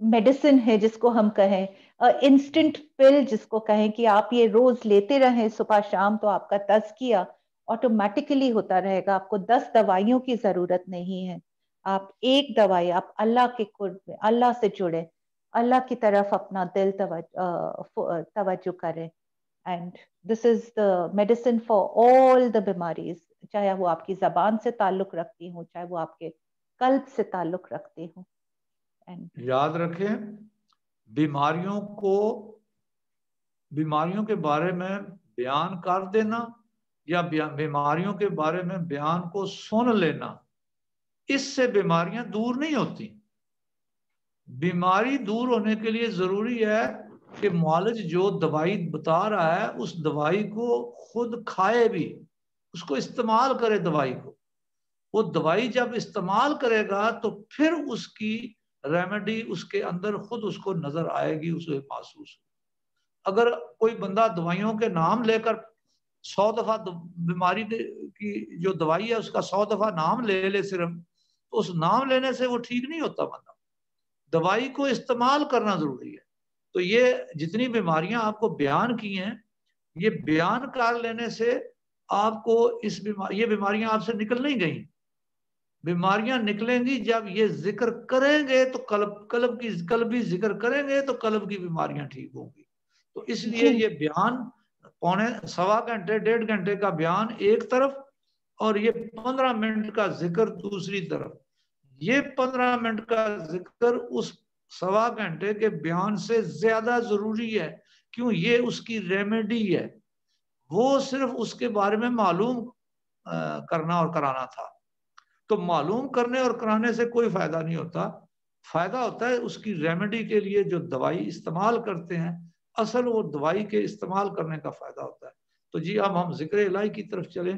میڈیسن ہے جس کو ہم کہیں, انسٹنٹ پل جس کو کہیں, کہ آپ یہ روز لیتے رہیں صبح شام تو آپ کا تزکیہ آٹومیٹیکلی ہوتا رہے گا. آپ کو 10 دوائیوں کی ضرورت نہیں ہے. آپ ایک دوائی, آپ اللہ کے قرب میں اللہ سے جڑے, اللہ کی طرف اپنا دل توجہ کریں. And this is the medicine for all the بیماریز, چاہے وہ آپ کی زبان سے تعلق رکھتی ہوں, چاہے وہ آپ کے قلب سے تعلق رکھتی ہوں. یاد رکھیں, بیماریوں کے بارے میں بیان کر دینا یا بیماریوں کے بارے میں بیان کو سن لینا, اس سے بیماریاں دور نہیں ہوتی. بیماری دور ہونے کے لیے ضروری ہے کہ معالج جو دوائی بتا رہا ہے اس دوائی کو خود کھائے بھی, اس کو استعمال کرے دوائی کو. وہ دوائی جب استعمال کرے گا تو پھر اس کی ریمیڈی اس کے اندر خود اس کو نظر آئے گی, اسے محسوس ہوگی. اگر کوئی بندہ دوائیوں کے نام لے کر 100 دفعہ بیماری کی جو دوائی ہے اس کا 100 دفعہ نام لے لے صرف, تو اس نام لینے سے وہ ٹھیک نہیں ہوتا. بندہ دوائی کو استعمال کرنا ضروری ہے. تو یہ جتنی بیماریاں آپ کو بیان کی ہیں, یہ بیان کر لینے سے آپ کو یہ بیماریاں آپ سے نکل نہیں گئیں. بیماریاں نکلیں گی جب یہ ذکر کریں گے تو قلبی ذکر کریں گے تو قلب کی بیماریاں ٹھیک ہوں گی. تو اس لیے یہ بیان 1.25 گھنٹے 1.5 گھنٹے کا بیان ایک طرف, اور یہ 15 منٹ کا ذکر دوسری طرف. یہ 15 منٹ کا ذکر اس 1.25 گھنٹے کے بیان سے زیادہ ضروری ہے. کیوں؟ یہ اس کی ریمیڈی ہے. وہ صرف اس کے بارے میں معلوم کرنا اور کرانا تھا. تو معلوم کرنے اور کرانے سے کوئی فائدہ نہیں ہوتا. فائدہ ہوتا ہے اس کی ریمیڈی کے لیے جو دوائی استعمال کرتے ہیں, اصل وہ دوائی کے استعمال کرنے کا فائدہ ہوتا ہے. تو جی اب ہم ذکر الہی کی طرف چلیں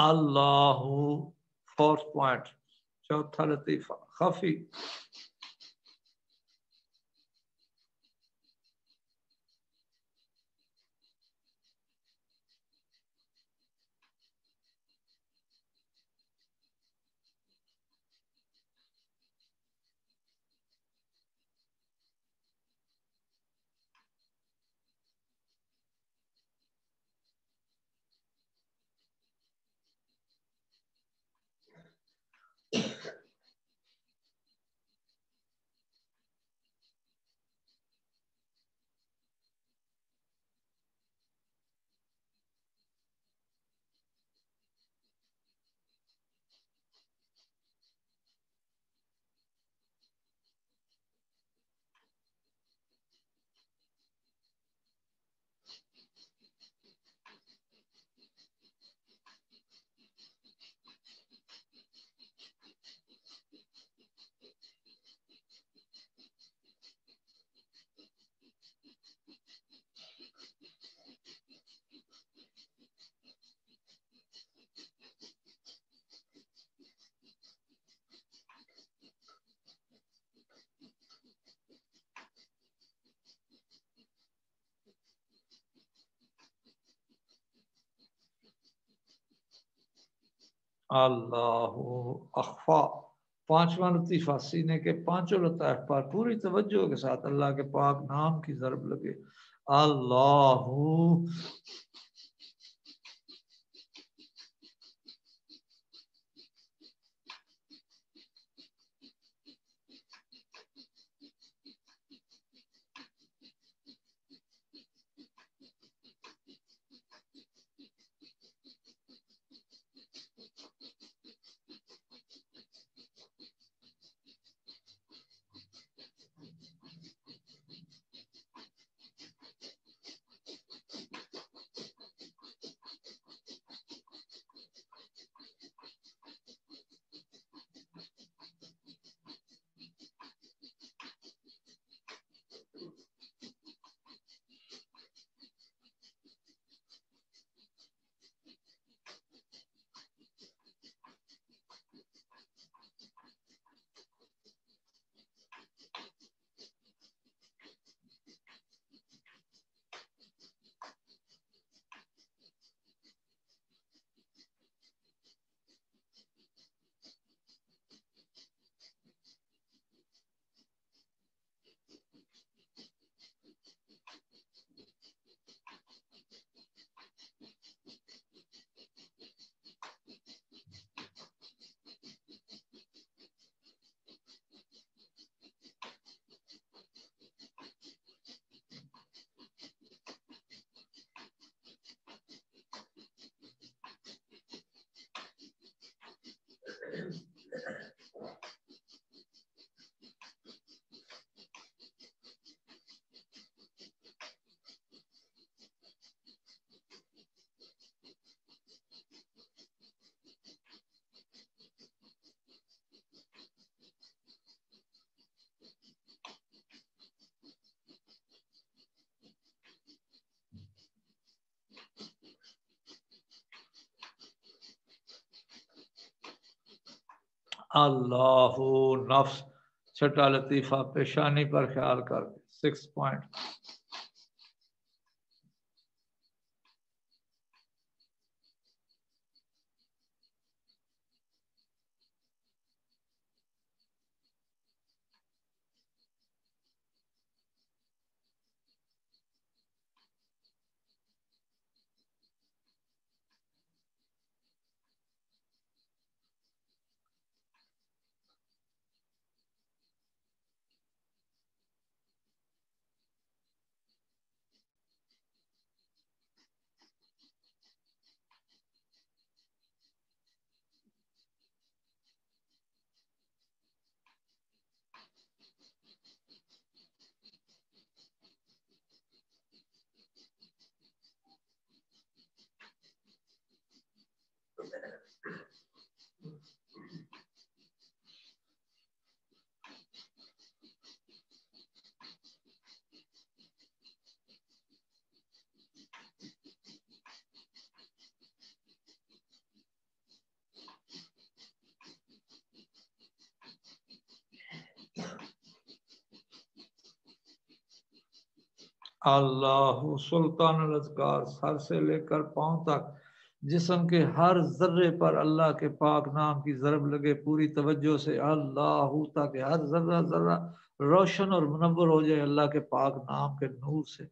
اللہ فورتھ پوائنٹ چوتھا لطیفہ خفی اللہ اخفا پانچواں لطیفہ سینے کے پانچوں لطائف پر پوری توجہ کے ساتھ اللہ کے پاک نام کی ضرب لگے اللہ اللہ نفس چھٹا لطیفہ پیشانی پر خیال کر کے 6 پوائنٹ اللہ سلطان الاذکار، سر سے لے کر پاؤں تک جسم کے ہر ذرے پر اللہ کے پاک نام کی ضرب لگے پوری توجہ سے، اللہ، تاکہ ہر ذرہ ذرہ روشن اور منور ہو جائے اللہ کے پاک نام کے نور سے۔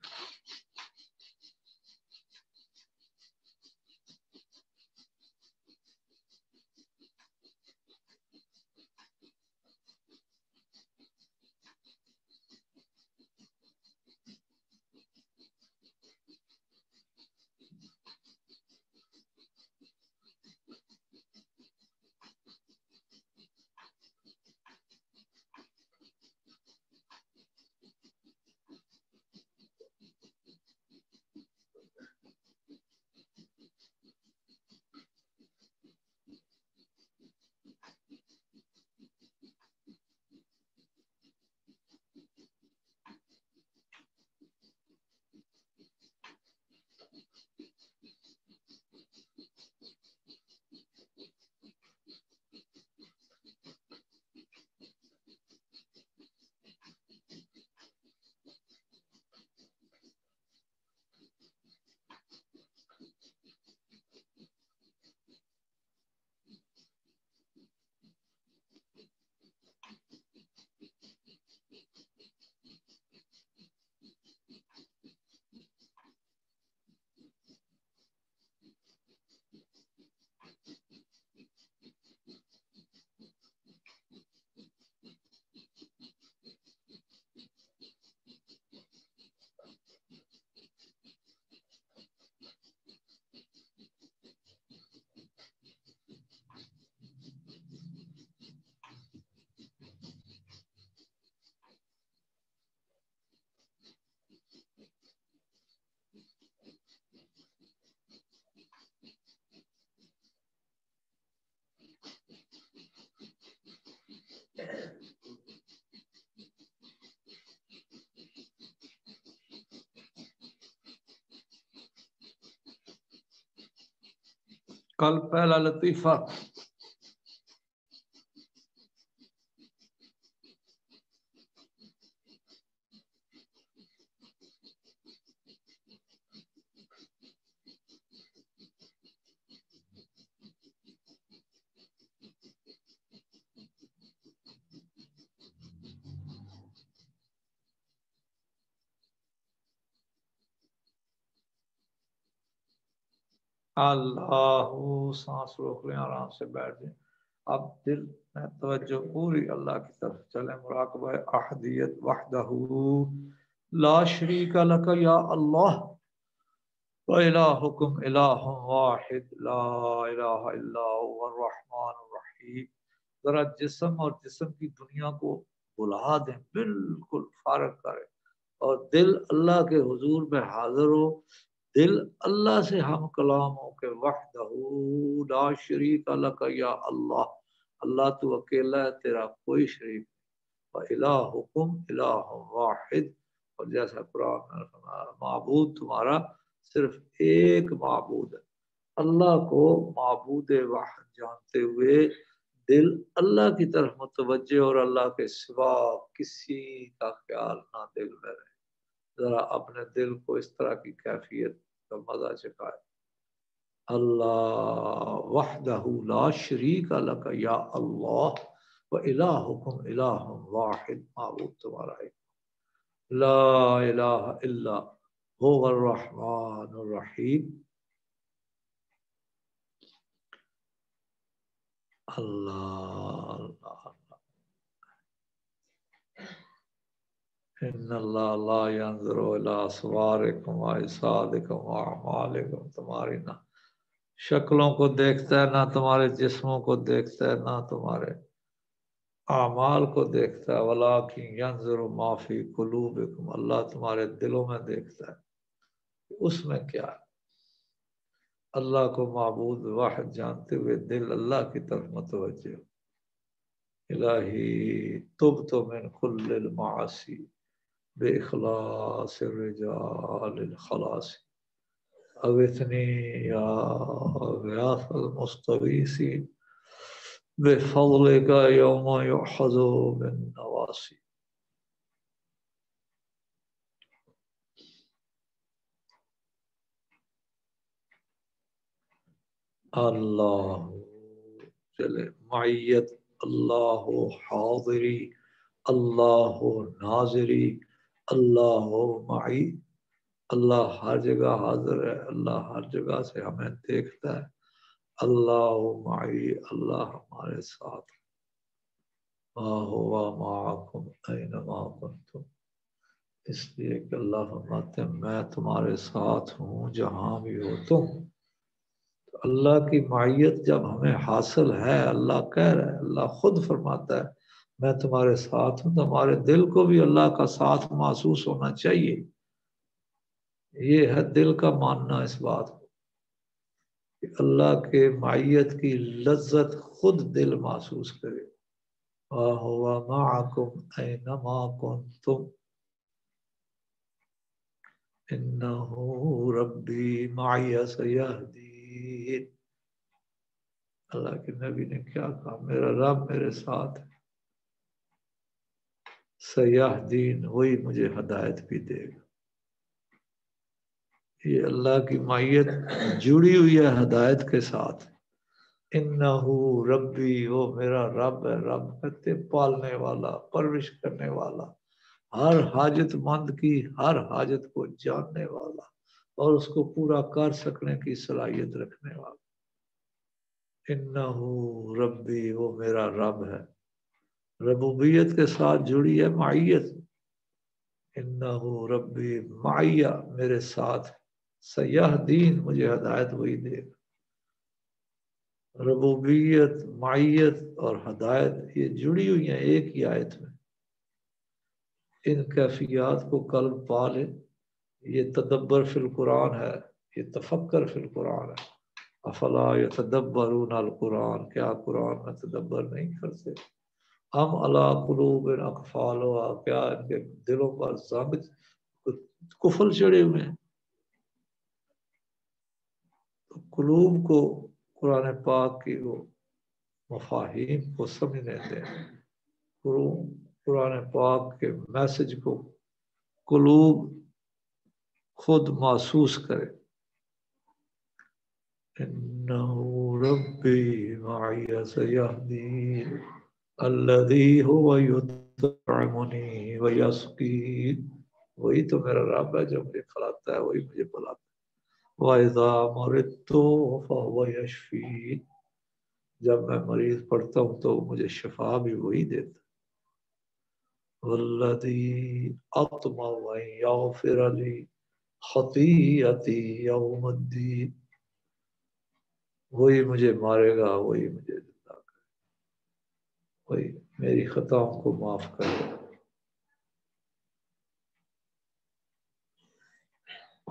کل پہلا لطیفہ، اللہ، سانس روک لیں، آرام سے بیٹھ جائیں۔ اب دل میں توجہ پوری اللہ کی طرف چلے، مراقبہ احدیت، وحدہ لا شریک لک یا اللہ وَإِلَٰهُكُمْ إِلَٰهٌ وَاحِدٌ لَا إِلَٰهَ إِلَّا هُوَ الرَّحْمَٰنُ الرَّحِيمُ۔ ذرا جسم اور جسم کی دنیا کو بلا دیں، بالکل فارغ کریں، اور دل اللہ کے حضور میں حاضر ہو، دل اللہ سے ہم کلام ہو کہ وحدہ لا شریک لک یا اللہ، اللہ تو اکیلا ہے، تیرا کوئی شریک نہیں، وَإِلَٰهُكُمْ إِلَٰهٌ وَاحِدٌ، اور جیسا قرآن میں فرمایا معبود تمہارا صرف ایک معبود ہے۔ اللہ کو معبود واحد جانتے ہوئے دل اللہ کی طرف متوجہ، اور اللہ کے سوا کسی کا خیال نہ دل میں رہے۔ ذرا اپنے دل کو اس طرح کی کیفیت کا مزہ چکھائے، اللہ وحدہ لا شریک لک یا اللہ وإلہکم الہ واحد، معبود تمہارا ایک، لا الہ الا هو الرحمن الرحیم۔ اللہ اللہ ان اللہ لا ينظر الى صورکم واجسادکم واعمالکم، تمہاری نہ شکلوں کو دیکھتا ہے، نہ تمہارے جسموں کو دیکھتا ہے، نہ تمہارے اعمال کو دیکھتا ہے، ولکن ينظر ما فی قلوبکم، اللہ تمہارے دلوں میں دیکھتا ہے اس میں کیا ہے۔ اللہ کو معبود واحد جانتے ہوئے دل اللہ کی طرف متوجہ، الہی تبت من کل المعاصی بإخلاص الرجال الخلاص، اغثنی یا غیاث المستغیثین بفضلک یوم یؤخذ بالنواصی۔ اللہ چلے معیت اللہ حاضری اللہ ناظری اللہ معی اللہ ہر جگہ حاضر ہے اللہ ہر جگہ سے ہمیں دیکھتا ہے اللہ معی اللہ ہمارے ساتھ ما ہوا معکم اینما کنتم اس لیے کہ اللہ فرماتے ہیں میں تمہارے ساتھ ہوں جہاں بھی ہو تم تو اللہ کی معیت جب ہمیں حاصل ہے اللہ کہہ رہا ہے اللہ خود فرماتا ہے میں تمہارے ساتھ ہوں تو ہمارے دل کو بھی اللہ کا ساتھ محسوس ہونا چاہیے یہ ہے دل کا ماننا اس بات کو کہ اللہ کے معیت کی لذت خود دل محسوس کرے وَهُوَ مَعَكُمْ أَيْنَمَا كُنْتُمْ إِنَّهُ رَبِّي مَعِيَ سَيَهْدِينِ اللہ کے نبی نے کیا کہا میرا رب میرے ساتھ ہے سیاہدین وہی مجھے ہدایت بھی دے گا یہ اللہ کی معیت جڑی ہوئی ہے ہدایت کے ساتھ انہو ربی وہ میرا رب ہے رب کہتے پالنے والا پرورش کرنے والا ہر حاجت مند کی ہر حاجت کو جاننے والا اور اس کو پورا کر سکنے کی صلاحیت رکھنے والا انہو ربی وہ میرا رب ہے ربوبیت کے ساتھ جڑی ہے معیت انہو ربی معیہ میرے ساتھ سیاہ دین مجھے ہدایت وہی دے گا ربوبیت معیت اور ہدایت یہ جڑی ہوئی ہیں ایک ہی آیت میں ان کیفیات کو قلب پالے یہ تدبر فی القرآن ہے یہ تفکر فی القرآن ہے افلا یتدبرون القرآن کیا قرآن میں تدبر نہیں کرتے ہم علی قلوب اقفالها کیا ان کے دلوں پر ضابط کفل چڑھے ہوئے ہیں تو قلوب کو قرآن پاک کی وہ مفاہیم کو سمجھنے دیں قرآن پاک کے میسج کو قلوب خود محسوس کرے انہو ربی معی سیہدین الذی هو یطعمنی ویسقین وہی تو میرا رب ہے جو مجھے کھلاتا ہے وہی مجھے پلاتا ہے وَإِذَا مَرِضْتُ فَهُوَ يَشْفِينِ جب میں مریض پڑتا ہوں تو مجھے شفا بھی وہی دیتا وَالَّذِي أَطْمَعُ أَن يَغْفِرَ لِي خَطِيئَتِي يَوْمَ الدِّينِ وہی مجھے مارے گا وہی مجھے زندہ کرے وہی میری خطاؤں کو معاف کرے گا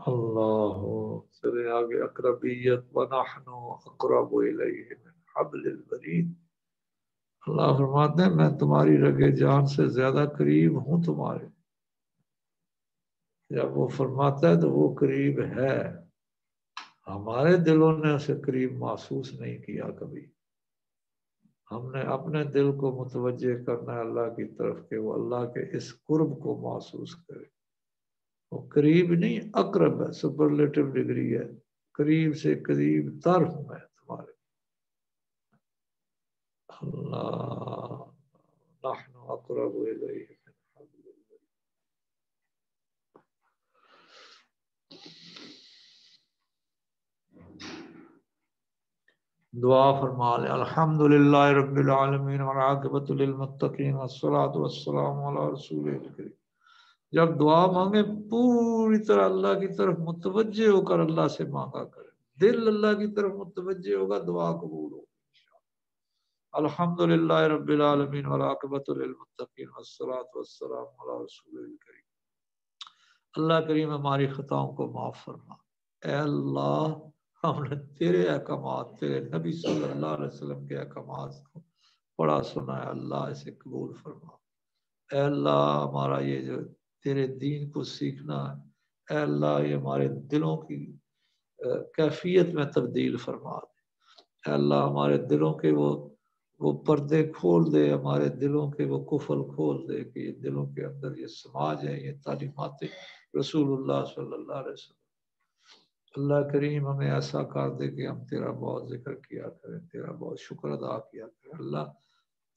اللہ چلے آگے اقربیت وَنَحْنُ أَقْرَبُ إِلَيْهِ مِنْ حَبْلِ الْوَرِيدِ اللہ فرماتے ہیں میں تمہاری رگے جان سے زیادہ قریب ہوں تمہارے جب وہ فرماتا ہے تو وہ قریب ہے ہمارے دلوں نے اسے قریب محسوس نہیں کیا کبھی ہم نے اپنے دل کو متوجہ کرنا ہے اللہ کی طرف کہ وہ اللہ کے اس قرب کو محسوس کرے وہ قریب نہیں اقرب ہے سپرلیٹو ڈگری ہے قریب سے قریب تر ہوں میں تمہارے اللہ نحن اقرب الیہ من حبل الورید دعا فرما لے الحمدللہ رب العالمین والعاقبۃ للمتقین والصلاۃ والسلام علی رسول الکریم جب دعا مانگے پوری طرح اللہ کی طرف متوجہ ہو کر اللہ سے مانگا کرے دل اللہ کی طرف متوجہ ہوگا دعا قبول ہوگی الحمدللہ رب العالمین والعاقبۃ للمتقین والصلاۃ والسلام علی رسول الکریم اللہ کریم ہماری خطاؤں کو معاف فرما اے اللہ ہم نے تیرے احکامات تیرے نبی صلی اللہ علیہ وسلم کے احکامات کو پڑھا سنا ہے اللہ اسے قبول فرما اے اللہ ہمارا یہ جو تیرے دین کو سیکھنا ہے اے اللہ یہ ہمارے دلوں کی کیفیت میں تبدیل فرما دے اے اللہ ہمارے دلوں کے وہ پردے کھول دے ہمارے دلوں کے وہ قفل کھول دے کہ یہ دلوں کے اندر یہ سماج ہے یہ تعلیمات رسول اللہ صلی اللہ علیہ وسلم اللہ کریم ہمیں ایسا کر دے کہ ہم تیرا بہت ذکر کیا کریں، تیرا بہت شکر ادا کیا کریں، اللہ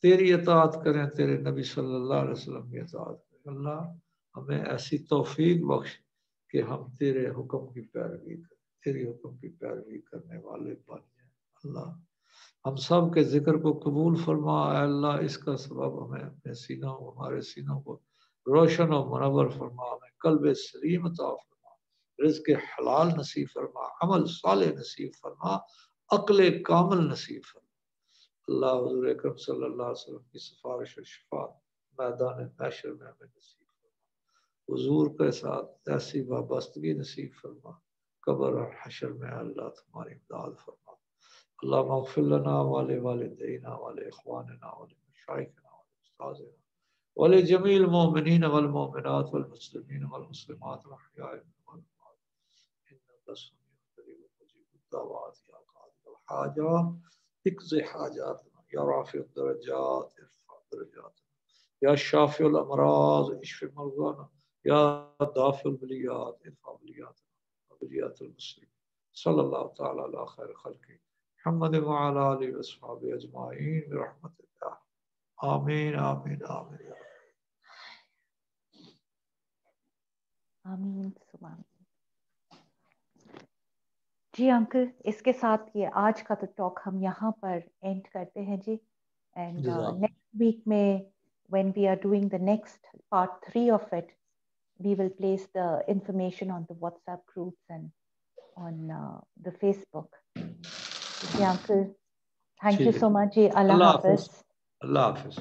تیری اطاعت کریں، تیرے نبی صلی اللہ علیہ وسلم کی اطاعت کریں۔ اللہ ہمیں ایسی توفیق بخش کہ ہم تیرے حکم کی پیروی کریں، تیری حکم کی پیروی کرنے والے بن جائیں۔ اللہ ہم سب کے ذکر کو قبول فرما، اے اللہ اس کا سبب ہمیں اپنے سینوں، ہمارے سینوں کو روشن و منور فرما، ہمیں قلب سلیم عطا فرما، رزق حلال نصیب فرما، عمل صالح نصیب فرما، عقل کامل نصیب فرما۔ اللہ حضور اکرم صلی اللہ علیہ وسلم کی سفارش و شفاعت میدان محشر میں ہمیں نصیب فرما، حضور کے ساتھ ایسی وابستگی نصیب فرما، قبر اور حشر میں اللہ تمہاری امداد فرما۔ اللہم اغفر لنا ولوالدینا ولاخواننا ولمشائخنا ولاستاذنا ولجميع المؤمنين والمؤمنات والمسلمين والمسلمات الأحياء منهم والأموات إنك سميع قريب مجيب الدعوات يا قاضي الحاجات اقض حاجاتنا يا رافع الدرجات ارفع درجاتنا يا شافي الأمراض اشف مرضانا يا دافع البليات ارفع بلياتنا وبليات المسلمين صلى الله تعالى على خير خلقه محمد وعلى آله وصحبه أجمعين برحمتك آمین آمین آمین آمین سبحان۔ جی انکل، اس کے ساتھ یہ آج کا تو ٹاک ہم یہاں پر اینڈ کرتے ہیں جی، اینڈ نیکسٹ ویک میں when we are doing the next part 3 of it, we will place the information on the WhatsApp groups and on the Facebook. Okay, uncle, thank you so much. Allah Hafiz. اللہ حافظ۔